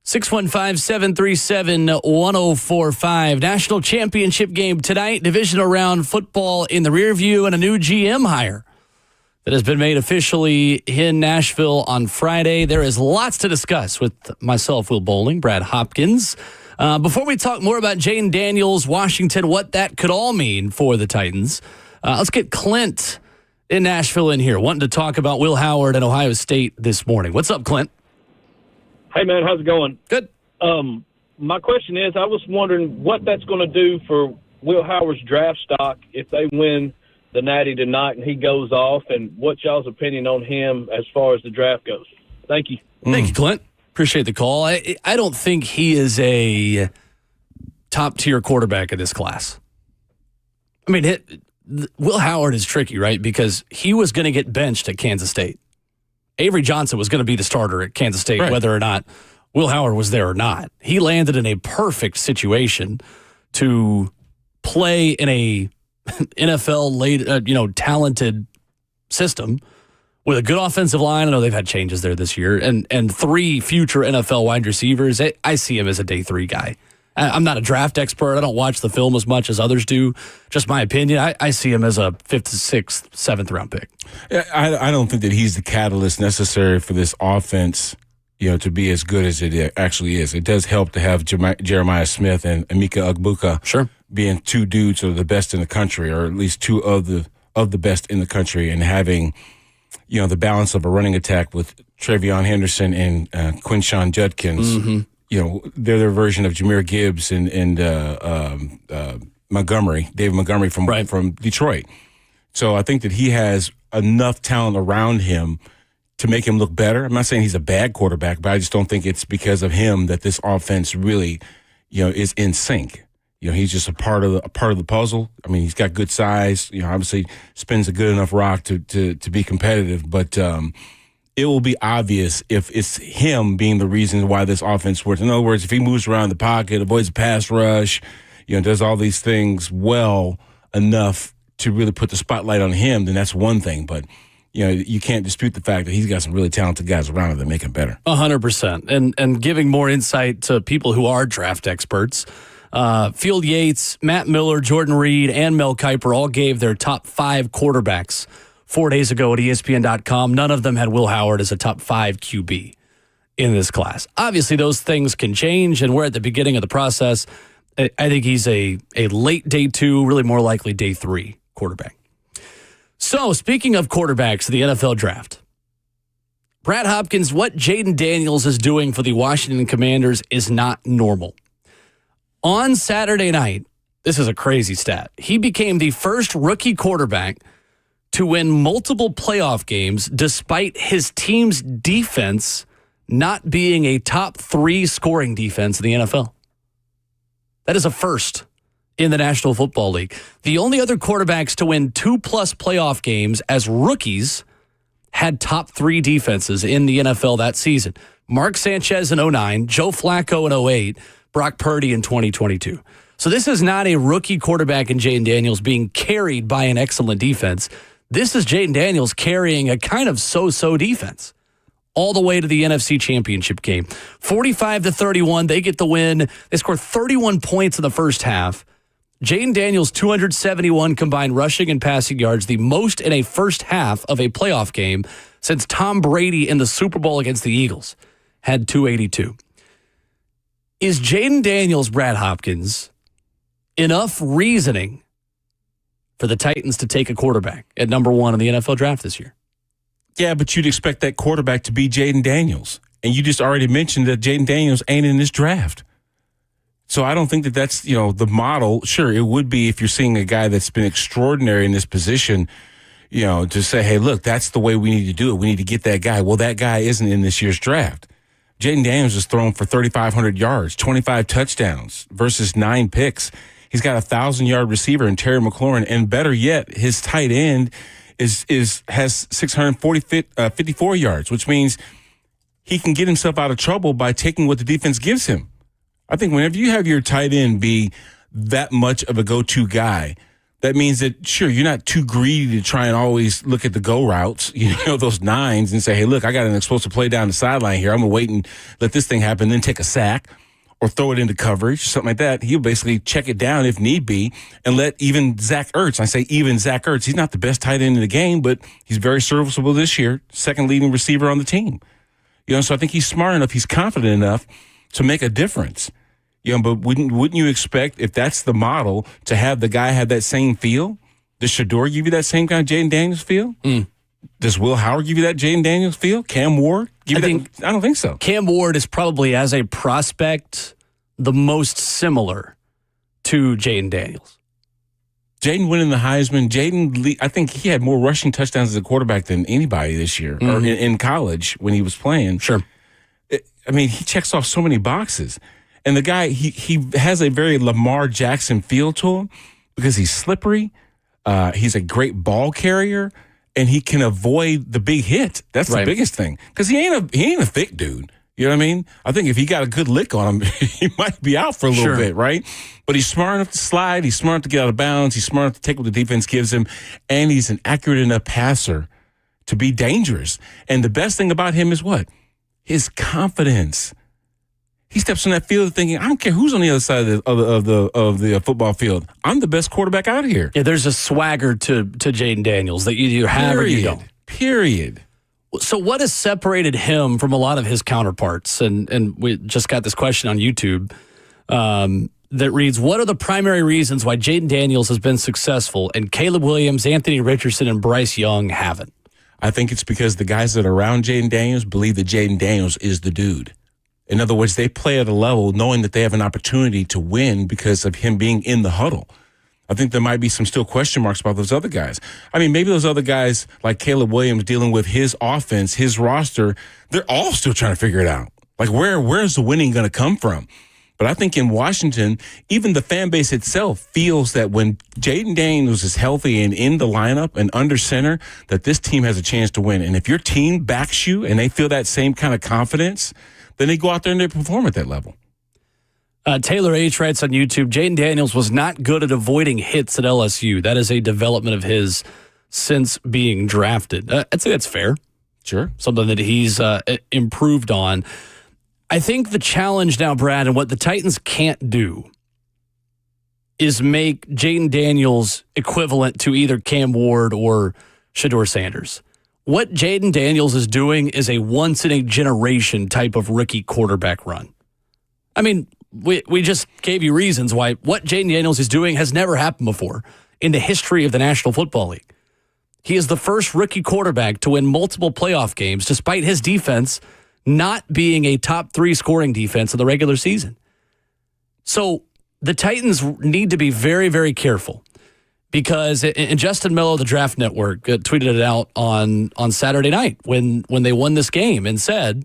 [SPEAKER 2] 615-737-1045. National championship game tonight. Divisional round football in the rear view and a new GM hire that has been made officially in Nashville on Friday. There is lots to discuss with myself, Will Bowling, Brad Hopkins. Before we talk more about Jayden Daniels, Washington, what that could all mean for the Titans, let's get Clint in Nashville in here, wanting to talk about Will Howard and Ohio State this morning. What's up, Clint?
[SPEAKER 6] Hey, man, how's it going?
[SPEAKER 2] Good.
[SPEAKER 6] My question is, I was wondering what that's going to do for Will Howard's draft stock if they win the Natty tonight and he goes off, and what's y'all's opinion on him as far as the draft goes? Thank you.
[SPEAKER 2] Thank you, Clint. Appreciate the call. I don't think he is a top-tier quarterback in this class. I mean, Will Howard is tricky, right? Because he was going to get benched at Kansas State. Avery Johnson was going to be the starter at Kansas State, right, whether or not Will Howard was there or not. He landed in a perfect situation to play in a NFL talented system with a good offensive line. I know they've had changes there this year, and 3 future NFL wide receivers. I see him as a day 3 guy. I'm not a draft expert. I don't watch the film as much as others do. Just my opinion. I see him as a 5th, 6th, 7th round pick.
[SPEAKER 3] Yeah, I don't think that he's the catalyst necessary for this offense, to be as good as it actually is. It does help to have Jeremiah Smith and Emeka Egbuka being 2 dudes who are the best in the country, or at least 2 of the best in the country, and having the balance of a running attack with Travion Henderson and Quinshawn Judkins. Mm-hmm. They're their version of Jahmyr Gibbs and David Montgomery from Detroit. So I think that he has enough talent around him to make him look better. I'm not saying he's a bad quarterback, but I just don't think it's because of him that this offense really, is in sync. He's just a part of the puzzle. I mean, he's got good size. Obviously spins a good enough rock to be competitive, but it will be obvious if it's him being the reason why this offense works. In other words, if he moves around the pocket, avoids a pass rush, does all these things well enough to really put the spotlight on him, then that's one thing. But, you can't dispute the fact that he's got some really talented guys around him that make him better.
[SPEAKER 2] 100%. And giving more insight to people who are draft experts, Field Yates, Matt Miller, Jordan Reed, and Mel Kiper all gave their top 5 quarterbacks 4 days ago at ESPN.com. None of them had Will Howard as a top 5 QB in this class. Obviously, those things can change, and we're at the beginning of the process. I think he's a late day 2, really more likely day 3 quarterback. So, speaking of quarterbacks, the NFL draft. Brad Hopkins, what Jayden Daniels is doing for the Washington Commanders is not normal. On Saturday night, this is a crazy stat, he became the first rookie quarterback to win multiple playoff games despite his team's defense not being a top 3 scoring defense in the NFL. That is a first in the National Football League. The only other quarterbacks to win 2+ playoff games as rookies had top 3 defenses in the NFL that season. Mark Sanchez in 2009, Joe Flacco in 2008, Brock Purdy in 2022. So this is not a rookie quarterback in Jayden Daniels being carried by an excellent defense. This is Jayden Daniels carrying a kind of so-so defense all the way to the NFC Championship game. 45-31, they get the win. They score 31 points in the first half. Jayden Daniels, 271 combined rushing and passing yards, the most in a first half of a playoff game since Tom Brady in the Super Bowl against the Eagles had 282. Is Jayden Daniels, Brad Hopkins, enough reasoning for the Titans to take a quarterback at number 1 in the NFL draft this year?
[SPEAKER 3] Yeah, but you'd expect that quarterback to be Jayden Daniels. And you just already mentioned that Jayden Daniels ain't in this draft. So I don't think that that's, the model. Sure, it would be if you're seeing a guy that's been extraordinary in this position, to say, hey, look, that's the way we need to do it. We need to get that guy. Well, that guy isn't in this year's draft. Jayden Daniels is thrown for 3,500 yards, 25 touchdowns versus 9 picks. He's got a 1,000-yard receiver in Terry McLaurin, and better yet, his tight end has 654 yards, which means he can get himself out of trouble by taking what the defense gives him. I think whenever you have your tight end be that much of a go-to guy, that means that, sure, you're not too greedy to try and always look at the go routes, those nines, and say, hey, look, I got an explosive play down the sideline here. I'm going to wait and let this thing happen, then take a sack or throw it into coverage, something like that. He'll basically check it down if need be and let even Zach Ertz, I say even Zach Ertz, he's not the best tight end in the game, but he's very serviceable this year, second leading receiver on the team. So I think he's smart enough, he's confident enough to make a difference. But wouldn't you expect, if that's the model, to have the guy have that same feel? Does Shador give you that same kind of Jaden Daniels feel? Does Will Howard give you that Jaden Daniels feel? Cam Ward? I don't think so.
[SPEAKER 2] Cam Ward is probably, as a prospect, the most similar to Jaden Daniels.
[SPEAKER 3] Jaden winning the Heisman. I think he had more rushing touchdowns as a quarterback than anybody this year, or in college when he was playing.
[SPEAKER 2] Sure.
[SPEAKER 3] He checks off so many boxes. And the guy, he has a very Lamar Jackson feel to him because he's slippery. He's a great ball carrier, and he can avoid the big hit. That's the biggest thing, because he ain't a thick dude. You know what I mean? I think if he got a good lick on him, he might be out for a little bit, right? But he's smart enough to slide. He's smart enough to get out of bounds. He's smart enough to take what the defense gives him, and he's an accurate enough passer to be dangerous. And the best thing about him is what? His confidence. He steps on that field thinking, I don't care who's on the other side of the football field. I'm the best quarterback out here.
[SPEAKER 2] Yeah, there's a swagger to Jaden Daniels that you either have or you don't.
[SPEAKER 3] Period.
[SPEAKER 2] So what has separated him from a lot of his counterparts? And we just got this question on YouTube that reads, what are the primary reasons why Jaden Daniels has been successful and Caleb Williams, Anthony Richardson, and Bryce Young haven't?
[SPEAKER 3] I think it's because the guys that are around Jaden Daniels believe that Jaden Daniels is the dude. In other words, they play at a level knowing that they have an opportunity to win because of him being in the huddle. I think there might be some still question marks about those other guys. Maybe those other guys like Caleb Williams dealing with his offense, his roster, they're all still trying to figure it out. Like, where's the winning going to come from? But I think in Washington, even the fan base itself feels that when Jaden Daniels is healthy and in the lineup and under center, that this team has a chance to win. And if your team backs you and they feel that same kind of confidence, then they go out there and they perform at that level.
[SPEAKER 2] Taylor H. writes on YouTube, Jaden Daniels was not good at avoiding hits at LSU. That is a development of his since being drafted. I'd say that's fair.
[SPEAKER 3] Sure.
[SPEAKER 2] Something that he's improved on. I think the challenge now, Brad, and what the Titans can't do is make Jaden Daniels equivalent to either Cam Ward or Shador Sanders. What Jaden Daniels is doing is a once-in-a-generation type of rookie quarterback run. We just gave you reasons why what Jaden Daniels is doing has never happened before in the history of the National Football League. He is the first rookie quarterback to win multiple playoff games despite his defense not being a top 3 scoring defense in the regular season. So the Titans need to be very, very careful because and Justin Mello, the Draft Network, tweeted it out on Saturday night when they won this game and said,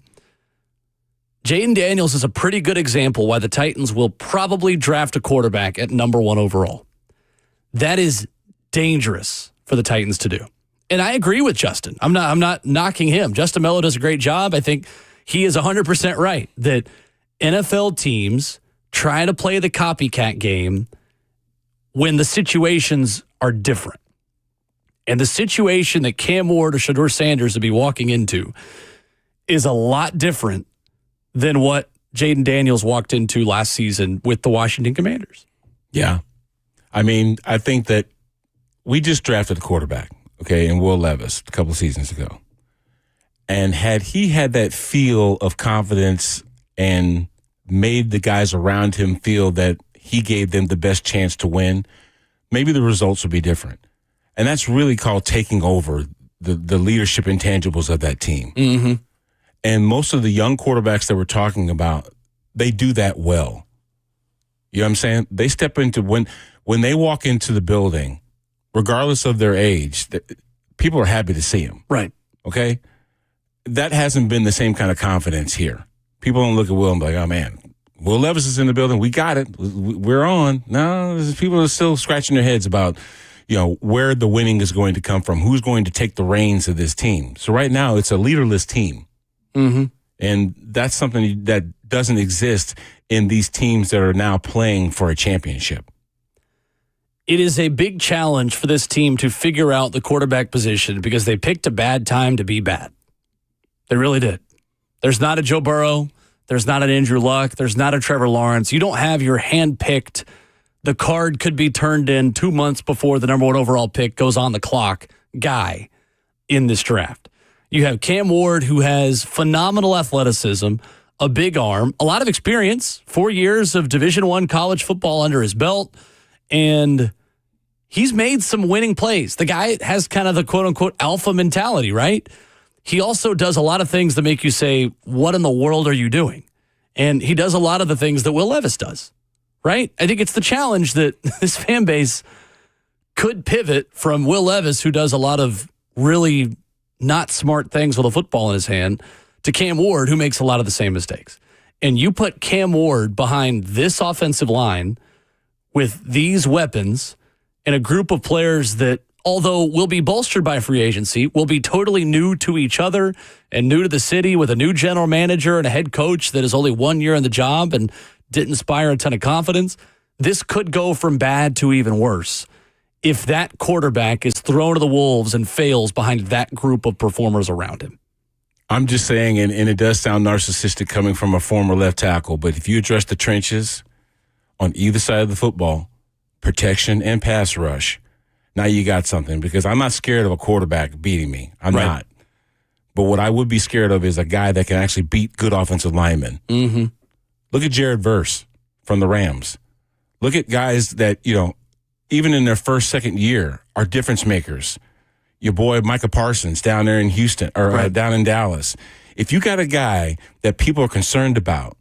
[SPEAKER 2] Jaden Daniels is a pretty good example why the Titans will probably draft a quarterback at number 1 overall. That is dangerous for the Titans to do. And I agree with Justin. I'm not knocking him. Justin Mello does a great job. I think he is 100% right that NFL teams try to play the copycat game when the situations are different. And the situation that Cam Ward or Shador Sanders would be walking into is a lot different than what Jaden Daniels walked into last season with the Washington Commanders.
[SPEAKER 3] Yeah. I think that we just drafted a quarterback, in Will Levis a couple of seasons ago. And had he had that feel of confidence and made the guys around him feel that he gave them the best chance to win, maybe the results would be different. And that's really called taking over the leadership intangibles of that team.
[SPEAKER 2] Mm-hmm.
[SPEAKER 3] And most of the young quarterbacks that we're talking about, they do that well. You know what I'm saying? They step into when they walk into the building, regardless of their age, people are happy to see them.
[SPEAKER 2] Right.
[SPEAKER 3] Okay? That hasn't been the same kind of confidence here. People don't look at Will and be like, oh, man, Will Levis is in the building. We got it. We're on. No, people are still scratching their heads about, where the winning is going to come from, who's going to take the reins of this team. So right now, it's a leaderless team.
[SPEAKER 2] Mm-hmm.
[SPEAKER 3] And that's something that doesn't exist in these teams that are now playing for a championship.
[SPEAKER 2] It is a big challenge for this team to figure out the quarterback position because they picked a bad time to be bad. They really did. There's not a Joe Burrow. There's not an Andrew Luck. There's not a Trevor Lawrence. You don't have your hand-picked, the card could be turned in 2 months before the number 1 overall pick goes on the clock guy in this draft. You have Cam Ward, who has phenomenal athleticism, a big arm, a lot of experience, 4 years of Division I college football under his belt, and he's made some winning plays. The guy has kind of the quote-unquote alpha mentality, right? He also does a lot of things that make you say, what in the world are you doing? And he does a lot of the things that Will Levis does, right? I think it's the challenge that this fan base could pivot from Will Levis, who does a lot of really not smart things with a football in his hand, to Cam Ward, who makes a lot of the same mistakes. And you put Cam Ward behind this offensive line with these weapons and a group of players that, although will be bolstered by free agency, will be totally new to each other and new to the city with a new general manager and a head coach that is only 1 year in the job and didn't inspire a ton of confidence. This could go from bad to even worse if that quarterback is thrown to the wolves and fails behind that group of performers around him.
[SPEAKER 3] I'm just saying, and it does sound narcissistic coming from a former left tackle, but if you address the trenches on either side of the football, protection and pass rush, now you got something, because I'm not scared of a quarterback beating me. I'm not. But what I would be scared of is a guy that can actually beat good offensive linemen.
[SPEAKER 2] Mm-hmm.
[SPEAKER 3] Look at Jared Verse from the Rams. Look at guys that, even in their first, second year are difference makers. Your boy Micah Parsons down there in Houston or down in Dallas. If you got a guy that people are concerned about,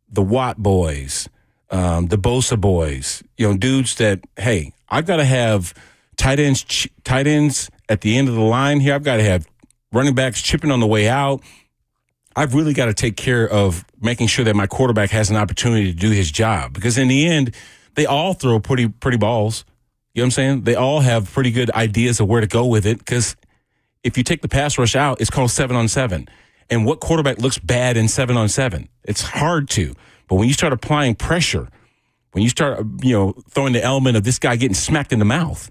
[SPEAKER 3] the Watt boys, the Bosa boys, dudes that, hey, I've got to have tight ends at the end of the line here. I've got to have running backs chipping on the way out. I've really got to take care of making sure that my quarterback has an opportunity to do his job, because in the end, they all throw pretty balls. You know what I'm saying? They all have pretty good ideas of where to go with it, because if you take the pass rush out, it's called 7-on-7. And what quarterback looks bad in 7-on-7? It's hard to. But when you start applying pressure, when you start, throwing the element of this guy getting smacked in the mouth,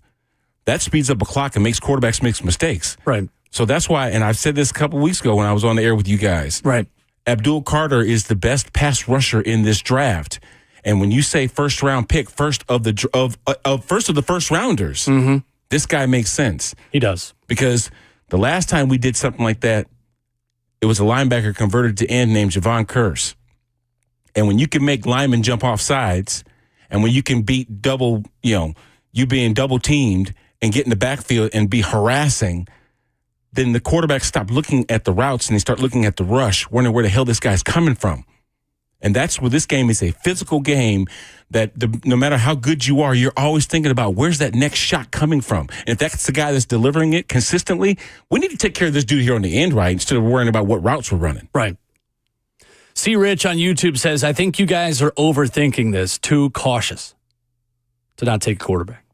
[SPEAKER 3] that speeds up a clock and makes quarterbacks make mistakes.
[SPEAKER 2] Right.
[SPEAKER 3] So that's why, and I've said this a couple weeks ago when I was on the air with you guys.
[SPEAKER 2] Right.
[SPEAKER 3] Abdul Carter is the best pass rusher in this draft. And when you say first round pick, first of the first rounders,
[SPEAKER 2] mm-hmm.
[SPEAKER 3] This guy makes sense.
[SPEAKER 2] He does.
[SPEAKER 3] Because the last time we did something like that, it was a linebacker converted to end named Javon Curse. And when you can make linemen jump off sides, and when you can beat double, you being double teamed and get in the backfield and be harassing, then the quarterback stop looking at the routes and they start looking at the rush, wondering where the hell this guy's coming from. And that's where this game is a physical game that no matter how good you are, you're always thinking about where's that next shot coming from. And if that's the guy that's delivering it consistently, we need to take care of this dude here on the end, right, instead of worrying about what routes we're running.
[SPEAKER 2] Right. C. Rich on YouTube says, I think you guys are overthinking this, too cautious to not take a quarterback.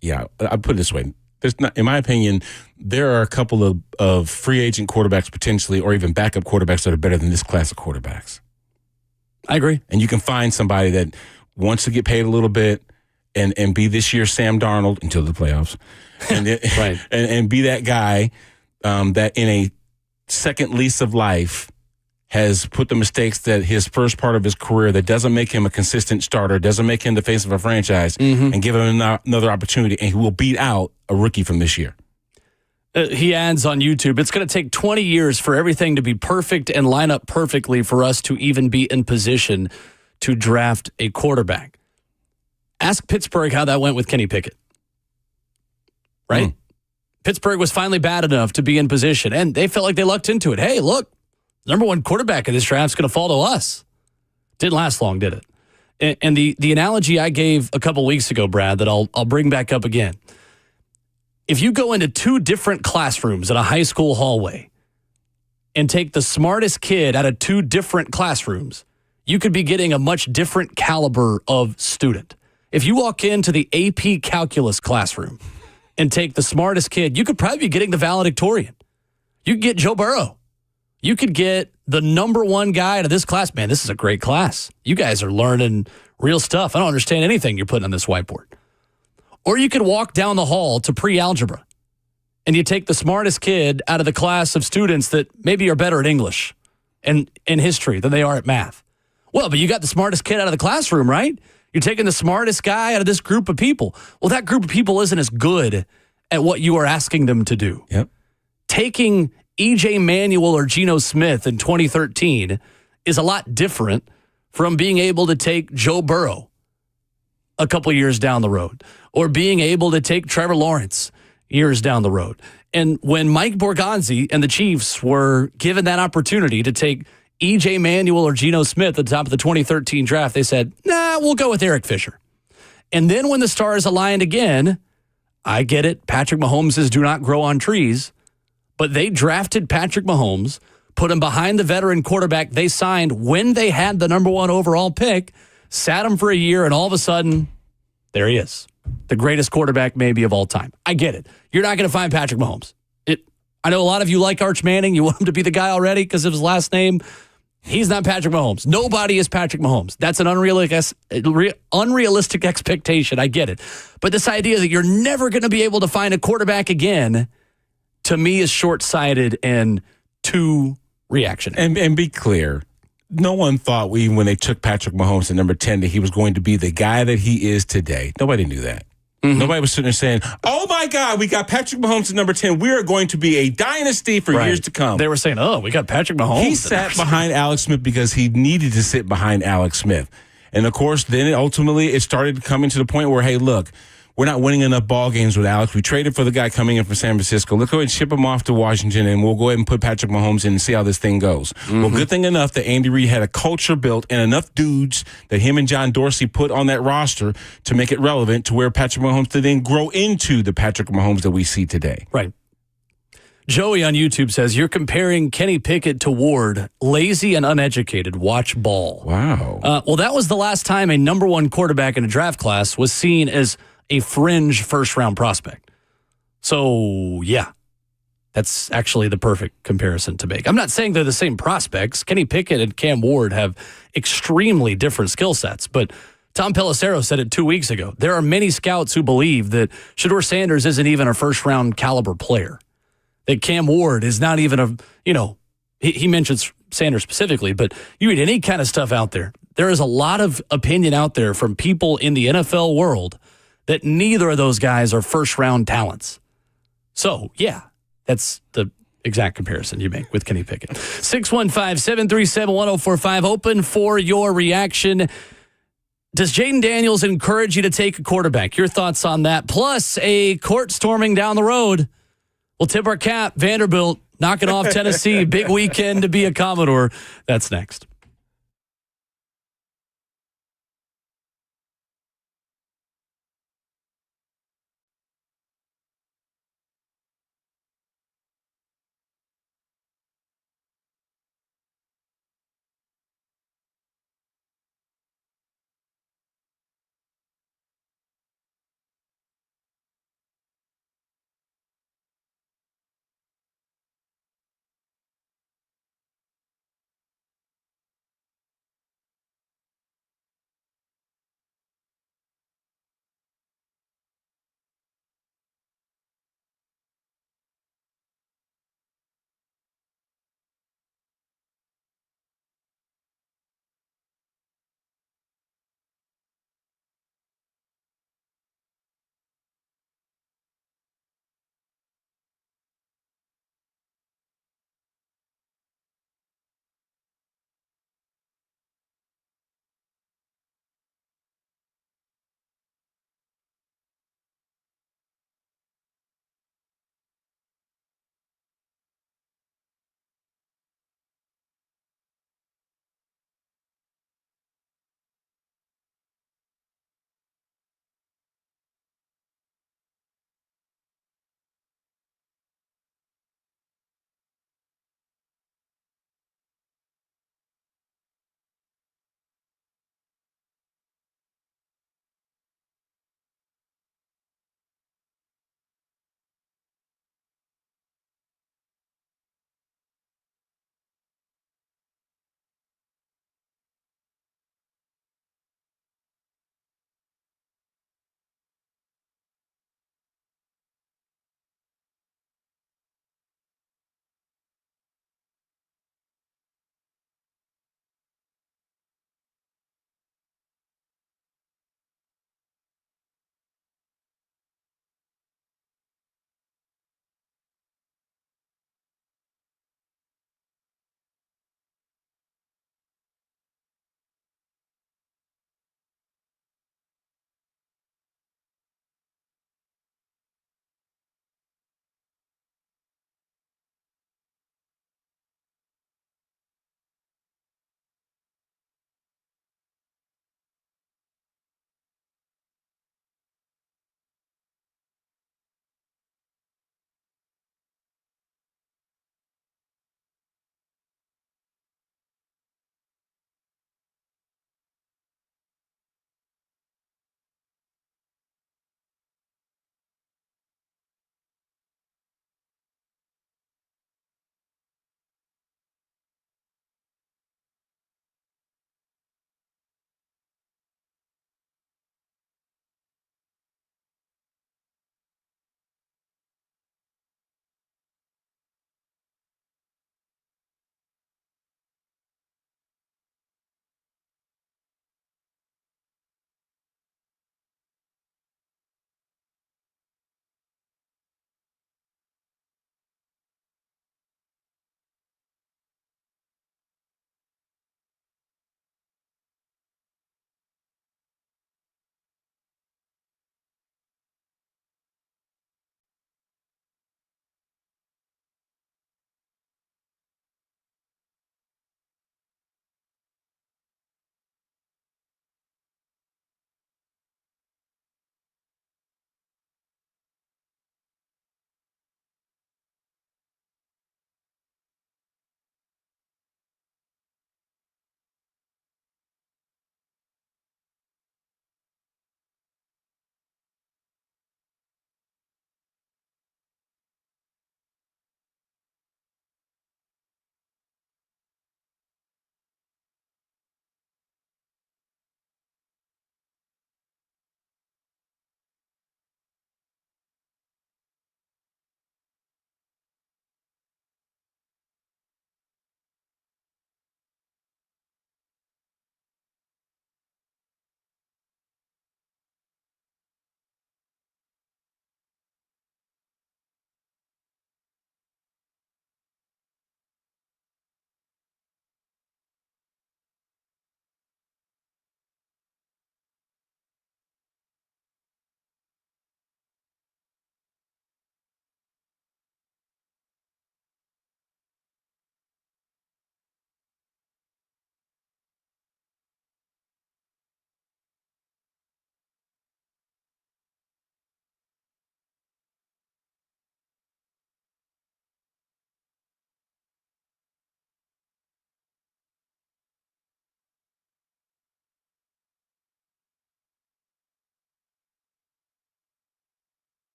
[SPEAKER 3] Yeah, I put it this way. There's not, in my opinion, there are a couple of free agent quarterbacks potentially, or even backup quarterbacks that are better than this class of quarterbacks.
[SPEAKER 2] I agree.
[SPEAKER 3] And you can find somebody that wants to get paid a little bit and be this year's Sam Darnold until the playoffs, and
[SPEAKER 2] right.
[SPEAKER 3] and be that guy that in a second lease of life has put the mistakes that his first part of his career that doesn't make him a consistent starter, doesn't make him the face of a franchise,
[SPEAKER 2] mm-hmm.
[SPEAKER 3] and give him another opportunity, and he will beat out a rookie from this year.
[SPEAKER 2] He adds on YouTube, it's going to take 20 years for everything to be perfect and line up perfectly for us to even be in position to draft a quarterback. Ask Pittsburgh how that went with Kenny Pickett. Right? Pittsburgh was finally bad enough to be in position, and they felt like they lucked into it. Hey, look, number one quarterback in this draft is going to fall to us. Didn't last long, did it? And the analogy I gave a couple weeks ago, Brad, that I'll bring back up again. If you go into two different classrooms at a high school hallway and take the smartest kid out of two different classrooms, you could be getting a much different caliber of student. If you walk into the AP calculus classroom and take the smartest kid, you could probably be getting the valedictorian. You could get Joe Burrow. You could get the number one guy out of this class. Man, this is a great class. You guys are learning real stuff. I don't understand anything you're putting on this whiteboard. Or you could walk down the hall to pre-algebra and you take the smartest kid out of the class of students that maybe are better at English and in history than they are at math. Well, but you got the smartest kid out of the classroom, right? You're taking the smartest guy out of this group of people. Well, that group of people isn't as good at what you are asking them to do.
[SPEAKER 3] Yep.
[SPEAKER 2] Taking E.J. Manuel or Geno Smith in 2013 is a lot different from being able to take Joe Burrow a couple years down the road or being able to take Trevor Lawrence years down the road. And when Mike Borgonzi and the Chiefs were given that opportunity to take E.J. Manuel or Geno Smith at the top of the 2013 draft, they said, nah, we'll go with Eric Fisher. And then when the stars aligned again, I get it, Patrick Mahomes do not grow on trees, but they drafted Patrick Mahomes, put him behind the veteran quarterback they signed when they had the number one overall pick, sat him for a year, and all of a sudden, there he is. The greatest quarterback maybe of all time. I get it. You're not going to find Patrick Mahomes. I know a lot of you like Arch Manning. You want him to be the guy already because of his last name. He's not Patrick Mahomes. Nobody is Patrick Mahomes. That's an unrealistic expectation. I get it. But this idea that you're never going to be able to find a quarterback again, to me, is short-sighted and too reactionary.
[SPEAKER 3] And be clear, no one thought when they took Patrick Mahomes at number 10 that he was going to be the guy that he is today. Nobody knew that. Mm-hmm. Nobody was sitting there saying, oh, my God, we got Patrick Mahomes at number 10. We are going to be a dynasty for years to come.
[SPEAKER 2] They were saying, oh, we got Patrick Mahomes.
[SPEAKER 3] He sat behind Alex Smith because he needed to sit behind Alex Smith. And, of course, then ultimately it started coming to the point where, hey, look, we're not winning enough ball games with Alex. We traded for the guy coming in from San Francisco. Let's go ahead and ship him off to Washington, and we'll go ahead and put Patrick Mahomes in and see how this thing goes. Mm-hmm. Well, good thing enough that Andy Reid had a culture built and enough dudes that him and John Dorsey put on that roster to make it relevant to where Patrick Mahomes to then grow into the Patrick Mahomes that we see today.
[SPEAKER 2] Right. Joey on YouTube says, you're comparing Kenny Pickett to Ward, lazy and uneducated. Watch ball.
[SPEAKER 3] Wow.
[SPEAKER 2] Well, that was the last time a number one quarterback in a draft class was seen as a fringe first-round prospect. So, yeah, that's actually the perfect comparison to make. I'm not saying they're the same prospects. Kenny Pickett and Cam Ward have extremely different skill sets, but Tom Pelissero said it 2 weeks ago. There are many scouts who believe that Shedeur Sanders isn't even a first-round caliber player, that Cam Ward is not even he mentions Sanders specifically, but you read any kind of stuff out there, there is a lot of opinion out there from people in the NFL world that neither of those guys are first-round talents. So, yeah, that's the exact comparison you make with Kenny Pickett. 615-737-1045, open for your reaction. Does Jaden Daniels encourage you to take a quarterback? Your thoughts on that? Plus, a court storming down the road. We'll tip our cap. Vanderbilt knocking off Tennessee. Big weekend to be a Commodore. That's next.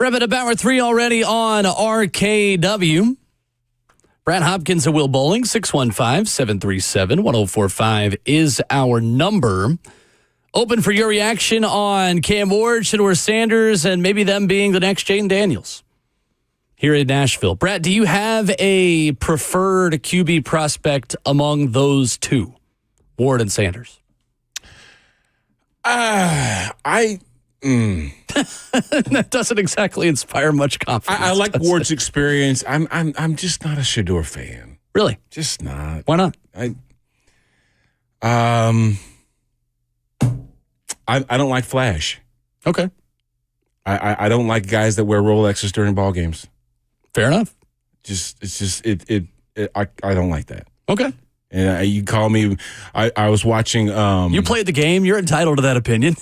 [SPEAKER 2] Wrapping up hour 3 already on RKW. Brad Hopkins and Will Bowling, 615-737-1045 is our number. Open for your reaction on Cam Ward, Shedeur Sanders, and maybe them being the next Jaden Daniels here in Nashville. Brad, do you have a preferred QB prospect among those two, Ward and Sanders? That doesn't exactly inspire much confidence.
[SPEAKER 3] I like Ward's experience. I'm just not a Shedeur fan.
[SPEAKER 2] Really?
[SPEAKER 3] Just not.
[SPEAKER 2] Why not?
[SPEAKER 3] I don't like flash.
[SPEAKER 2] Okay.
[SPEAKER 3] I don't like guys that wear Rolexes during ball games.
[SPEAKER 2] Fair enough.
[SPEAKER 3] I don't like that.
[SPEAKER 2] Okay.
[SPEAKER 3] And you call me. I was watching.
[SPEAKER 2] You played the game. You're entitled to that opinion.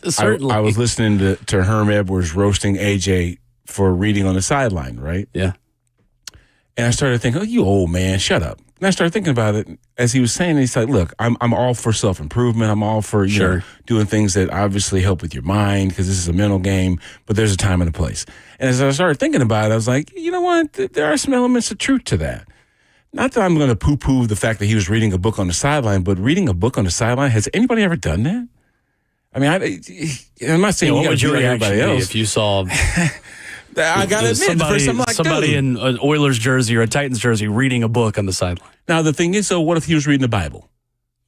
[SPEAKER 2] Certainly.
[SPEAKER 3] I was listening to Herm Edwards roasting AJ for reading on the sideline, right?
[SPEAKER 2] Yeah.
[SPEAKER 3] And I started thinking, oh, you old man, shut up. And I started thinking about it as he was saying. He's like, look, I'm all for self improvement. I'm all for you know, doing things that obviously help with your mind because this is a mental game. But there's a time and a place. And as I started thinking about it, I was like, you know what? There are some elements of truth to that. Not that I'm going to poo-poo the fact that he was reading a book on the sideline, but reading a book on the sideline, has anybody ever done that? I mean, I'm not saying
[SPEAKER 2] what would your reaction be
[SPEAKER 3] else.
[SPEAKER 2] if you saw
[SPEAKER 3] I got to admit,
[SPEAKER 2] somebody in an Oilers jersey or a Titans jersey reading a book on the sideline?
[SPEAKER 3] Now, the thing is, so what if he was reading the Bible?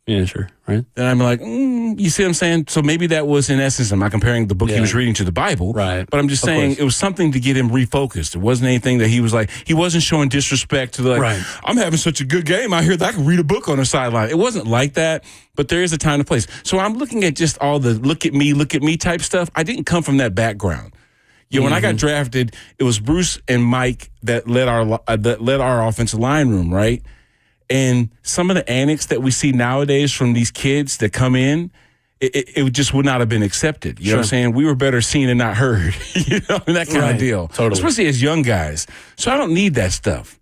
[SPEAKER 2] Yeah, sure, right?
[SPEAKER 3] Then I'm like, you see what I'm saying? So maybe that was, in essence, I'm not comparing the book he was reading to the Bible.
[SPEAKER 2] Right.
[SPEAKER 3] But I'm just saying it was something to get him refocused. It wasn't anything that he was like, he wasn't showing disrespect to I'm having such a good game out here that I can read a book on the sideline. It wasn't like that, but there is a time and place. So I'm looking at just all the look at me type stuff. I didn't come from that background. You know, when I got drafted, it was Bruce and Mike that led our offensive line room, right? And some of the antics that we see nowadays from these kids that come in, it just would not have been accepted. You know what I'm saying? We were better seen and not heard. You know, that kind of deal.
[SPEAKER 2] Totally.
[SPEAKER 3] Especially as young guys. So I don't need that stuff.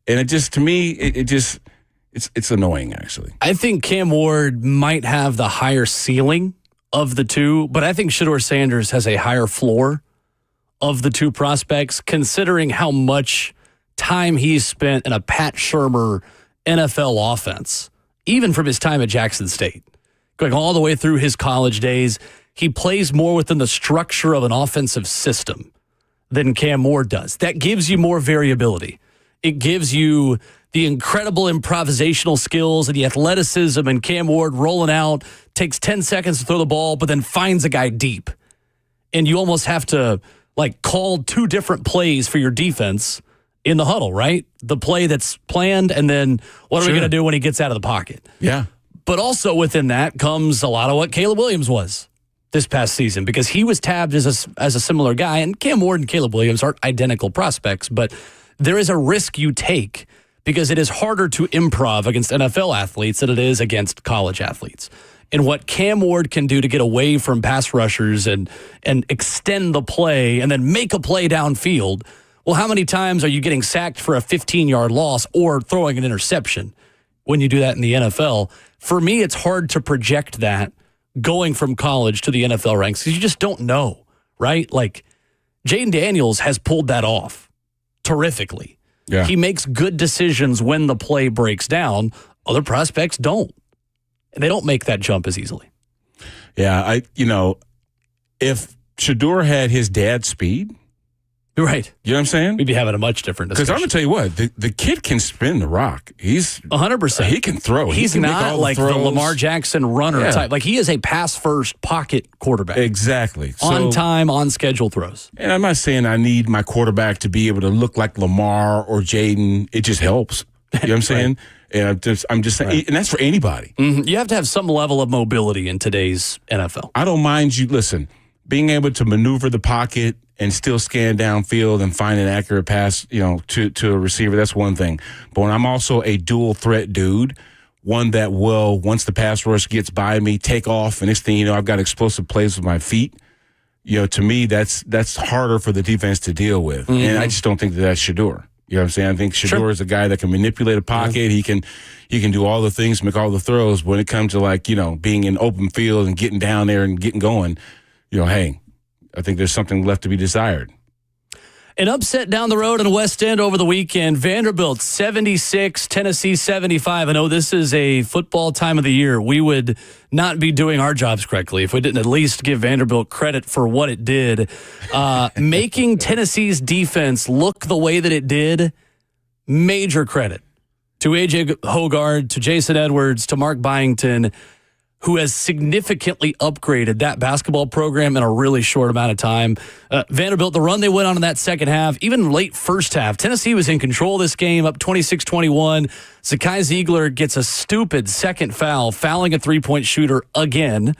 [SPEAKER 3] And it just, to me, it's annoying, actually.
[SPEAKER 2] I think Cam Ward might have the higher ceiling of the two, but I think Shedeur Sanders has a higher floor of the two prospects, considering how much time he's spent in a Pat Shurmur NFL offense, even from his time at Jackson State. Going all the way through his college days, he plays more within the structure of an offensive system than Cam Ward does. That gives you more variability. It gives you the incredible improvisational skills and the athleticism, and Cam Ward rolling out, takes 10 seconds to throw the ball, but then finds a guy deep. And you almost have to call two different plays for your defense in the huddle, right? The play that's planned, and then what are we going to do when he gets out of the pocket?
[SPEAKER 3] Yeah.
[SPEAKER 2] But also within that comes a lot of what Caleb Williams was this past season, because he was tabbed as a similar guy, and Cam Ward and Caleb Williams aren't identical prospects, but there is a risk you take because it is harder to improv against NFL athletes than it is against college athletes. And what Cam Ward can do to get away from pass rushers and extend the play and then make a play downfield. Well, how many times are you getting sacked for a 15-yard loss or throwing an interception when you do that in the NFL? For me, it's hard to project that going from college to the NFL ranks because you just don't know, right? Jaden Daniels has pulled that off terrifically.
[SPEAKER 3] Yeah.
[SPEAKER 2] He makes good decisions when the play breaks down. Other prospects don't. And they don't make that jump as easily.
[SPEAKER 3] Yeah, if Shedeur had his dad's speed,
[SPEAKER 2] right?
[SPEAKER 3] You know what I'm saying?
[SPEAKER 2] We'd be having a much different discussion.
[SPEAKER 3] Because I'm gonna tell you what, the kid can spin the rock. He's
[SPEAKER 2] 100%.
[SPEAKER 3] He can throw.
[SPEAKER 2] He's
[SPEAKER 3] he can
[SPEAKER 2] not like the Lamar Jackson runner type. He is a pass first pocket quarterback.
[SPEAKER 3] Exactly.
[SPEAKER 2] On time, on schedule throws.
[SPEAKER 3] And I'm not saying I need my quarterback to be able to look like Lamar or Jaden. It just helps. You know what I'm saying? And I'm just saying, and that's for anybody.
[SPEAKER 2] Mm-hmm. You have to have some level of mobility in today's NFL.
[SPEAKER 3] I don't mind you. Listen, being able to maneuver the pocket and still scan downfield and find an accurate pass, to a receiver, that's one thing. But when I'm also a dual threat dude, one that will, once the pass rush gets by me, take off, and next thing I've got explosive plays with my feet. To me, that's harder for the defense to deal with, and I just don't think that's Shedeur. You know what I'm saying? I think Shedeur is a guy that can manipulate a pocket. He can do all the things, make all the throws. But when it comes to being in open field and getting down there and getting going, hey, I think there's something left to be desired.
[SPEAKER 2] An upset down the road in the West End over the weekend. Vanderbilt 76, Tennessee 75. I know this is a football time of the year. We would not be doing our jobs correctly if we didn't at least give Vanderbilt credit for what it did. Making Tennessee's defense look the way that it did, major credit to A.J. Hogard, to Jason Edwards, to Mark Byington, who has significantly upgraded that basketball program in a really short amount of time. Vanderbilt, the run they went on in that second half, even late first half, Tennessee was in control of this game, up 26-21. Zakai Ziegler gets a stupid second foul, fouling a three-point shooter again,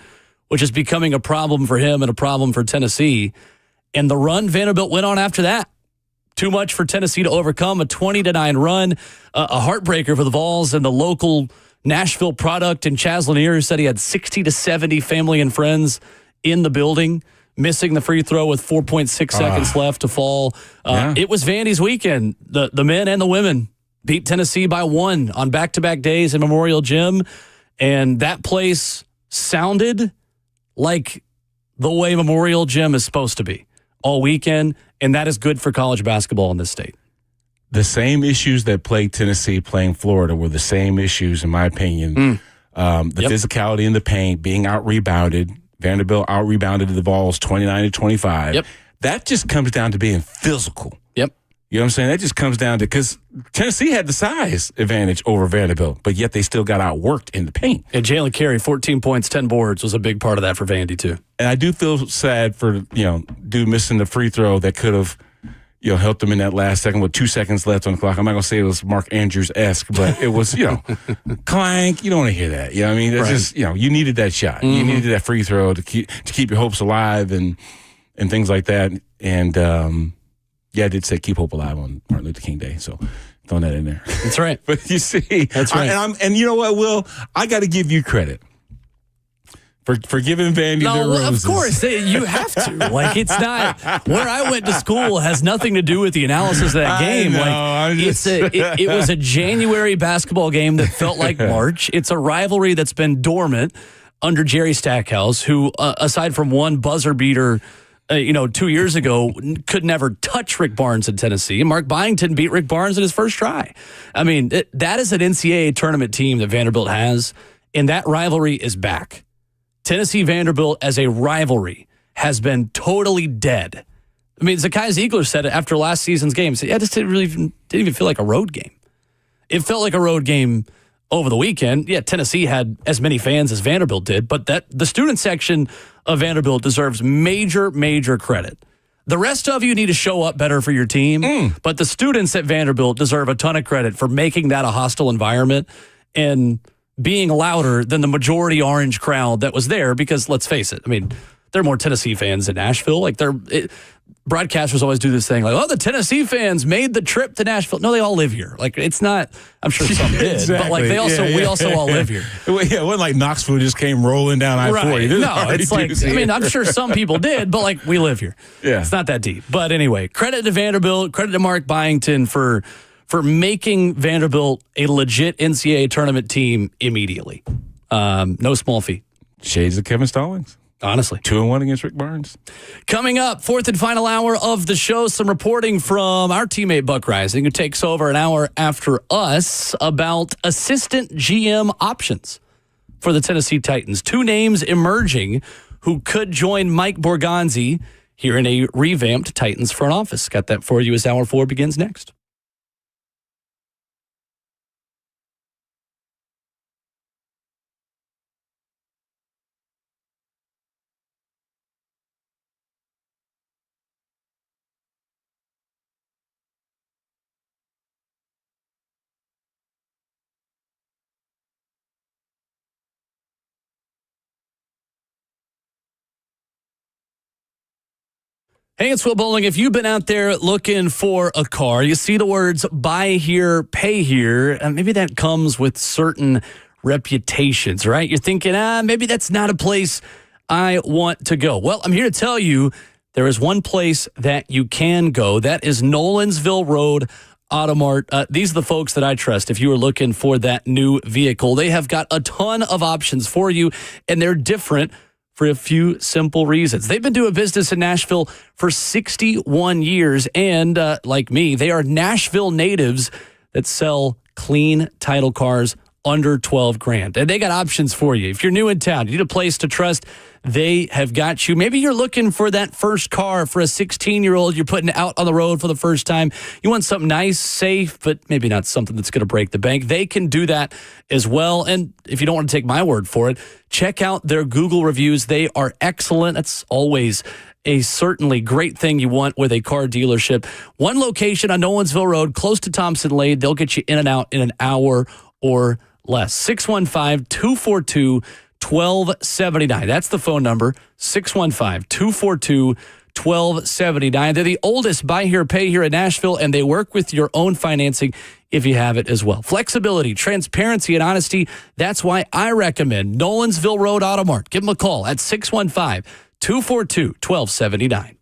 [SPEAKER 2] which is becoming a problem for him and a problem for Tennessee. And the run Vanderbilt went on after that, too much for Tennessee to overcome, a 20-9 run, a heartbreaker for the Vols and the local Nashville product, and Chaz Lanier, who said he had 60 to 70 family and friends in the building, missing the free throw with 4.6 seconds left to fall. It was Vandy's weekend. The men and the women beat Tennessee by 1 on back-to-back days in Memorial Gym, and that place sounded like the way Memorial Gym is supposed to be all weekend, and that is good for college basketball in this state.
[SPEAKER 3] The same issues that plagued Tennessee playing Florida were the same issues, in my opinion. Physicality in the paint, being out-rebounded. Vanderbilt out-rebounded the Vols 29-25.
[SPEAKER 2] Yep.
[SPEAKER 3] That just comes down to being physical.
[SPEAKER 2] Yep.
[SPEAKER 3] You know what I'm saying? That just comes down to, because Tennessee had the size advantage over Vanderbilt, but yet they still got outworked in the paint.
[SPEAKER 2] And Jalen Carey, 14 points, 10 boards, was a big part of that for Vandy, too.
[SPEAKER 3] And I do feel sad for, dude missing the free throw that could have, helped them in that last second with 2 seconds left on the clock. I'm not going to say it was Mark Andrews-esque, but it was, clank. You don't want to hear that. You know what I mean? It's just, you needed that shot. Mm-hmm. You needed that free throw to keep your hopes alive and things like that. And, I did say keep hope alive on Martin Luther King Day. So throwing that in there.
[SPEAKER 2] That's right.
[SPEAKER 3] But you see,
[SPEAKER 2] that's right.
[SPEAKER 3] And you know what, Will? I got to give you credit for giving Vandy their roses.
[SPEAKER 2] Of course, you have to. Like, it's not where I went to school has nothing to do with the analysis of that game. It was a January basketball game that felt like March. It's a rivalry that's been dormant under Jerry Stackhouse, who, aside from one buzzer beater, 2 years ago, could never touch Rick Barnes in Tennessee. Mark Byington beat Rick Barnes in his first try. I mean, that is an NCAA tournament team that Vanderbilt has, and that rivalry is back. Tennessee-Vanderbilt as a rivalry has been totally dead. I mean, Zakai Ziegler said it after last season's game. He said, it just didn't even feel like a road game. It felt like a road game over the weekend. Yeah, Tennessee had as many fans as Vanderbilt did, but the student section of Vanderbilt deserves major, major credit. The rest of you need to show up better for your team, but the students at Vanderbilt deserve a ton of credit for making that a hostile environment and being louder than the majority orange crowd that was there, because let's face it, I mean, there are more Tennessee fans in Nashville. Like, broadcasters always do this thing like, oh, the Tennessee fans made the trip to Nashville. No, they all live here. Like, it's not, I'm sure some did,
[SPEAKER 3] exactly.
[SPEAKER 2] But like we also all live here.
[SPEAKER 3] Yeah, it wasn't like Knoxville just came rolling down I-40.
[SPEAKER 2] Right. No, it's like, I mean, I'm sure some people did, but like, we live here.
[SPEAKER 3] Yeah.
[SPEAKER 2] It's not that deep. But anyway, credit to Vanderbilt, credit to Mark Byington for making Vanderbilt a legit NCAA tournament team immediately. No small feat.
[SPEAKER 3] Shades of Kevin Stallings.
[SPEAKER 2] Honestly.
[SPEAKER 3] 2-1 against Rick Barnes.
[SPEAKER 2] Coming up, fourth and final hour of the show, some reporting from our teammate Buck Rising, who takes over an hour after us, about assistant GM options for the Tennessee Titans. 2 names emerging who could join Mike Borgonzi here in a revamped Titans front office. Got that for you as hour 4 begins next. Hey, it's Will Bowling. If you've been out there looking for a car, you see the words buy here, pay here, and maybe that comes with certain reputations, right? You're thinking, maybe that's not a place I want to go. Well, I'm here to tell you there is one place that you can go. That is Nolensville Road Automart. These are the folks that I trust if you are looking for that new vehicle. They have got a ton of options for you, and they're different for a few simple reasons. They've been doing business in Nashville for 61 years, and like me, they are Nashville natives that sell clean title cars under 12 grand. And they got options for you. If you're new in town, you need a place to trust, they have got you. Maybe you're looking for that first car for a 16-year-old you're putting out on the road for the first time. You want something nice, safe, but maybe not something that's going to break the bank. They can do that as well. And if you don't want to take my word for it, check out their Google reviews. They are excellent. That's always a certainly great thing you want with a car dealership. One location on Nolensville Road, close to Thompson Lane. They'll get you in and out in an hour or less. 615-242-1279. That's the phone number, 615-242-1279. They're the oldest buy here, pay here in Nashville, and they work with your own financing if you have it as well. Flexibility, transparency, and honesty. That's why I recommend Nolensville Road Auto Mart. Give them a call at 615-242-1279.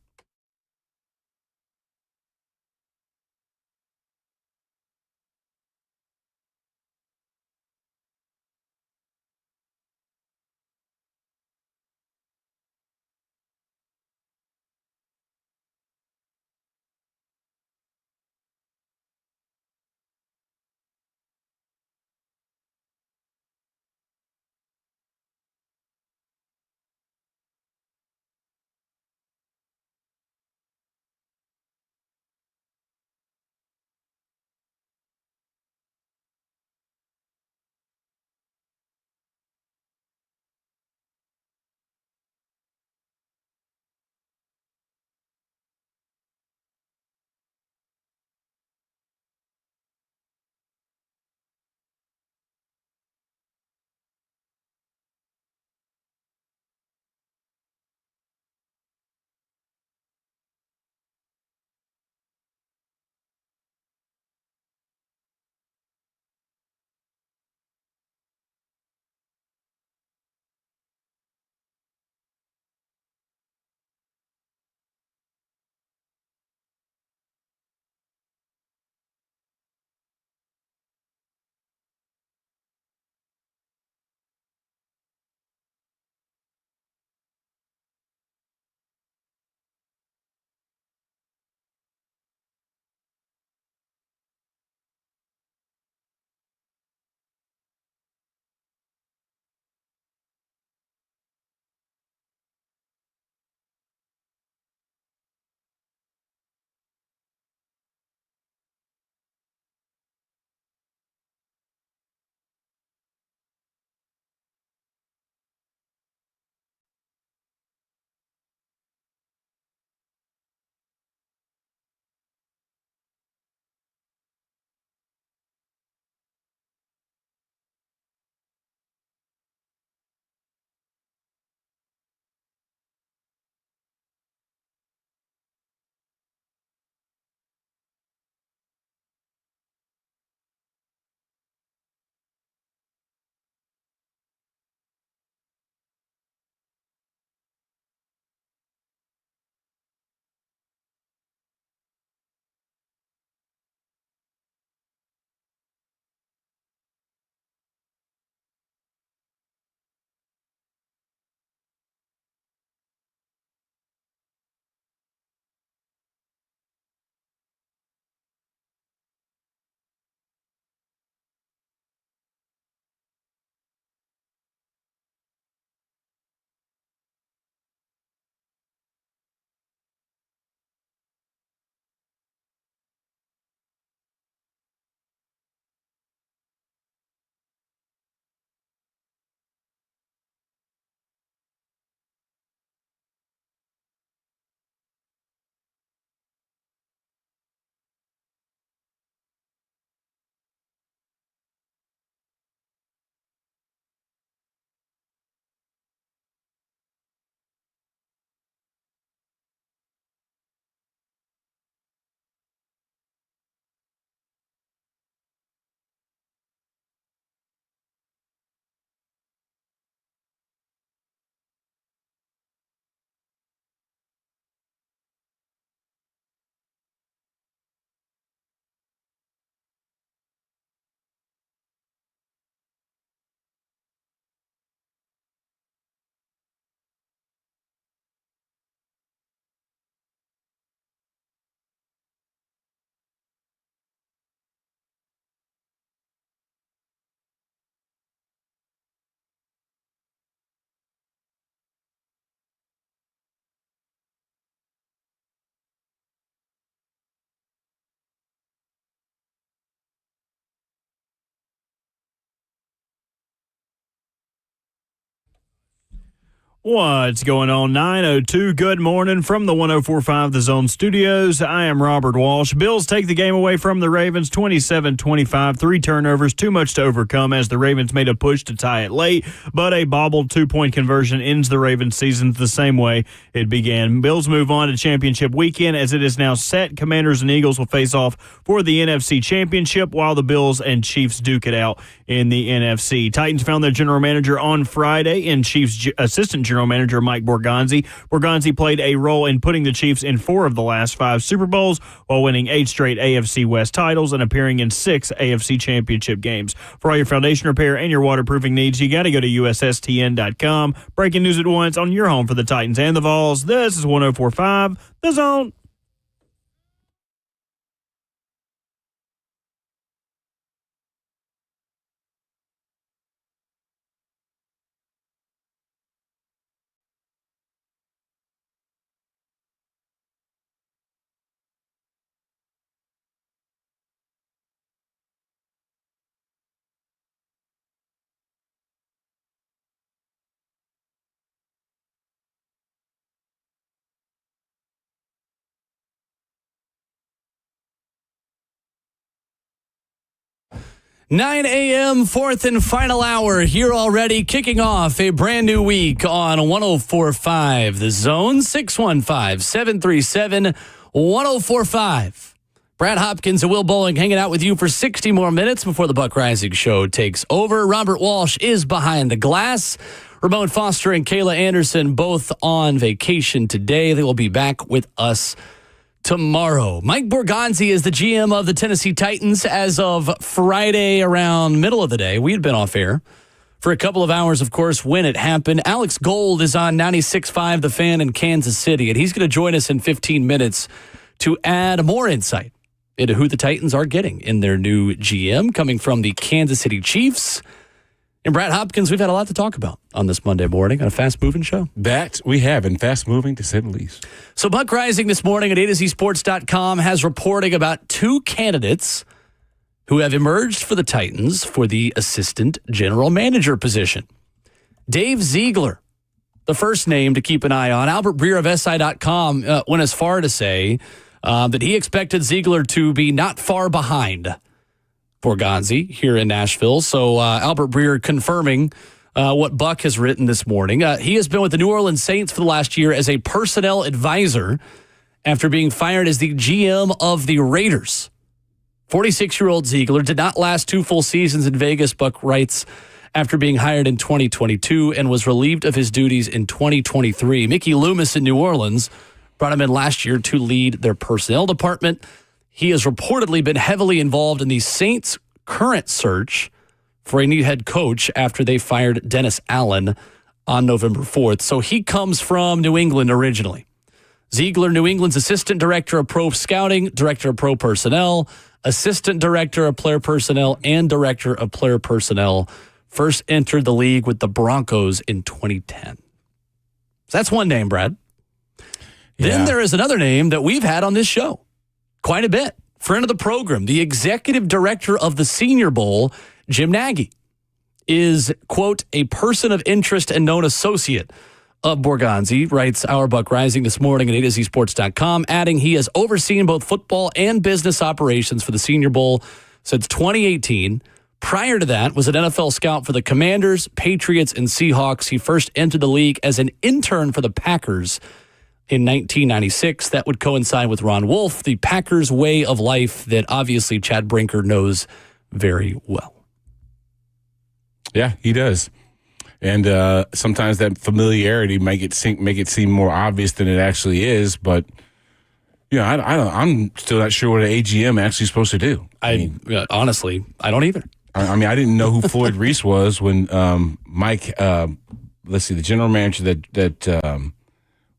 [SPEAKER 1] What's going on? 9:02. Good morning from the 104.5 The Zone Studios. I am Robert Walsh. Bills take the game away from the Ravens 27-25. 3 turnovers, too much to overcome as the Ravens made a push to tie it late, but a bobbled 2-point conversion ends the Ravens season the same way it began. Bills move on to championship weekend as it is now set. Commanders and Eagles will face off for the NFC Championship while the Bills and Chiefs duke it out in the NFC. Titans found their general manager on Friday in Chiefs assistant general manager Mike Borgonzi. Borgonzi played a role in putting the Chiefs in 4 of the last 5 Super Bowls while winning 8 straight AFC West titles and appearing in 6 AFC Championship games. For all your foundation repair and your waterproofing needs, you got to go to USSTN.com. Breaking news at once on your home for the Titans and the Vols. This is 104.5 The Zone.
[SPEAKER 2] Nine a.m., fourth and final hour here already, kicking off a brand new week on 104.5 The Zone, 615-737-1045. Brad Hopkins and Will Bowling hanging out with you for 60 more minutes before the Buck Rising Show takes over. Robert Walsh is behind the glass. Ramon Foster and Kayla Anderson both on vacation today. They will be back with us tomorrow. Mike Borgonzi is the GM of the Tennessee Titans as of Friday around middle of the day. We had been off air for a couple of hours, of course, when it happened. Alex Gold is on 96.5 The Fan in Kansas City, and he's going to join us in 15 minutes to add more insight into who the Titans are getting in their new GM, coming from the Kansas City Chiefs. And Brad Hopkins, we've had a lot to talk about on this Monday morning on a fast-moving show.
[SPEAKER 3] That we have, and fast-moving to say the least.
[SPEAKER 2] So Buck Rising this morning at AtoZSports.com has reporting about 2 candidates who have emerged for the Titans for the assistant general manager position. Dave Ziegler, the first name to keep an eye on. Albert Breer of SI.com went as far to say that he expected Ziegler to be not far behind Borgonzi here in Nashville. So Albert Breer confirming what Buck has written this morning. He has been with the New Orleans Saints for the last year as a personnel advisor after being fired as the GM of the Raiders. 46-year-old Ziegler did not last 2 full seasons in Vegas, Buck writes, after being hired in 2022 and was relieved of his duties in 2023. Mickey Loomis in New Orleans brought him in last year to lead their personnel department. He has reportedly been heavily involved in the Saints' current search for a new head coach after they fired Dennis Allen on November 4th. So he comes from New England originally. Ziegler, New England's assistant director of pro scouting, director of pro personnel, assistant director of player personnel, and director of player personnel, first entered the league with the Broncos in 2010. So that's one name, Brad. Then there is another name that we've had on this show quite a bit. Friend of the program, the executive director of the Senior Bowl, Jim Nagy, is, quote, a person of interest and known associate of Borgonzi, writes our Buck Rising this morning at AtoZSports.com, adding he has overseen both football and business operations for the Senior Bowl since 2018. Prior to that, was an NFL scout for the Commanders, Patriots, and Seahawks. He first entered the league as an intern for the Packers in 1996. That would coincide with Ron Wolf, the Packers way of life that obviously Chad Brinker knows very well.
[SPEAKER 3] Yeah, he does. And sometimes that familiarity make it seem more obvious than it actually is. But I'm still not sure what an AGM actually supposed to do.
[SPEAKER 2] Honestly, I don't either.
[SPEAKER 3] I mean, I didn't know who Floyd Reese was when Mike. The general manager that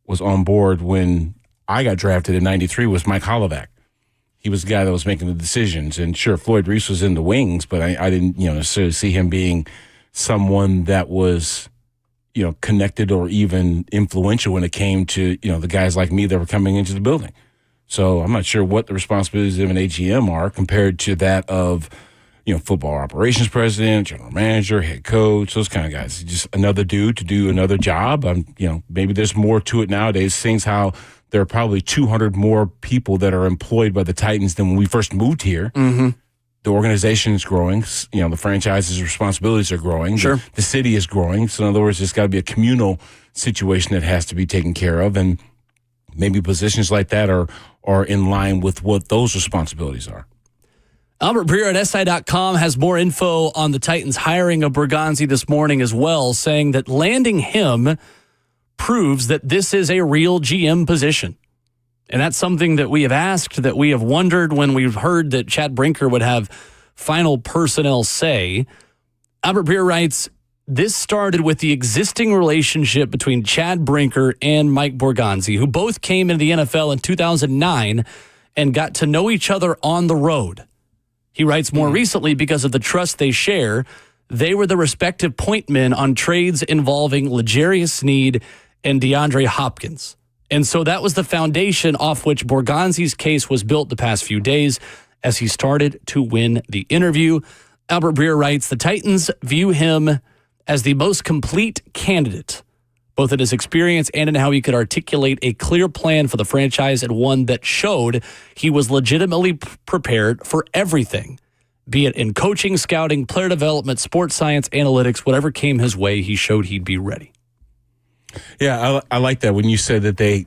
[SPEAKER 3] was on board when I got drafted in '93 was Mike Holloway. He was the guy that was making the decisions. And sure, Floyd Reese was in the wings, but I didn't necessarily see him being someone that was connected or even influential when it came to the guys like me that were coming into the building. So I'm not sure what the responsibilities of an AGM are compared to that of football operations president, general manager, head coach, those kind of guys. Just another dude to do another job. Maybe there's more to it nowadays. Things how there are probably 200 more people that are employed by the Titans than when we first moved here.
[SPEAKER 2] Mm-hmm.
[SPEAKER 3] The organization is growing. The franchise's responsibilities are growing.
[SPEAKER 2] Sure.
[SPEAKER 3] The city is growing. So in other words, there's got to be a communal situation that has to be taken care of. And maybe positions like that are in line with what those responsibilities are.
[SPEAKER 2] Albert Breer at SI.com has more info on the Titans hiring of Borgonzi this morning as well, saying that landing him proves that this is a real GM position. And that's something that we have asked, that we have wondered when we've heard that Chad Brinker would have final personnel say. Albert Breer writes, this started with the existing relationship between Chad Brinker and Mike Borgonzi, who both came into the NFL in 2009 and got to know each other on the road. He writes, more recently, because of the trust they share, they were the respective point men on trades involving L'Jarius Sneed and DeAndre Hopkins. And so that was the foundation off which Borgonzi's case was built the past few days as he started to win the interview. Albert Breer writes, the Titans view him as the most complete candidate, both in his experience and in how he could articulate a clear plan for the franchise, and one that showed he was legitimately prepared for everything, be it in coaching, scouting, player development, sports science, analytics, whatever came his way, he showed he'd be ready.
[SPEAKER 3] Yeah, I like that when you said that they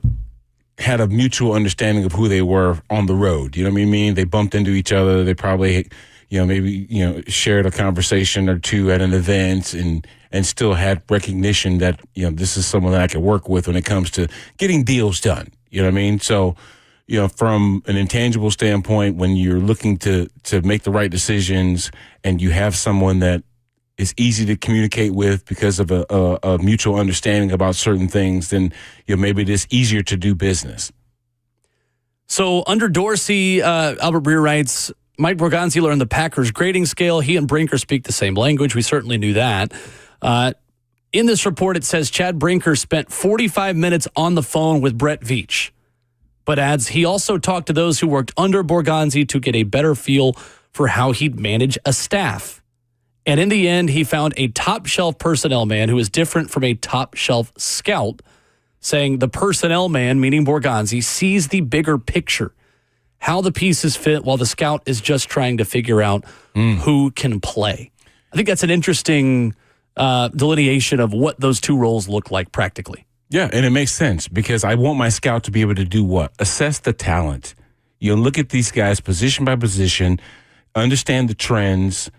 [SPEAKER 3] had a mutual understanding of who they were on the road. You know what I mean? They bumped into each other. They probably, shared a conversation or two at an event and still had recognition that, this is someone that I can work with when it comes to getting deals done. You know what I mean? So, from an intangible standpoint, when you're looking to make the right decisions and you have someone that is easy to communicate with because of a mutual understanding about certain things, then maybe it is easier to do business.
[SPEAKER 2] So under Dorsey, Albert Breer writes, Mike Borgonzi learned the Packers grading scale. He and Brinker speak the same language. We certainly knew that. In this report, it says Chad Brinker spent 45 minutes on the phone with Brett Veach, but adds he also talked to those who worked under Borgonzi to get a better feel for how he'd manage a staff. And in the end, he found a top-shelf personnel man who is different from a top-shelf scout, saying the personnel man, meaning Borgonzi, sees the bigger picture, how the pieces fit, while the scout is just trying to figure out who can play. I think that's an interesting delineation of what those two roles look like practically.
[SPEAKER 3] Yeah, and it makes sense because I want my scout to be able to do what? Assess the talent. Look at these guys position by position, understand the trends,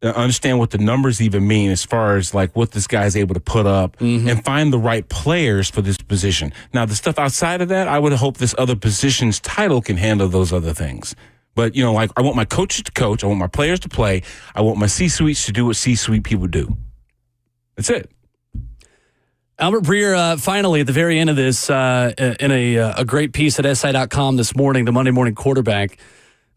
[SPEAKER 3] understand what the numbers even mean as far as like what this guy's able to put up, and find the right players for this position. Now, the stuff outside of that, I would hope this other position's title can handle those other things. But, I want my coaches to coach. I want my players to play. I want my C-suites to do what C-suite people do. That's it.
[SPEAKER 2] Albert Breer, finally, at the very end of this, in a great piece at SI.com this morning, the Monday Morning Quarterback,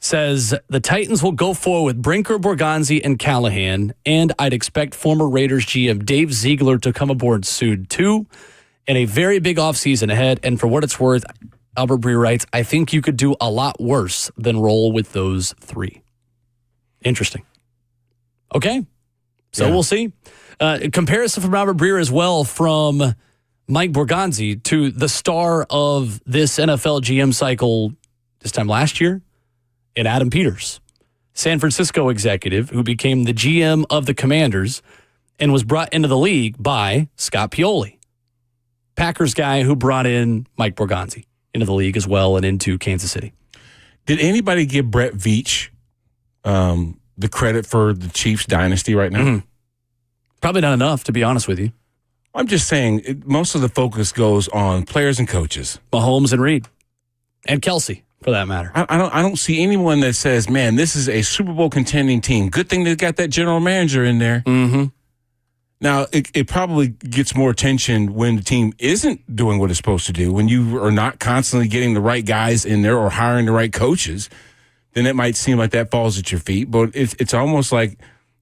[SPEAKER 2] says the Titans will go forward with Brinker, Borgonzi, and Callahan, and I'd expect former Raiders GM Dave Ziegler to come aboard soon, too, in a very big offseason ahead. And for what it's worth, Albert Breer writes, I think you could do a lot worse than roll with those three. Interesting. Okay, so we'll see. Comparison from Albert Breer as well from Mike Borgonzi to the star of this NFL GM cycle this time last year, and Adam Peters, San Francisco executive who became the GM of the Commanders and was brought into the league by Scott Pioli, Packers guy who brought in Mike Borgonzi into the league as well and into Kansas City.
[SPEAKER 3] Did anybody give Brett Veach the credit for the Chiefs dynasty right now?
[SPEAKER 2] Probably not enough, to be honest with you.
[SPEAKER 3] I'm just saying most of the focus goes on players and coaches.
[SPEAKER 2] Mahomes and Reed. And Kelsey, for that matter.
[SPEAKER 3] I don't see anyone that says, man, this is a Super Bowl contending team. Good thing they got that general manager in there. Now, it probably gets more attention when the team isn't doing what it's supposed to do, when you are not constantly getting the right guys in there or hiring the right coaches. Then it might seem like that falls at your feet. But it's almost like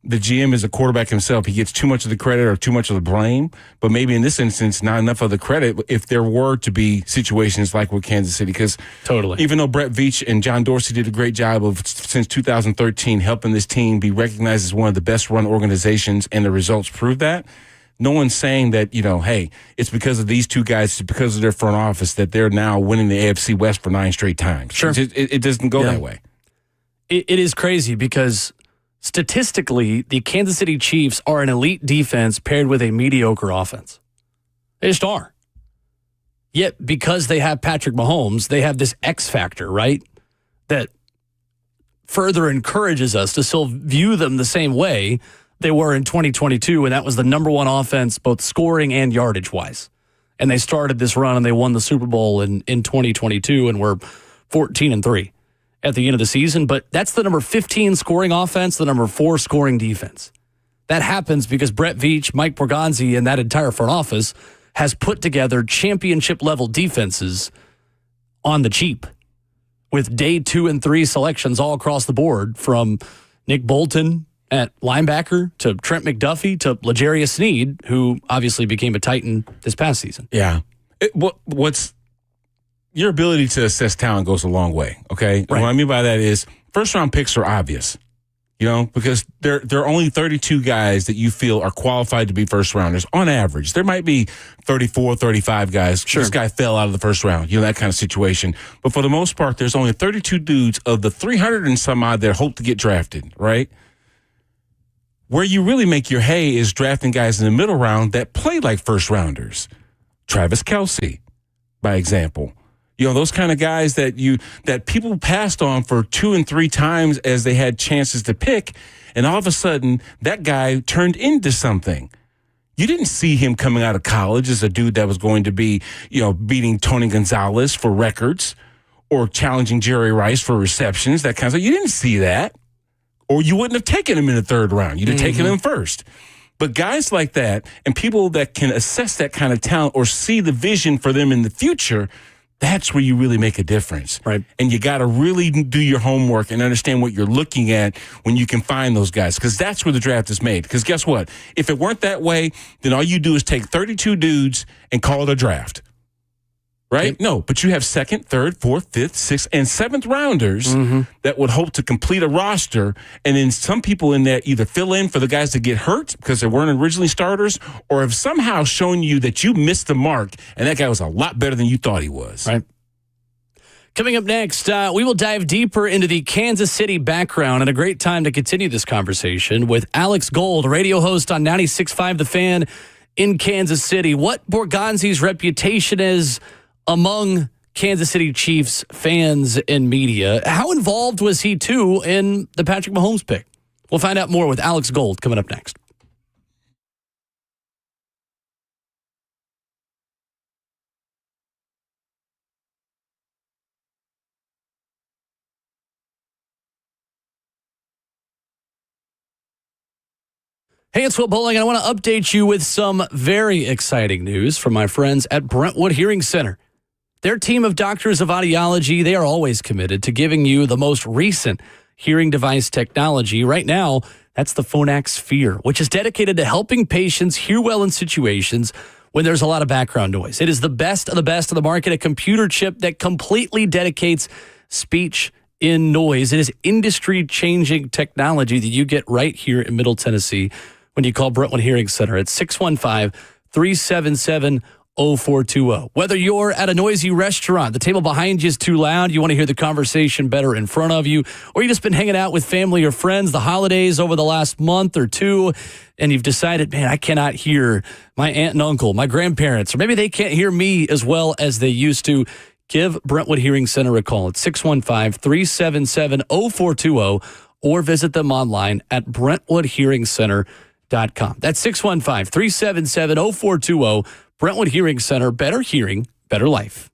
[SPEAKER 3] the GM is a quarterback himself. He gets too much of the credit or too much of the blame, but maybe in this instance, not enough of the credit if there were to be situations like with Kansas City. Because
[SPEAKER 2] Totally.
[SPEAKER 3] even though Brett Veach and John Dorsey did a great job of, since 2013, helping this team be recognized as one of the best run organizations, and the results prove that, no one's saying that, hey, it's because of these two guys, it's because of their front office that they're now winning the AFC West for 9 straight times.
[SPEAKER 2] Sure.
[SPEAKER 3] It doesn't go that way.
[SPEAKER 2] It is crazy because statistically, the Kansas City Chiefs are an elite defense paired with a mediocre offense. They just are. Yet, because they have Patrick Mahomes, they have this X factor, right? That further encourages us to still view them the same way they were in 2022, and that was the number one offense, both scoring and yardage-wise. And they started this run, and they won the Super Bowl in 2022, and were 14-3. At the end of the season, but that's the number 15 scoring offense, the number 4 scoring defense. That happens because Brett Veach, Mike Borgonzi, and that entire front office has put together championship-level defenses on the cheap with day 2 and 3 selections all across the board, from Nick Bolton at linebacker to Trent McDuffie to L'Jarius Sneed, who obviously became a Titan this past season.
[SPEAKER 3] Yeah. What's your ability to assess talent goes a long way, okay?
[SPEAKER 2] Right.
[SPEAKER 3] What I mean by that is first-round picks are obvious, because there are only 32 guys that you feel are qualified to be first-rounders on average. There might be 34, 35 guys.
[SPEAKER 2] Sure.
[SPEAKER 3] This guy fell out of the first round, that kind of situation. But for the most part, there's only 32 dudes of the 300 and some odd that hope to get drafted, right? Where you really make your hay is drafting guys in the middle round that play like first-rounders. Travis Kelce, by example. Those kind of guys that people passed on for 2 and 3 times as they had chances to pick, and all of a sudden that guy turned into something. You didn't see him coming out of college as a dude that was going to be, beating Tony Gonzalez for records or challenging Jerry Rice for receptions, that kind of stuff. You didn't see that, or you wouldn't have taken him in the 3rd round. You'd have taken him first. But guys like that and people that can assess that kind of talent or see the vision for them in the future, that's where you really make a difference.
[SPEAKER 2] Right.
[SPEAKER 3] And you got to really do your homework and understand what you're looking at when you can find those guys, because that's where the draft is made. Because guess what? If it weren't that way, then all you do is take 32 dudes and call it a draft. Right?
[SPEAKER 2] Yep.
[SPEAKER 3] No, but you have 2nd, 3rd, 4th, 5th, 6th, and 7th rounders that would hope to complete a roster. And then some people in there either fill in for the guys that get hurt because they weren't originally starters, or have somehow shown you that you missed the mark and that guy was a lot better than you thought he was.
[SPEAKER 2] Right. Coming up next, we will dive deeper into the Kansas City background, and a great time to continue this conversation with Alex Gold, radio host on 96.5 The Fan in Kansas City. What Borgonzi's reputation is among Kansas City Chiefs fans and media. How involved was he, too, in the Patrick Mahomes pick? We'll find out more with Alex Gold coming up next. Hey, it's Will Bowling, and I want to update you with some very exciting news from my friends at Brentwood Hearing Center. Their team of doctors of audiology, they are always committed to giving you the most recent hearing device technology. Right now, that's the Phonak Sphere, which is dedicated to helping patients hear well in situations when there's a lot of background noise. It is the best of the market, a computer chip that completely dedicates speech in noise. It is industry-changing technology that you get right here in Middle Tennessee when you call Brentwood Hearing Center at 615-377-0420. Whether you're at a noisy restaurant, the table behind you is too loud, you want to hear the conversation better in front of you, or you just been hanging out with family or friends the holidays over the last month or two, and you've decided, man, I cannot hear my aunt and uncle, my grandparents, or maybe they can't hear me as well as they used to, give Brentwood Hearing Center a call at 615-377-0420 or visit them online at BrentwoodHearingCenter.com. That's 615-377-0420. Brentwood Hearing Center, better hearing, better life.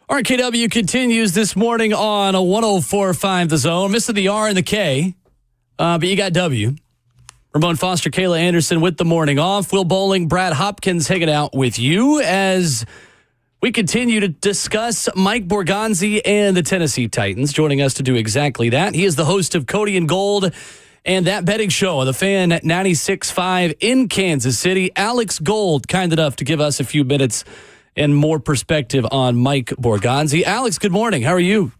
[SPEAKER 2] RKW continues this morning on a 104.5 The Zone. Missing the R and the K, but you got W. Ramon Foster, Kayla Anderson with the morning off. Will Bowling, Brad Hopkins hanging out with you as we continue to discuss Mike Borgonzi and the Tennessee Titans. Joining us to do exactly that, he is the host of Cody and Gold and That Betting Show on the Fan at 96.5 in Kansas City. Alex Gold, kind enough to give us a few minutes and more perspective on Mike Borgonzi. Alex, good morning. How are you?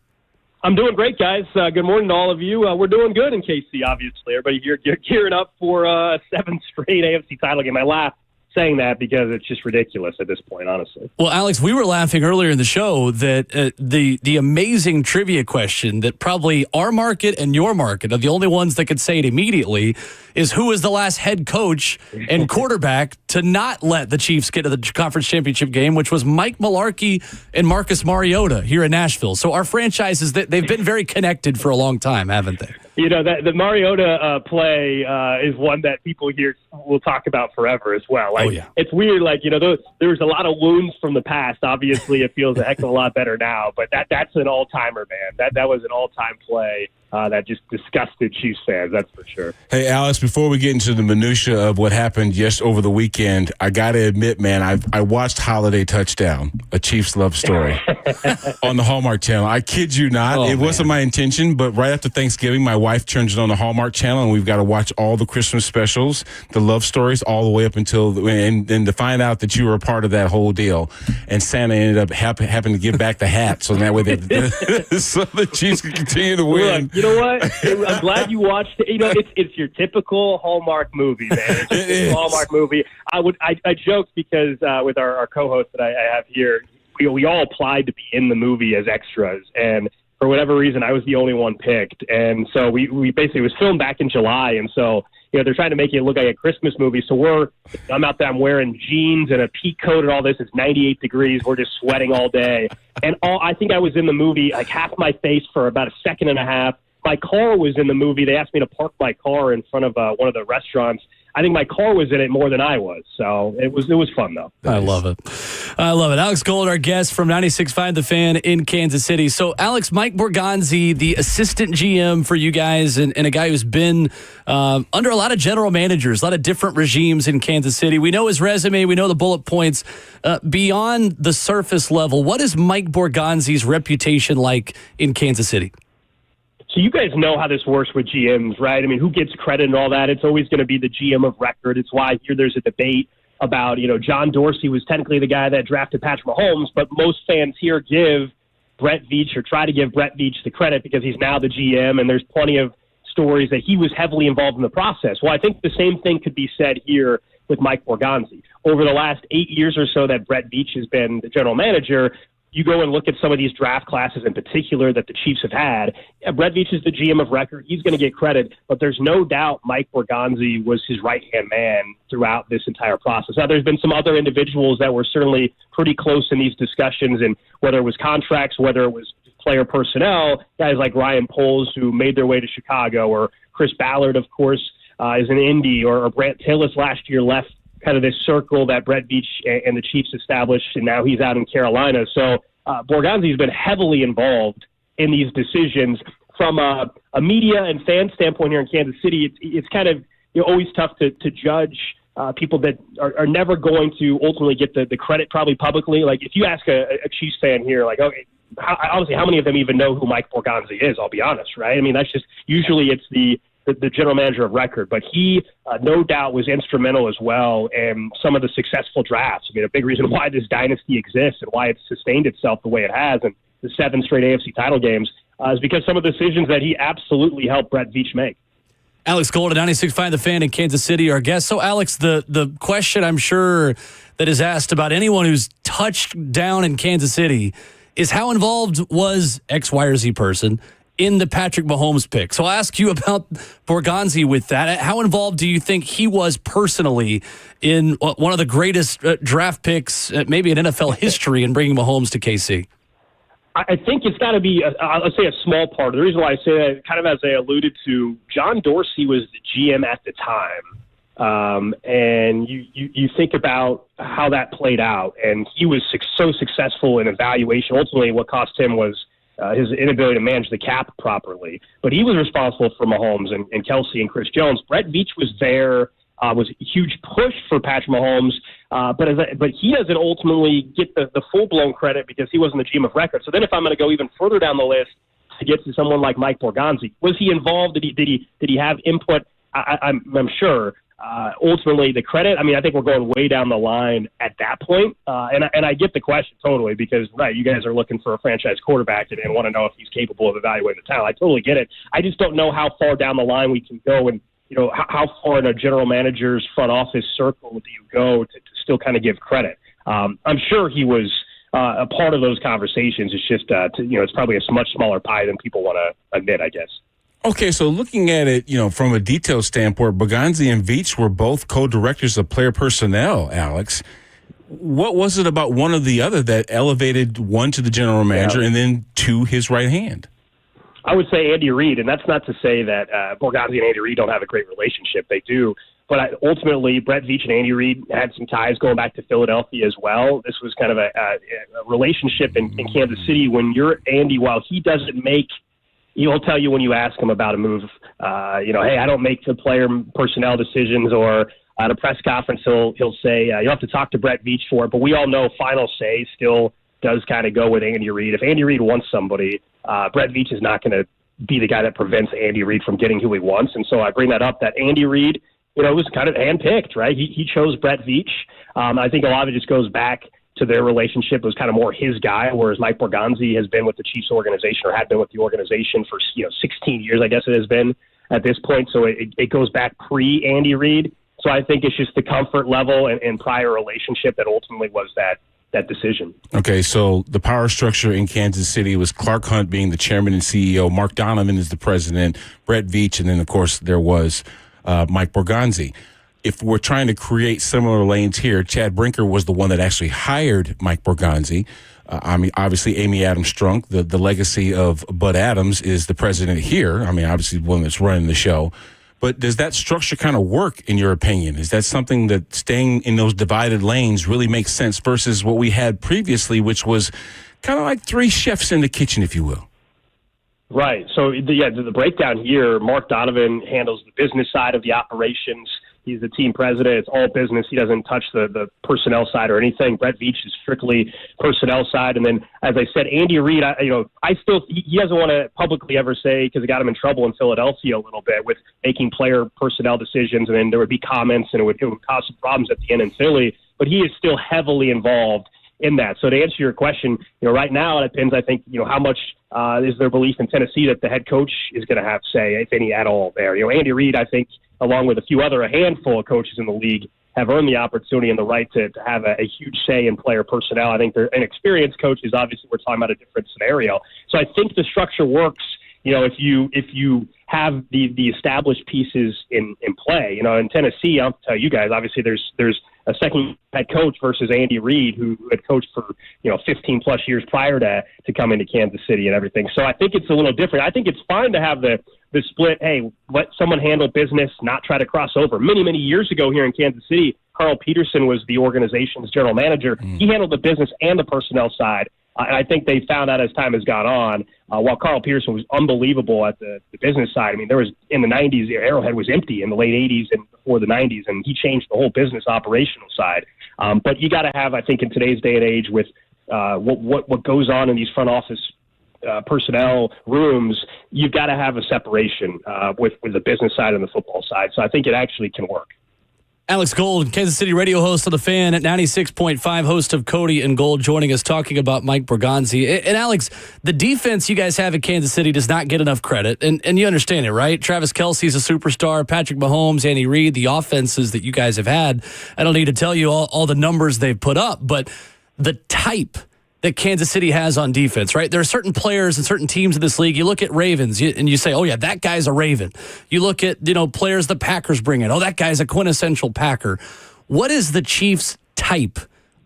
[SPEAKER 7] I'm doing great, guys. Good morning to all of you. We're doing good in KC, obviously. Everybody, you're gearing up for a 7th straight AFC title game. I laugh saying that because it's just ridiculous at this point, honestly.
[SPEAKER 2] Well, Alex, we were laughing earlier in the show that the amazing trivia question that probably our market and your market are the only ones that could say it immediately is who was the last head coach and quarterback to not let the Chiefs get to the conference championship game, which was Mike Mularkey and Marcus Mariota here in Nashville. So our franchises, they've been very connected for a long time, haven't they?
[SPEAKER 7] You know, the Mariota play is one that people here will talk about forever as well. Like, It's weird. Like, you know, there was a lot of wounds from the past. Obviously, it feels a heck of a lot better now. But that's an all-timer, man. That was an all-time play that just disgusted Chiefs fans, that's for sure.
[SPEAKER 3] Hey, Alex, before we get into the minutia of what happened just over the weekend, I got to admit, man, I watched Holiday Touchdown, a Chiefs love story, on the Hallmark Channel. I kid you not. It wasn't my intention, but right after Thanksgiving, my wife turns it on the Hallmark Channel, and we've got to watch all the Christmas specials, the love stories, all the way up until, and to find out that you were a part of that whole deal. And Santa ended up having to give back the hat, so that way so the Chiefs could continue to win.
[SPEAKER 7] Look, you know what? I'm glad you watched it. You know, it's your typical Hallmark movie, man. It's a Hallmark movie. I joked because with our co-host that I have here, we all applied to be in the movie as extras, and for whatever reason, I was the only one picked. And so we basically, it was filmed back in July, and so, you know, they're trying to make it look like a Christmas movie. So I'm out there, I'm wearing jeans and a peak coat and all this. It's 98 degrees. We're just sweating all day. And I think I was in the movie like half my face for about a second and a half. My car was in the movie. They asked me to park my car in front of one of the restaurants. I think my car was in it more than I was. So it was fun, though.
[SPEAKER 2] I love it. I love it. Alex Gold, our guest from 96.5 The Fan in Kansas City. So, Alex, Mike Borgonzi, the assistant GM for you guys and a guy who's been under a lot of general managers, a lot of different regimes in Kansas City. We know his resume. We know the bullet points. Beyond the surface level, what is Mike Borgonzi's reputation like in Kansas City?
[SPEAKER 7] So you guys know how this works with GMs, right? I mean, who gets credit and all that? It's always going to be the GM of record. It's why here there's a debate about, you know, John Dorsey was technically the guy that drafted Patrick Mahomes, but most fans here give Brett Veach or try to give Brett Veach the credit because he's now the GM, and there's plenty of stories that he was heavily involved in the process. Well, I think the same thing could be said here with Mike Borgonzi. Over the last 8 years or so that Brett Veach has been the general manager, you go and look at some of these draft classes in particular that the Chiefs have had. Yeah, Brett Veach is the GM of record. He's going to get credit, but there's no doubt Mike Borgonzi was his right-hand man throughout this entire process. Now, there's been some other individuals that were certainly pretty close in these discussions, and whether it was contracts, whether it was player personnel, guys like Ryan Poles who made their way to Chicago, or Chris Ballard, of course, is in Indy, or Brant Tillis last year left kind of this circle that Brett Veach and the Chiefs established, and now he's out in Carolina. So Borgonzi's been heavily involved in these decisions. From a media and fan standpoint here in Kansas City, it's kind of, you know, always tough to judge people that are never going to ultimately get the credit probably publicly. Like if you ask a Chiefs fan here, like, okay, honestly, how many of them even know who Mike Borgonzi is? I'll be honest, right? I mean, that's just usually it's the general manager of record, but he no doubt was instrumental as well in some of the successful drafts. I mean, a big reason why this dynasty exists and why it's sustained itself the way it has and the 7 straight AFC title games is because some of the decisions that he absolutely helped Brett Veach make.
[SPEAKER 2] Alex Gold at 96.5 The Fan in Kansas City, our guest. So, Alex, the question I'm sure that is asked about anyone who's touched down in Kansas City is how involved was X, Y, or Z person in the Patrick Mahomes pick. So I'll ask you about Borgonzi with that. How involved do you think he was personally in one of the greatest draft picks, maybe in NFL history, in bringing Mahomes to KC?
[SPEAKER 7] I think it's got to be, let's say, a small part. The reason why I say that, kind of as I alluded to, John Dorsey was the GM at the time. And you think about how that played out, and he was so successful in evaluation. Ultimately, what cost him was his inability to manage the cap properly. But he was responsible for Mahomes and Kelsey and Chris Jones. Brett Veach was there, was a huge push for Patrick Mahomes, but he doesn't ultimately get the full-blown credit because he wasn't the GM of record. So then if I'm going to go even further down the list to get to someone like Mike Borgonzi, was he involved? Did he have input? I'm sure. Ultimately, the credit, I mean, I think we're going way down the line at that point. And I get the question totally because, right, you guys are looking for a franchise quarterback and want to know if he's capable of evaluating the talent. I totally get it. I just don't know how far down the line we can go and, how far in a general manager's front office circle do you go to still kind of give credit? I'm sure he was a part of those conversations. It's just, it's probably a much smaller pie than people want to admit, I guess.
[SPEAKER 3] Okay, so looking at it, from a detailed standpoint, Borgonzi and Veach were both co-directors of player personnel, Alex. What was it about one or the other that elevated one to the general manager and then to his right hand?
[SPEAKER 7] I would say Andy Reid, and that's not to say that Borgonzi and Andy Reid don't have a great relationship. They do. But ultimately, Brett Veach and Andy Reid had some ties going back to Philadelphia as well. This was kind of a relationship in Kansas City when you're Andy, while he doesn't make – he'll tell you when you ask him about a move, hey, I don't make the player personnel decisions, or at a press conference he'll say, you'll have to talk to Brett Veach for it. But we all know final say still does kind of go with Andy Reid. If Andy Reid wants somebody, Brett Veach is not going to be the guy that prevents Andy Reid from getting who he wants. And so I bring that up, that Andy Reid, was kind of handpicked, right? He chose Brett Veach. I think a lot of it just goes back to their relationship. It was kind of more his guy, whereas Mike Borgonzi has been with the Chiefs organization, or had been with the organization for 16 years, I guess it has been at this point. So it goes back pre-Andy Reid. So I think it's just the comfort level and prior relationship that ultimately was that decision. Okay,
[SPEAKER 3] so the power structure in Kansas City was Clark Hunt being the chairman and CEO, Mark Donovan is the president, Brett Veach, and then, of course, there was Mike Borgonzi. If we're trying to create similar lanes here, Chad Brinker was the one that actually hired Mike Borgonzi. Obviously, Amy Adams Strunk, the legacy of Bud Adams, is the president here. Obviously, the one that's running the show. But does that structure kind of work, in your opinion? Is that something that staying in those divided lanes really makes sense versus what we had previously, which was kind of like three chefs in the kitchen, if you will?
[SPEAKER 7] Right. So, the breakdown here, Mark Donovan handles the business side of the operations. He's the team president. It's all business. He doesn't touch the personnel side or anything. Brett Veach is strictly personnel side. And then, as I said, Andy Reid, he doesn't want to publicly ever say, because it got him in trouble in Philadelphia a little bit with making player personnel decisions. And then there would be comments, and it would cause some problems at the end in Philly. But he is still heavily involved in that. So to answer your question, right now it depends, I think, how much is there belief in Tennessee that the head coach is going to have say, if any at all there. Andy Reid, I think, along with a handful of coaches in the league, have earned the opportunity and the right to have a huge say in player personnel. I think they're inexperienced coaches. Obviously, we're talking about a different scenario. So I think the structure works, if you have the established pieces in play. In Tennessee, I'll tell you guys, obviously there's a second head coach versus Andy Reid, who had coached for 15 plus years prior to coming to Kansas City and everything. So I think it's a little different. I think it's fine to have the split. Hey, let someone handle business, not try to cross over. Many years ago here in Kansas City, Carl Peterson was the organization's general manager. He handled the business and the personnel side. And I think they found out as time has gone on, while Carl Peterson was unbelievable at the business side. There was, in the 90s, Arrowhead was empty in the late 80s and before the 90s, and he changed the whole business operational side. But you got to have, I think, in today's day and age with what goes on in these front office personnel rooms, you've got to have a separation with the business side and the football side. So I think it actually can work.
[SPEAKER 2] Alex Gold, Kansas City radio host of The Fan at 96.5, host of Cody and Gold, joining us talking about Mike Borgonzi. And Alex, the defense you guys have at Kansas City does not get enough credit, and you understand it, right? Travis Kelce's a superstar, Patrick Mahomes, Andy Reid, the offenses that you guys have had. I don't need to tell you all the numbers they've put up, but the type that Kansas City has on defense, right? There are certain players and certain teams in this league. You look at Ravens and you say, oh, yeah, that guy's a Raven. You look at, players the Packers bring in. Oh, that guy's a quintessential Packer. What is the Chiefs' type,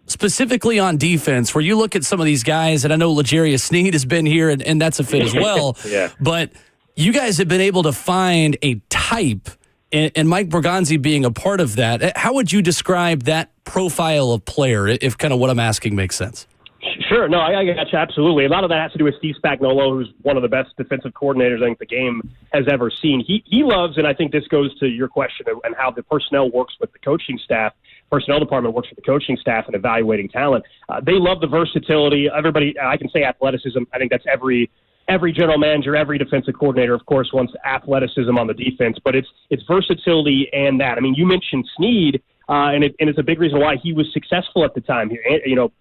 [SPEAKER 2] specifically on defense, where you look at some of these guys, and I know L'Jarius Sneed has been here, and that's a fit as well.
[SPEAKER 7] Yeah.
[SPEAKER 2] But you guys have been able to find a type and Mike Borgonzi being a part of that. How would you describe that profile of player, if kind of what I'm asking makes sense?
[SPEAKER 7] Sure. No, I got you. Absolutely. A lot of that has to do with Steve Spagnuolo, who's one of the best defensive coordinators I think the game has ever seen. He loves, and I think this goes to your question and how the personnel works with the coaching staff. Personnel department works with the coaching staff and evaluating talent. They love the versatility. Everybody, I can say athleticism. I think that's every general manager, every defensive coordinator, of course, wants athleticism on the defense, but it's versatility and that. I mean, you mentioned Snead, and it's a big reason why he was successful at the time here. You know,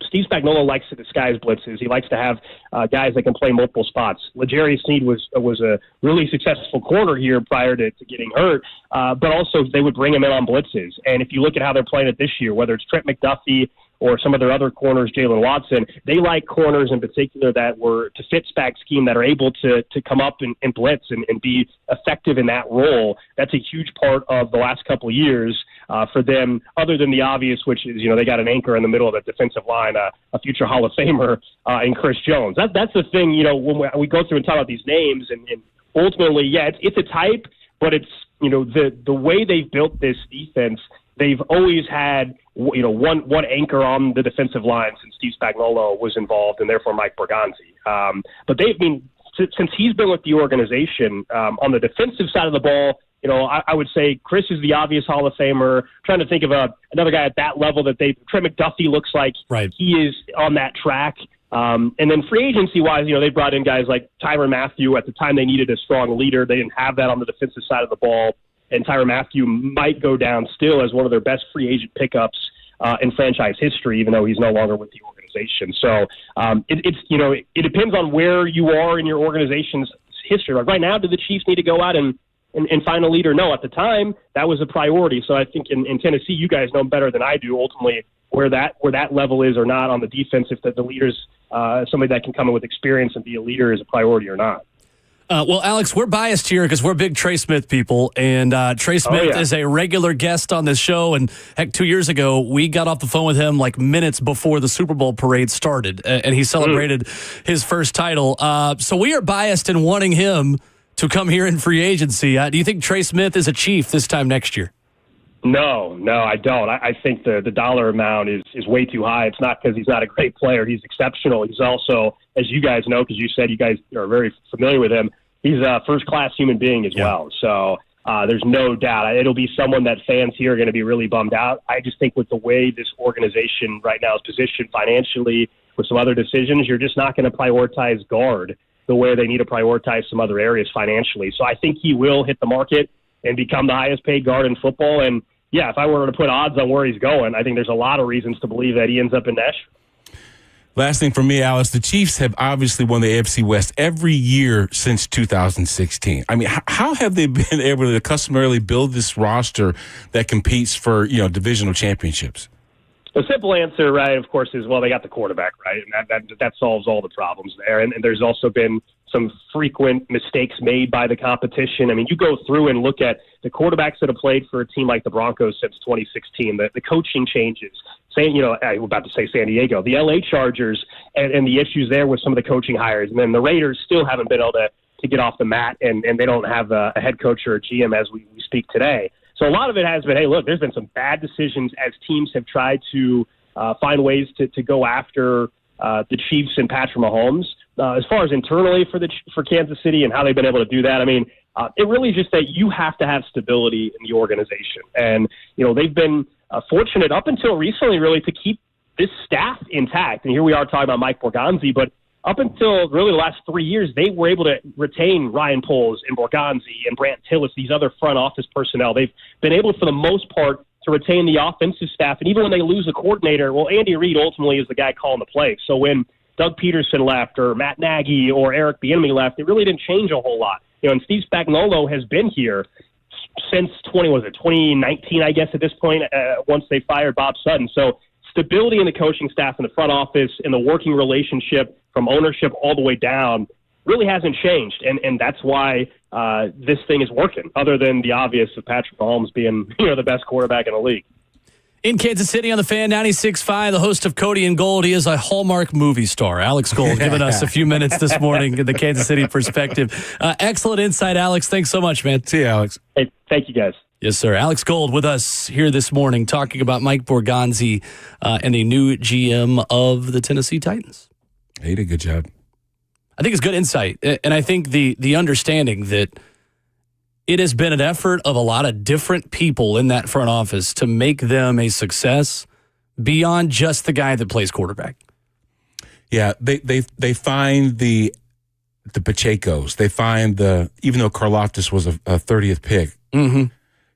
[SPEAKER 7] Steve Spagnuolo likes to disguise blitzes. He likes to have guys that can play multiple spots. L'Jarius Snead was a really successful corner here prior to getting hurt, but also they would bring him in on blitzes. And if you look at how they're playing it this year, whether it's Trent McDuffie or some of their other corners, Jalen Watson, they like corners in particular that were to fit Spag's scheme that are able to come up and blitz and be effective in that role. That's a huge part of the last couple of years for them, other than the obvious, which is, they got an anchor in the middle of the defensive line, a future Hall of Famer in Chris Jones. That's the thing, when we go through and talk about these names, and ultimately, yeah, it's a type, but it's, the way they've built this defense, they've always had, one anchor on the defensive line since Steve Spagnuolo was involved, and therefore Mike Borgonzi. But since he's been with the organization, on the defensive side of the ball, I would say Chris is the obvious Hall of Famer. Trying to think of another guy at that level that Trent McDuffie looks like he is on that track. And then free agency-wise, they brought in guys like Tyrann Mathieu. At the time, they needed a strong leader. They didn't have that on the defensive side of the ball. And Tyrann Mathieu might go down still as one of their best free agent pickups in franchise history, even though he's no longer with the organization. So it depends on where you are in your organization's history. Like right now, do the Chiefs need to go out and find a leader? No, at the time, that was a priority. So I think in Tennessee, you guys know better than I do ultimately where that level is or not on the defense, if the leader's somebody that can come in with experience and be a leader is a priority or not.
[SPEAKER 2] Well, Alex, we're biased here because we're big Trey Smith people, and Trey Smith is a regular guest on this show. And heck, 2 years ago, we got off the phone with him like minutes before the Super Bowl parade started, and he celebrated his first title. So we are biased in wanting him to come here in free agency. Do you think Trey Smith is a Chief this time next year?
[SPEAKER 7] No, I don't. I think the dollar amount is way too high. It's not because he's not a great player. He's exceptional. He's also, as you guys know, because you said you guys are very familiar with him, he's a first-class human being as well. So there's no doubt. It'll be someone that fans here are going to be really bummed out. I just think with the way this organization right now is positioned financially with some other decisions, you're just not going to prioritize guard the way they need to prioritize some other areas financially. So I think he will hit the market and become the highest paid guard in football. And yeah, if I were to put odds on where he's going, I think there's a lot of reasons to believe that he ends up in Nashville.
[SPEAKER 3] Last thing for me, Alice, the Chiefs have obviously won the AFC West every year since 2016. I mean, how have they been able to customarily build this roster that competes for, divisional championships?
[SPEAKER 7] The simple answer, right, of course, is, well, they got the quarterback, right? And that solves all the problems there. And there's also been some frequent mistakes made by the competition. I mean, you go through and look at the quarterbacks that have played for a team like the Broncos since 2016, the coaching changes. I'm about to say San Diego, the LA Chargers, and the issues there with some of the coaching hires. And then the Raiders still haven't been able to get off the mat, and they don't have a head coach or a GM as we speak today. So a lot of it has been, hey, look, there's been some bad decisions as teams have tried to find ways to go after the Chiefs and Patrick Mahomes. As far as internally for Kansas City and how they've been able to do that, I mean, it really is just that you have to have stability in the organization. And, they've been fortunate up until recently really to keep this staff intact. And here we are talking about Mike Borgonzi, but up until really the last 3 years, they were able to retain Ryan Poles and Borgonzi and Brant Tillis, these other front office personnel. They've been able, for the most part, to retain the offensive staff. And even when they lose a coordinator, well, Andy Reid ultimately is the guy calling the play. So when Doug Peterson left or Matt Nagy or Eric Bieniemy left, it really didn't change a whole lot. And Steve Spagnuolo has been here since 2019, I guess, at this point, once they fired Bob Sutton. So stability in the coaching staff in the front office and the working relationship from ownership all the way down really hasn't changed. And that's why this thing is working, other than the obvious of Patrick Mahomes being, the best quarterback in the league.
[SPEAKER 2] In Kansas City on the Fan 96.5, the host of Cody and Gold, he is a Hallmark movie star. Alex Gold giving us a few minutes this morning in the Kansas City perspective. Excellent insight, Alex. Thanks so much, man.
[SPEAKER 3] See you, Alex.
[SPEAKER 7] Hey, thank you, guys.
[SPEAKER 2] Yes, sir. Alex Gold with us here this morning talking about Mike Borgonzi and the new GM of the Tennessee Titans.
[SPEAKER 3] He did a good job.
[SPEAKER 2] I think it's good insight. And I think the understanding that it has been an effort of a lot of different people in that front office to make them a success beyond just the guy that plays quarterback.
[SPEAKER 3] Yeah, they find the Pachecos. They find even though Karlaftis was a 30th pick,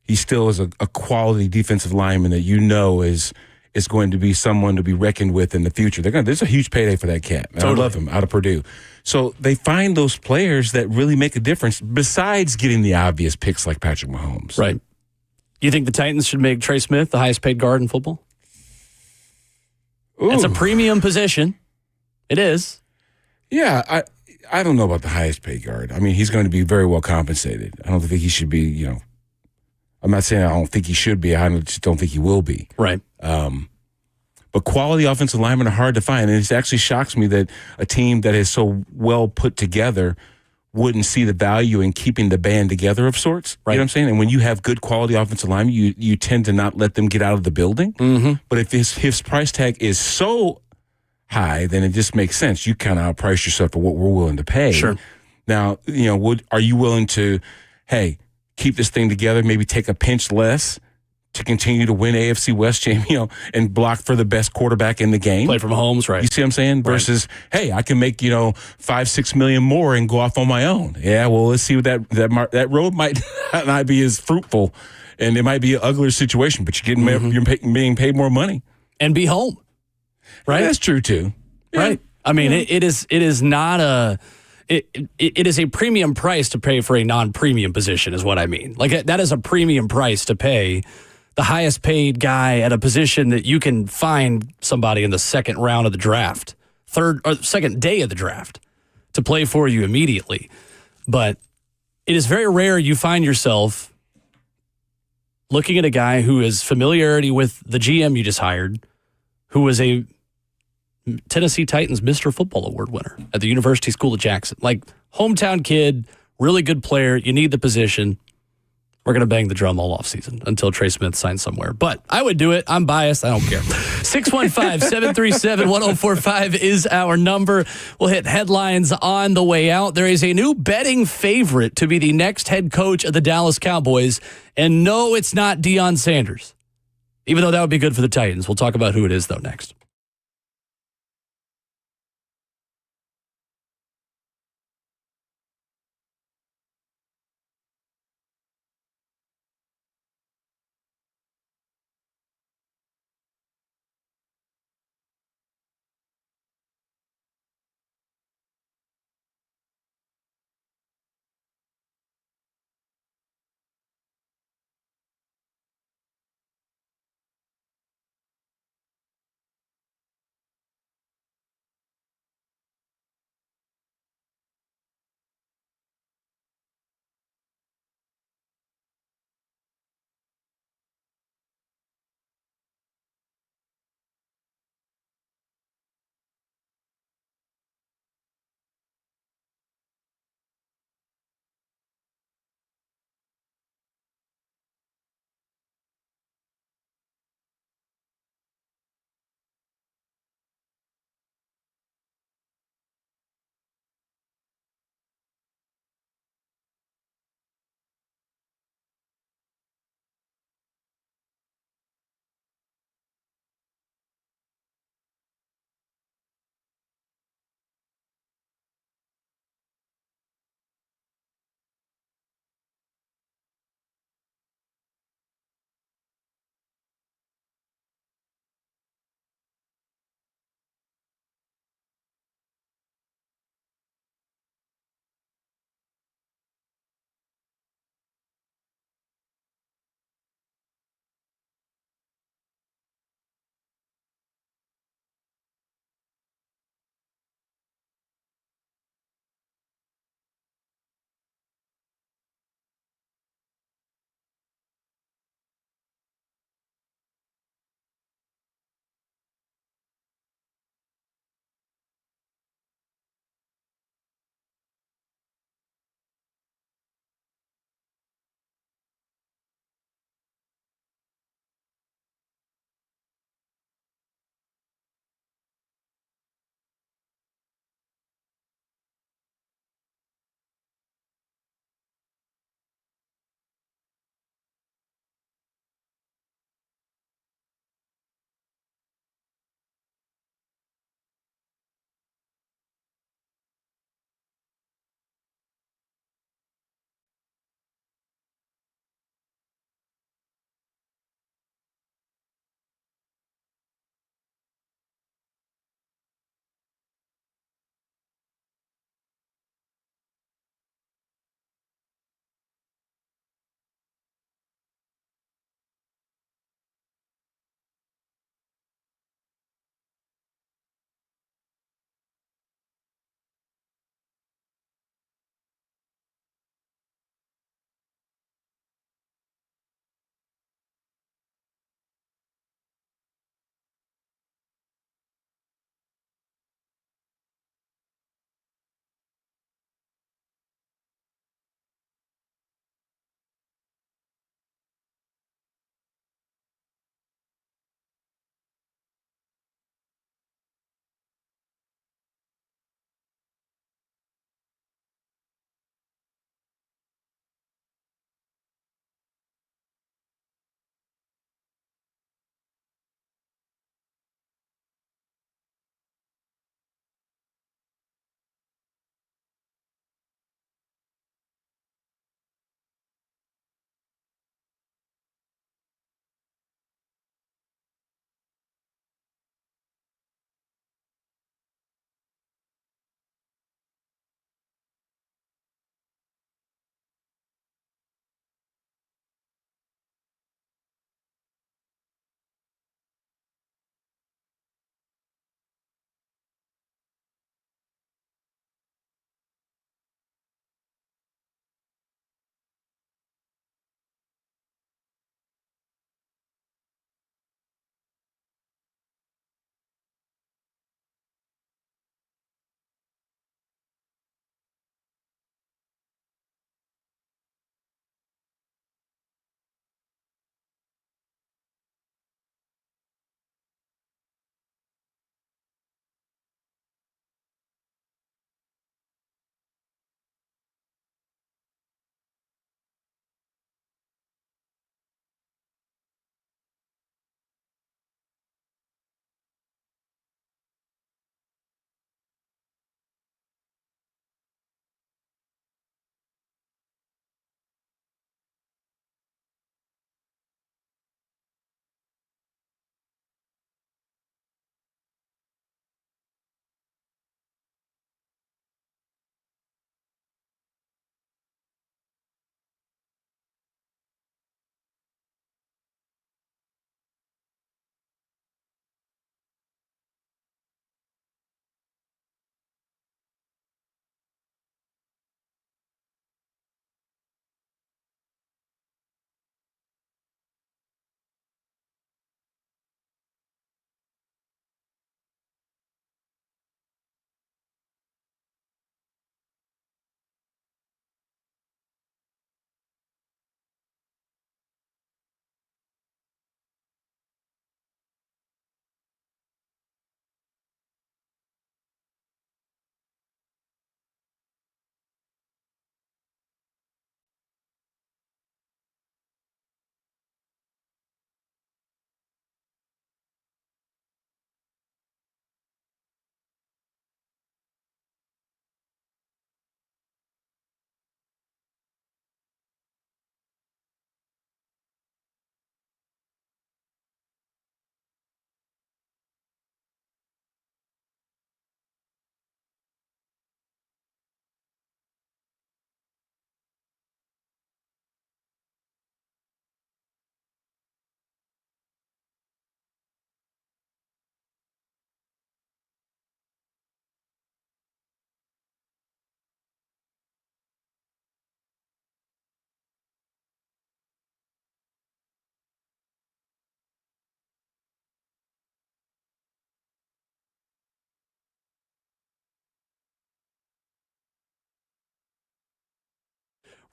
[SPEAKER 3] he still is a quality defensive lineman that is going to be someone to be reckoned with in the future. There's a huge payday for that cat. Totally. I love him out of Purdue. So they find those players that really make a difference besides getting the obvious picks like Patrick Mahomes.
[SPEAKER 2] Right. You think the Titans should make Trey Smith the highest paid guard in football?
[SPEAKER 3] Ooh.
[SPEAKER 2] That's a premium position. It is.
[SPEAKER 3] Yeah, I don't know about the highest paid guard. I mean, he's going to be very well compensated. I don't think he should be, I'm not saying I don't think he should be. I just don't think he will be.
[SPEAKER 2] Right.
[SPEAKER 3] But quality offensive linemen are hard to find. And it actually shocks me that a team that is so well put together wouldn't see the value in keeping the band together of sorts. Right. You know what I'm saying? And when you have good quality offensive linemen, you tend to not let them get out of the building. Mm-hmm. But if his price tag is so high, then it just makes sense. You kind of outprice yourself for what we're willing to pay.
[SPEAKER 2] Sure.
[SPEAKER 3] Now, are you willing to, keep this thing together, maybe take a pinch less to continue to win AFC West champion, and block for the best quarterback in the game?
[SPEAKER 2] Play from Mahomes, right?
[SPEAKER 3] You see what I'm saying? Versus, hey, I can make, $5-6 million more and go off on my own. Yeah, well, let's see what that road might not be as fruitful, and it might be an uglier situation, but you're being paid more money.
[SPEAKER 2] And be home. Right?
[SPEAKER 3] Yeah, that's true too. Yeah.
[SPEAKER 2] Right. I mean, it is not it is a premium price to pay for a non-premium position is what I mean. Like that is a premium price to pay the highest paid guy at a position that you can find somebody in the second round of the draft, second day of the draft to play for you immediately. But it is very rare you find yourself looking at a guy who has familiarity with the GM you just hired, who was a Tennessee Titans Mr. Football Award winner at the University School of Jackson. Like, hometown kid, really good player. You need the position. We're going to bang the drum all offseason until Trey Smith signs somewhere. But I would do it. I'm biased. I don't care. 615-737-1045 is our number. We'll hit headlines on the way out. There is a new betting favorite to be the next head coach of the Dallas Cowboys. And no, it's not Deion Sanders, even though that would be good for the Titans. We'll talk about who it is, though, next.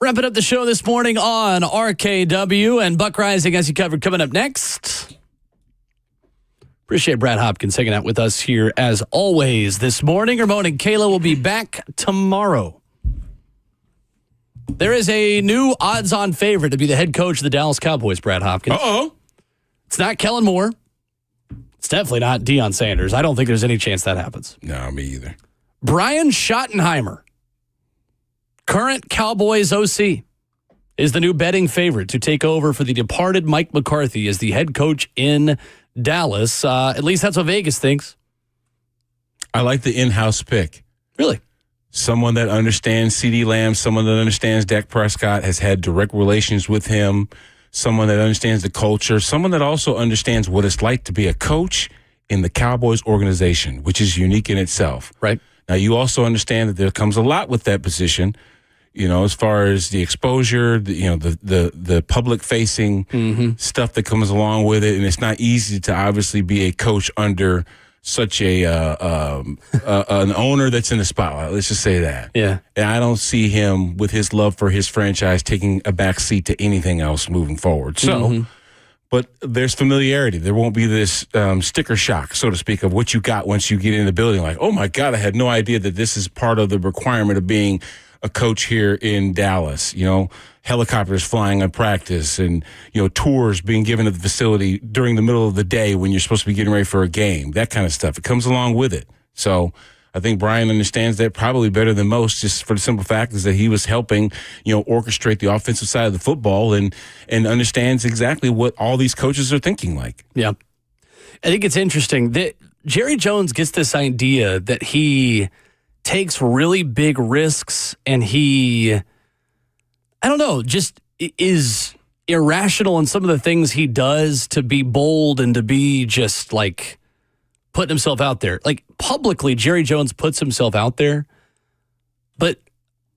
[SPEAKER 2] Wrapping up the show this morning on RKW and Buck Rising as you covered coming up next. Appreciate Brad Hopkins hanging out with us here as always this morning. Ramon and Kayla will be back tomorrow. There is a new odds-on favorite to be the head coach of the Dallas Cowboys, Brad Hopkins.
[SPEAKER 3] Uh-oh.
[SPEAKER 2] It's not Kellen Moore. It's definitely not Deion Sanders. I don't think there's any chance that happens.
[SPEAKER 3] No, me either.
[SPEAKER 2] Brian Schottenheimer, current Cowboys OC, is the new betting favorite to take over for the departed Mike McCarthy as the head coach in Dallas. At least that's what Vegas thinks.
[SPEAKER 3] I like the in-house pick.
[SPEAKER 2] Really?
[SPEAKER 3] Someone that understands CeeDee Lamb, someone that understands Dak Prescott, has had direct relations with him, someone that understands the culture, someone that also understands what it's like to be a coach in the Cowboys organization, which is unique in itself.
[SPEAKER 2] Right.
[SPEAKER 3] Now, you also understand that there comes a lot with that position, as far as the exposure, the public-facing stuff that comes along with it, and it's not easy to obviously be a coach under such an owner that's in the spotlight. Let's just say that.
[SPEAKER 2] Yeah. And
[SPEAKER 3] I don't see him with his love for his franchise taking a back seat to anything else moving forward. So, but there's familiarity. There won't be this sticker shock, so to speak, of what you got once you get in the building. Like, oh my God, I had no idea that this is part of the requirement of being a coach here in Dallas. Helicopters flying on practice and, tours being given at the facility during the middle of the day when you're supposed to be getting ready for a game, that kind of stuff. It comes along with it. So I think Brian understands that probably better than most, just for the simple fact is that he was helping, orchestrate the offensive side of the football and understands exactly what all these coaches are thinking like.
[SPEAKER 2] Yeah. I think it's interesting that Jerry Jones gets this idea that he takes really big risks and he, I don't know, just is irrational in some of the things he does to be bold and to be just like putting himself out there. Like publicly, Jerry Jones puts himself out there. But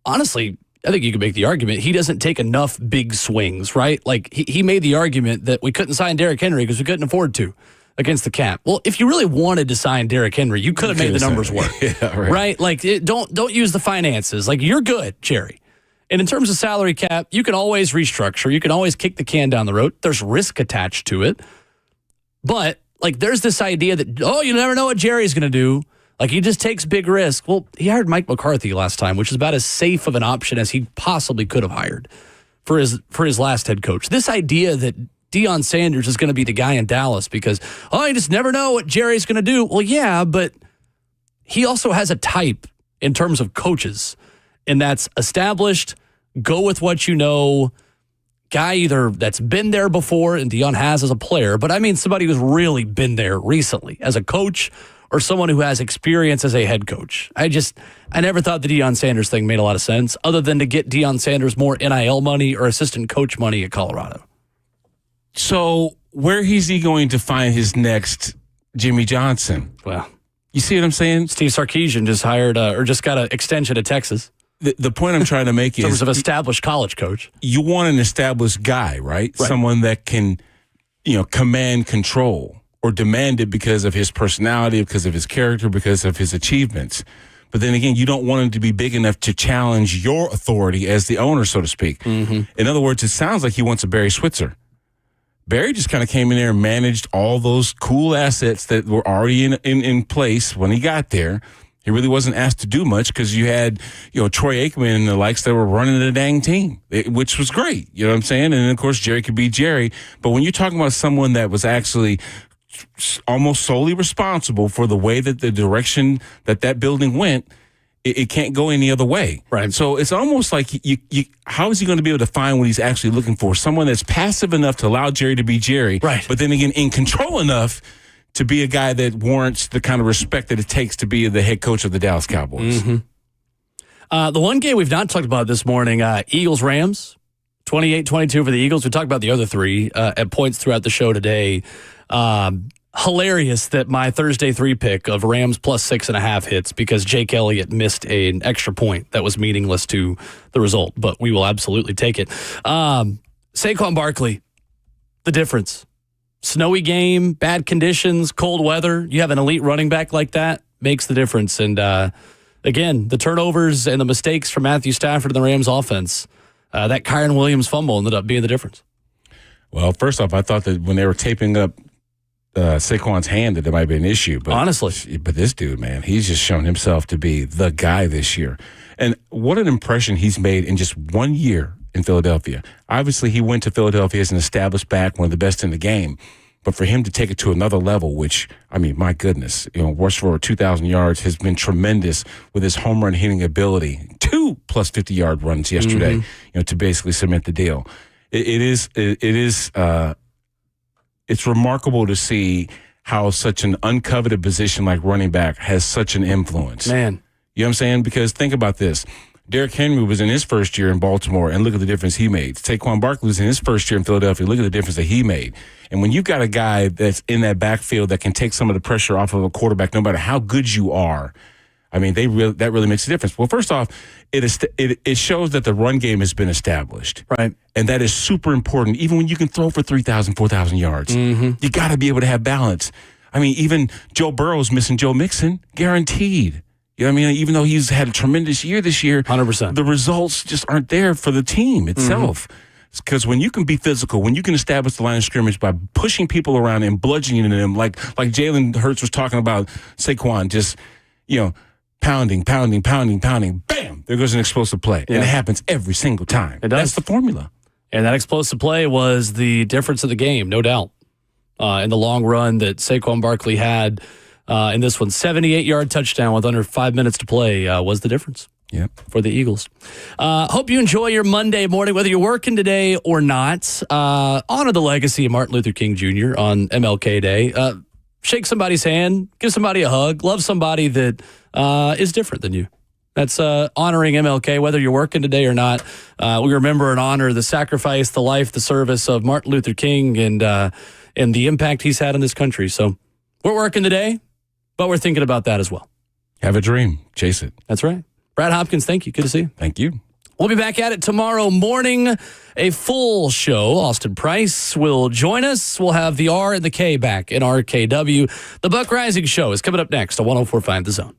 [SPEAKER 2] honestly, I think you could make the argument he doesn't take enough big swings, right? Like he made the argument that we couldn't sign Derrick Henry because we couldn't afford to against the cap. Well, if you really wanted to sign Derrick Henry, you could have made the numbers work.
[SPEAKER 3] Yeah,
[SPEAKER 2] right? Like don't use the finances. Like you're good, Jerry. And in terms of salary cap, you can always restructure. You can always kick the can down the road. There's risk attached to it. But like there's this idea that, you never know what Jerry's going to do. Like he just takes big risks. Well, he hired Mike McCarthy last time, which is about as safe of an option as he possibly could have hired for his last head coach. This idea that Deion Sanders is going to be the guy in Dallas because, you just never know what Jerry's going to do. Well, yeah, but he also has a type in terms of coaches, and that's established, go with what you know, guy either that's been there before, and Deion has as a player, but I mean somebody who's really been there recently as a coach or someone who has experience as a head coach. I never thought the Deion Sanders thing made a lot of sense other than to get Deion Sanders more NIL money or assistant coach money at Colorado.
[SPEAKER 3] So where is he going to find his next Jimmy Johnson?
[SPEAKER 2] Well,
[SPEAKER 3] you see what I'm saying?
[SPEAKER 2] Steve Sarkisian just hired or just got an extension to Texas.
[SPEAKER 3] The point I'm trying to make is...
[SPEAKER 2] in terms of established college coach.
[SPEAKER 3] You want an established guy, right? Someone that can, command control or demand it because of his personality, because of his character, because of his achievements. But then again, you don't want him to be big enough to challenge your authority as the owner, so to speak. Mm-hmm. In other words, it sounds like he wants a Barry Switzer. Barry just kind of came in there and managed all those cool assets that were already in place when he got there. He really wasn't asked to do much because you had, Troy Aikman and the likes that were running the dang team, which was great. You know what I'm saying? And, of course, Jerry could be Jerry. But when you're talking about someone that was actually almost solely responsible for the way that the direction that building went, it can't go any other way.
[SPEAKER 2] Right.
[SPEAKER 3] So it's almost like how is he going to be able to find what he's actually looking for? Someone that's passive enough to allow Jerry to be Jerry,
[SPEAKER 2] right,
[SPEAKER 3] but then again in control enough to be a guy that warrants the kind of respect that it takes to be the head coach of the Dallas Cowboys.
[SPEAKER 2] Mm-hmm. The one game we've not talked about this morning, Eagles-Rams, 28-22 for the Eagles. We talked about the other three at points throughout the show today. Hilarious that my Thursday 3 pick of Rams plus 6.5 hits because Jake Elliott missed an extra point that was meaningless to the result, but we will absolutely take it. Saquon Barkley, the difference. Snowy game, bad conditions, cold weather. You have an elite running back like that, makes the difference. And again, the turnovers and the mistakes from Matthew Stafford and the Rams offense that Kyron Williams fumble ended up being the difference.
[SPEAKER 3] Well, first off, I thought that when they were taping up Saquon's hand that there might be an issue. But,
[SPEAKER 2] honestly.
[SPEAKER 3] But this dude, man, he's just shown himself to be the guy this year. And what an impression he's made in just 1 year in Philadelphia. Obviously, he went to Philadelphia as an established back, one of the best in the game. But for him to take it to another level, which, I mean, my goodness, rushed for 2,000 yards, has been tremendous with his home run hitting ability. 2 plus 50-yard runs yesterday, to basically cement the deal. It's remarkable to see how such an uncoveted position like running back has such an influence.
[SPEAKER 2] Man.
[SPEAKER 3] You know what I'm saying? Because think about this. Derrick Henry was in his first year in Baltimore, and look at the difference he made. Saquon Barkley was in his first year in Philadelphia. Look at the difference that he made. And when you've got a guy that's in that backfield that can take some of the pressure off of a quarterback, no matter how good you are, I mean, that really makes a difference. Well, first off, it shows that the run game has been established.
[SPEAKER 2] Right.
[SPEAKER 3] And that is super important. Even when you can throw for 3,000, 4,000 yards, you got to be able to have balance. I mean, even Joe Burrow's missing Joe Mixon, guaranteed. You know what I mean? Even though he's had a tremendous year this year,
[SPEAKER 2] 100%.
[SPEAKER 3] The results just aren't there for the team itself. Because when you can be physical, when you can establish the line of scrimmage by pushing people around and bludgeoning them, like Jalen Hurts was talking about Saquon, just, pounding, bam, there goes an explosive play. Yeah. And it happens every single time.
[SPEAKER 2] It does.
[SPEAKER 3] That's the formula.
[SPEAKER 2] And that explosive play was the difference of the game, no doubt. In the long run that Saquon Barkley had in this one, 78-yard touchdown with under 5 minutes to play was the difference.
[SPEAKER 3] Yep.
[SPEAKER 2] For the Eagles. Hope you enjoy your Monday morning, whether you're working today or not. Honor the legacy of Martin Luther King Jr. on MLK Day. Shake somebody's hand, give somebody a hug, love somebody that is different than you. That's honoring MLK, whether you're working today or not. We remember and honor the sacrifice, the life, the service of Martin Luther King and the impact he's had in this country. So we're working today, but we're thinking about that as well.
[SPEAKER 3] Have a dream. Chase it.
[SPEAKER 2] That's right. Brad Hopkins, thank you. Good to see you.
[SPEAKER 3] Thank you.
[SPEAKER 2] We'll be back at it tomorrow morning. A full show. Austin Price will join us. We'll have the R and the K back in RKW. The Buck Rising Show is coming up next on 104.5 The Zone.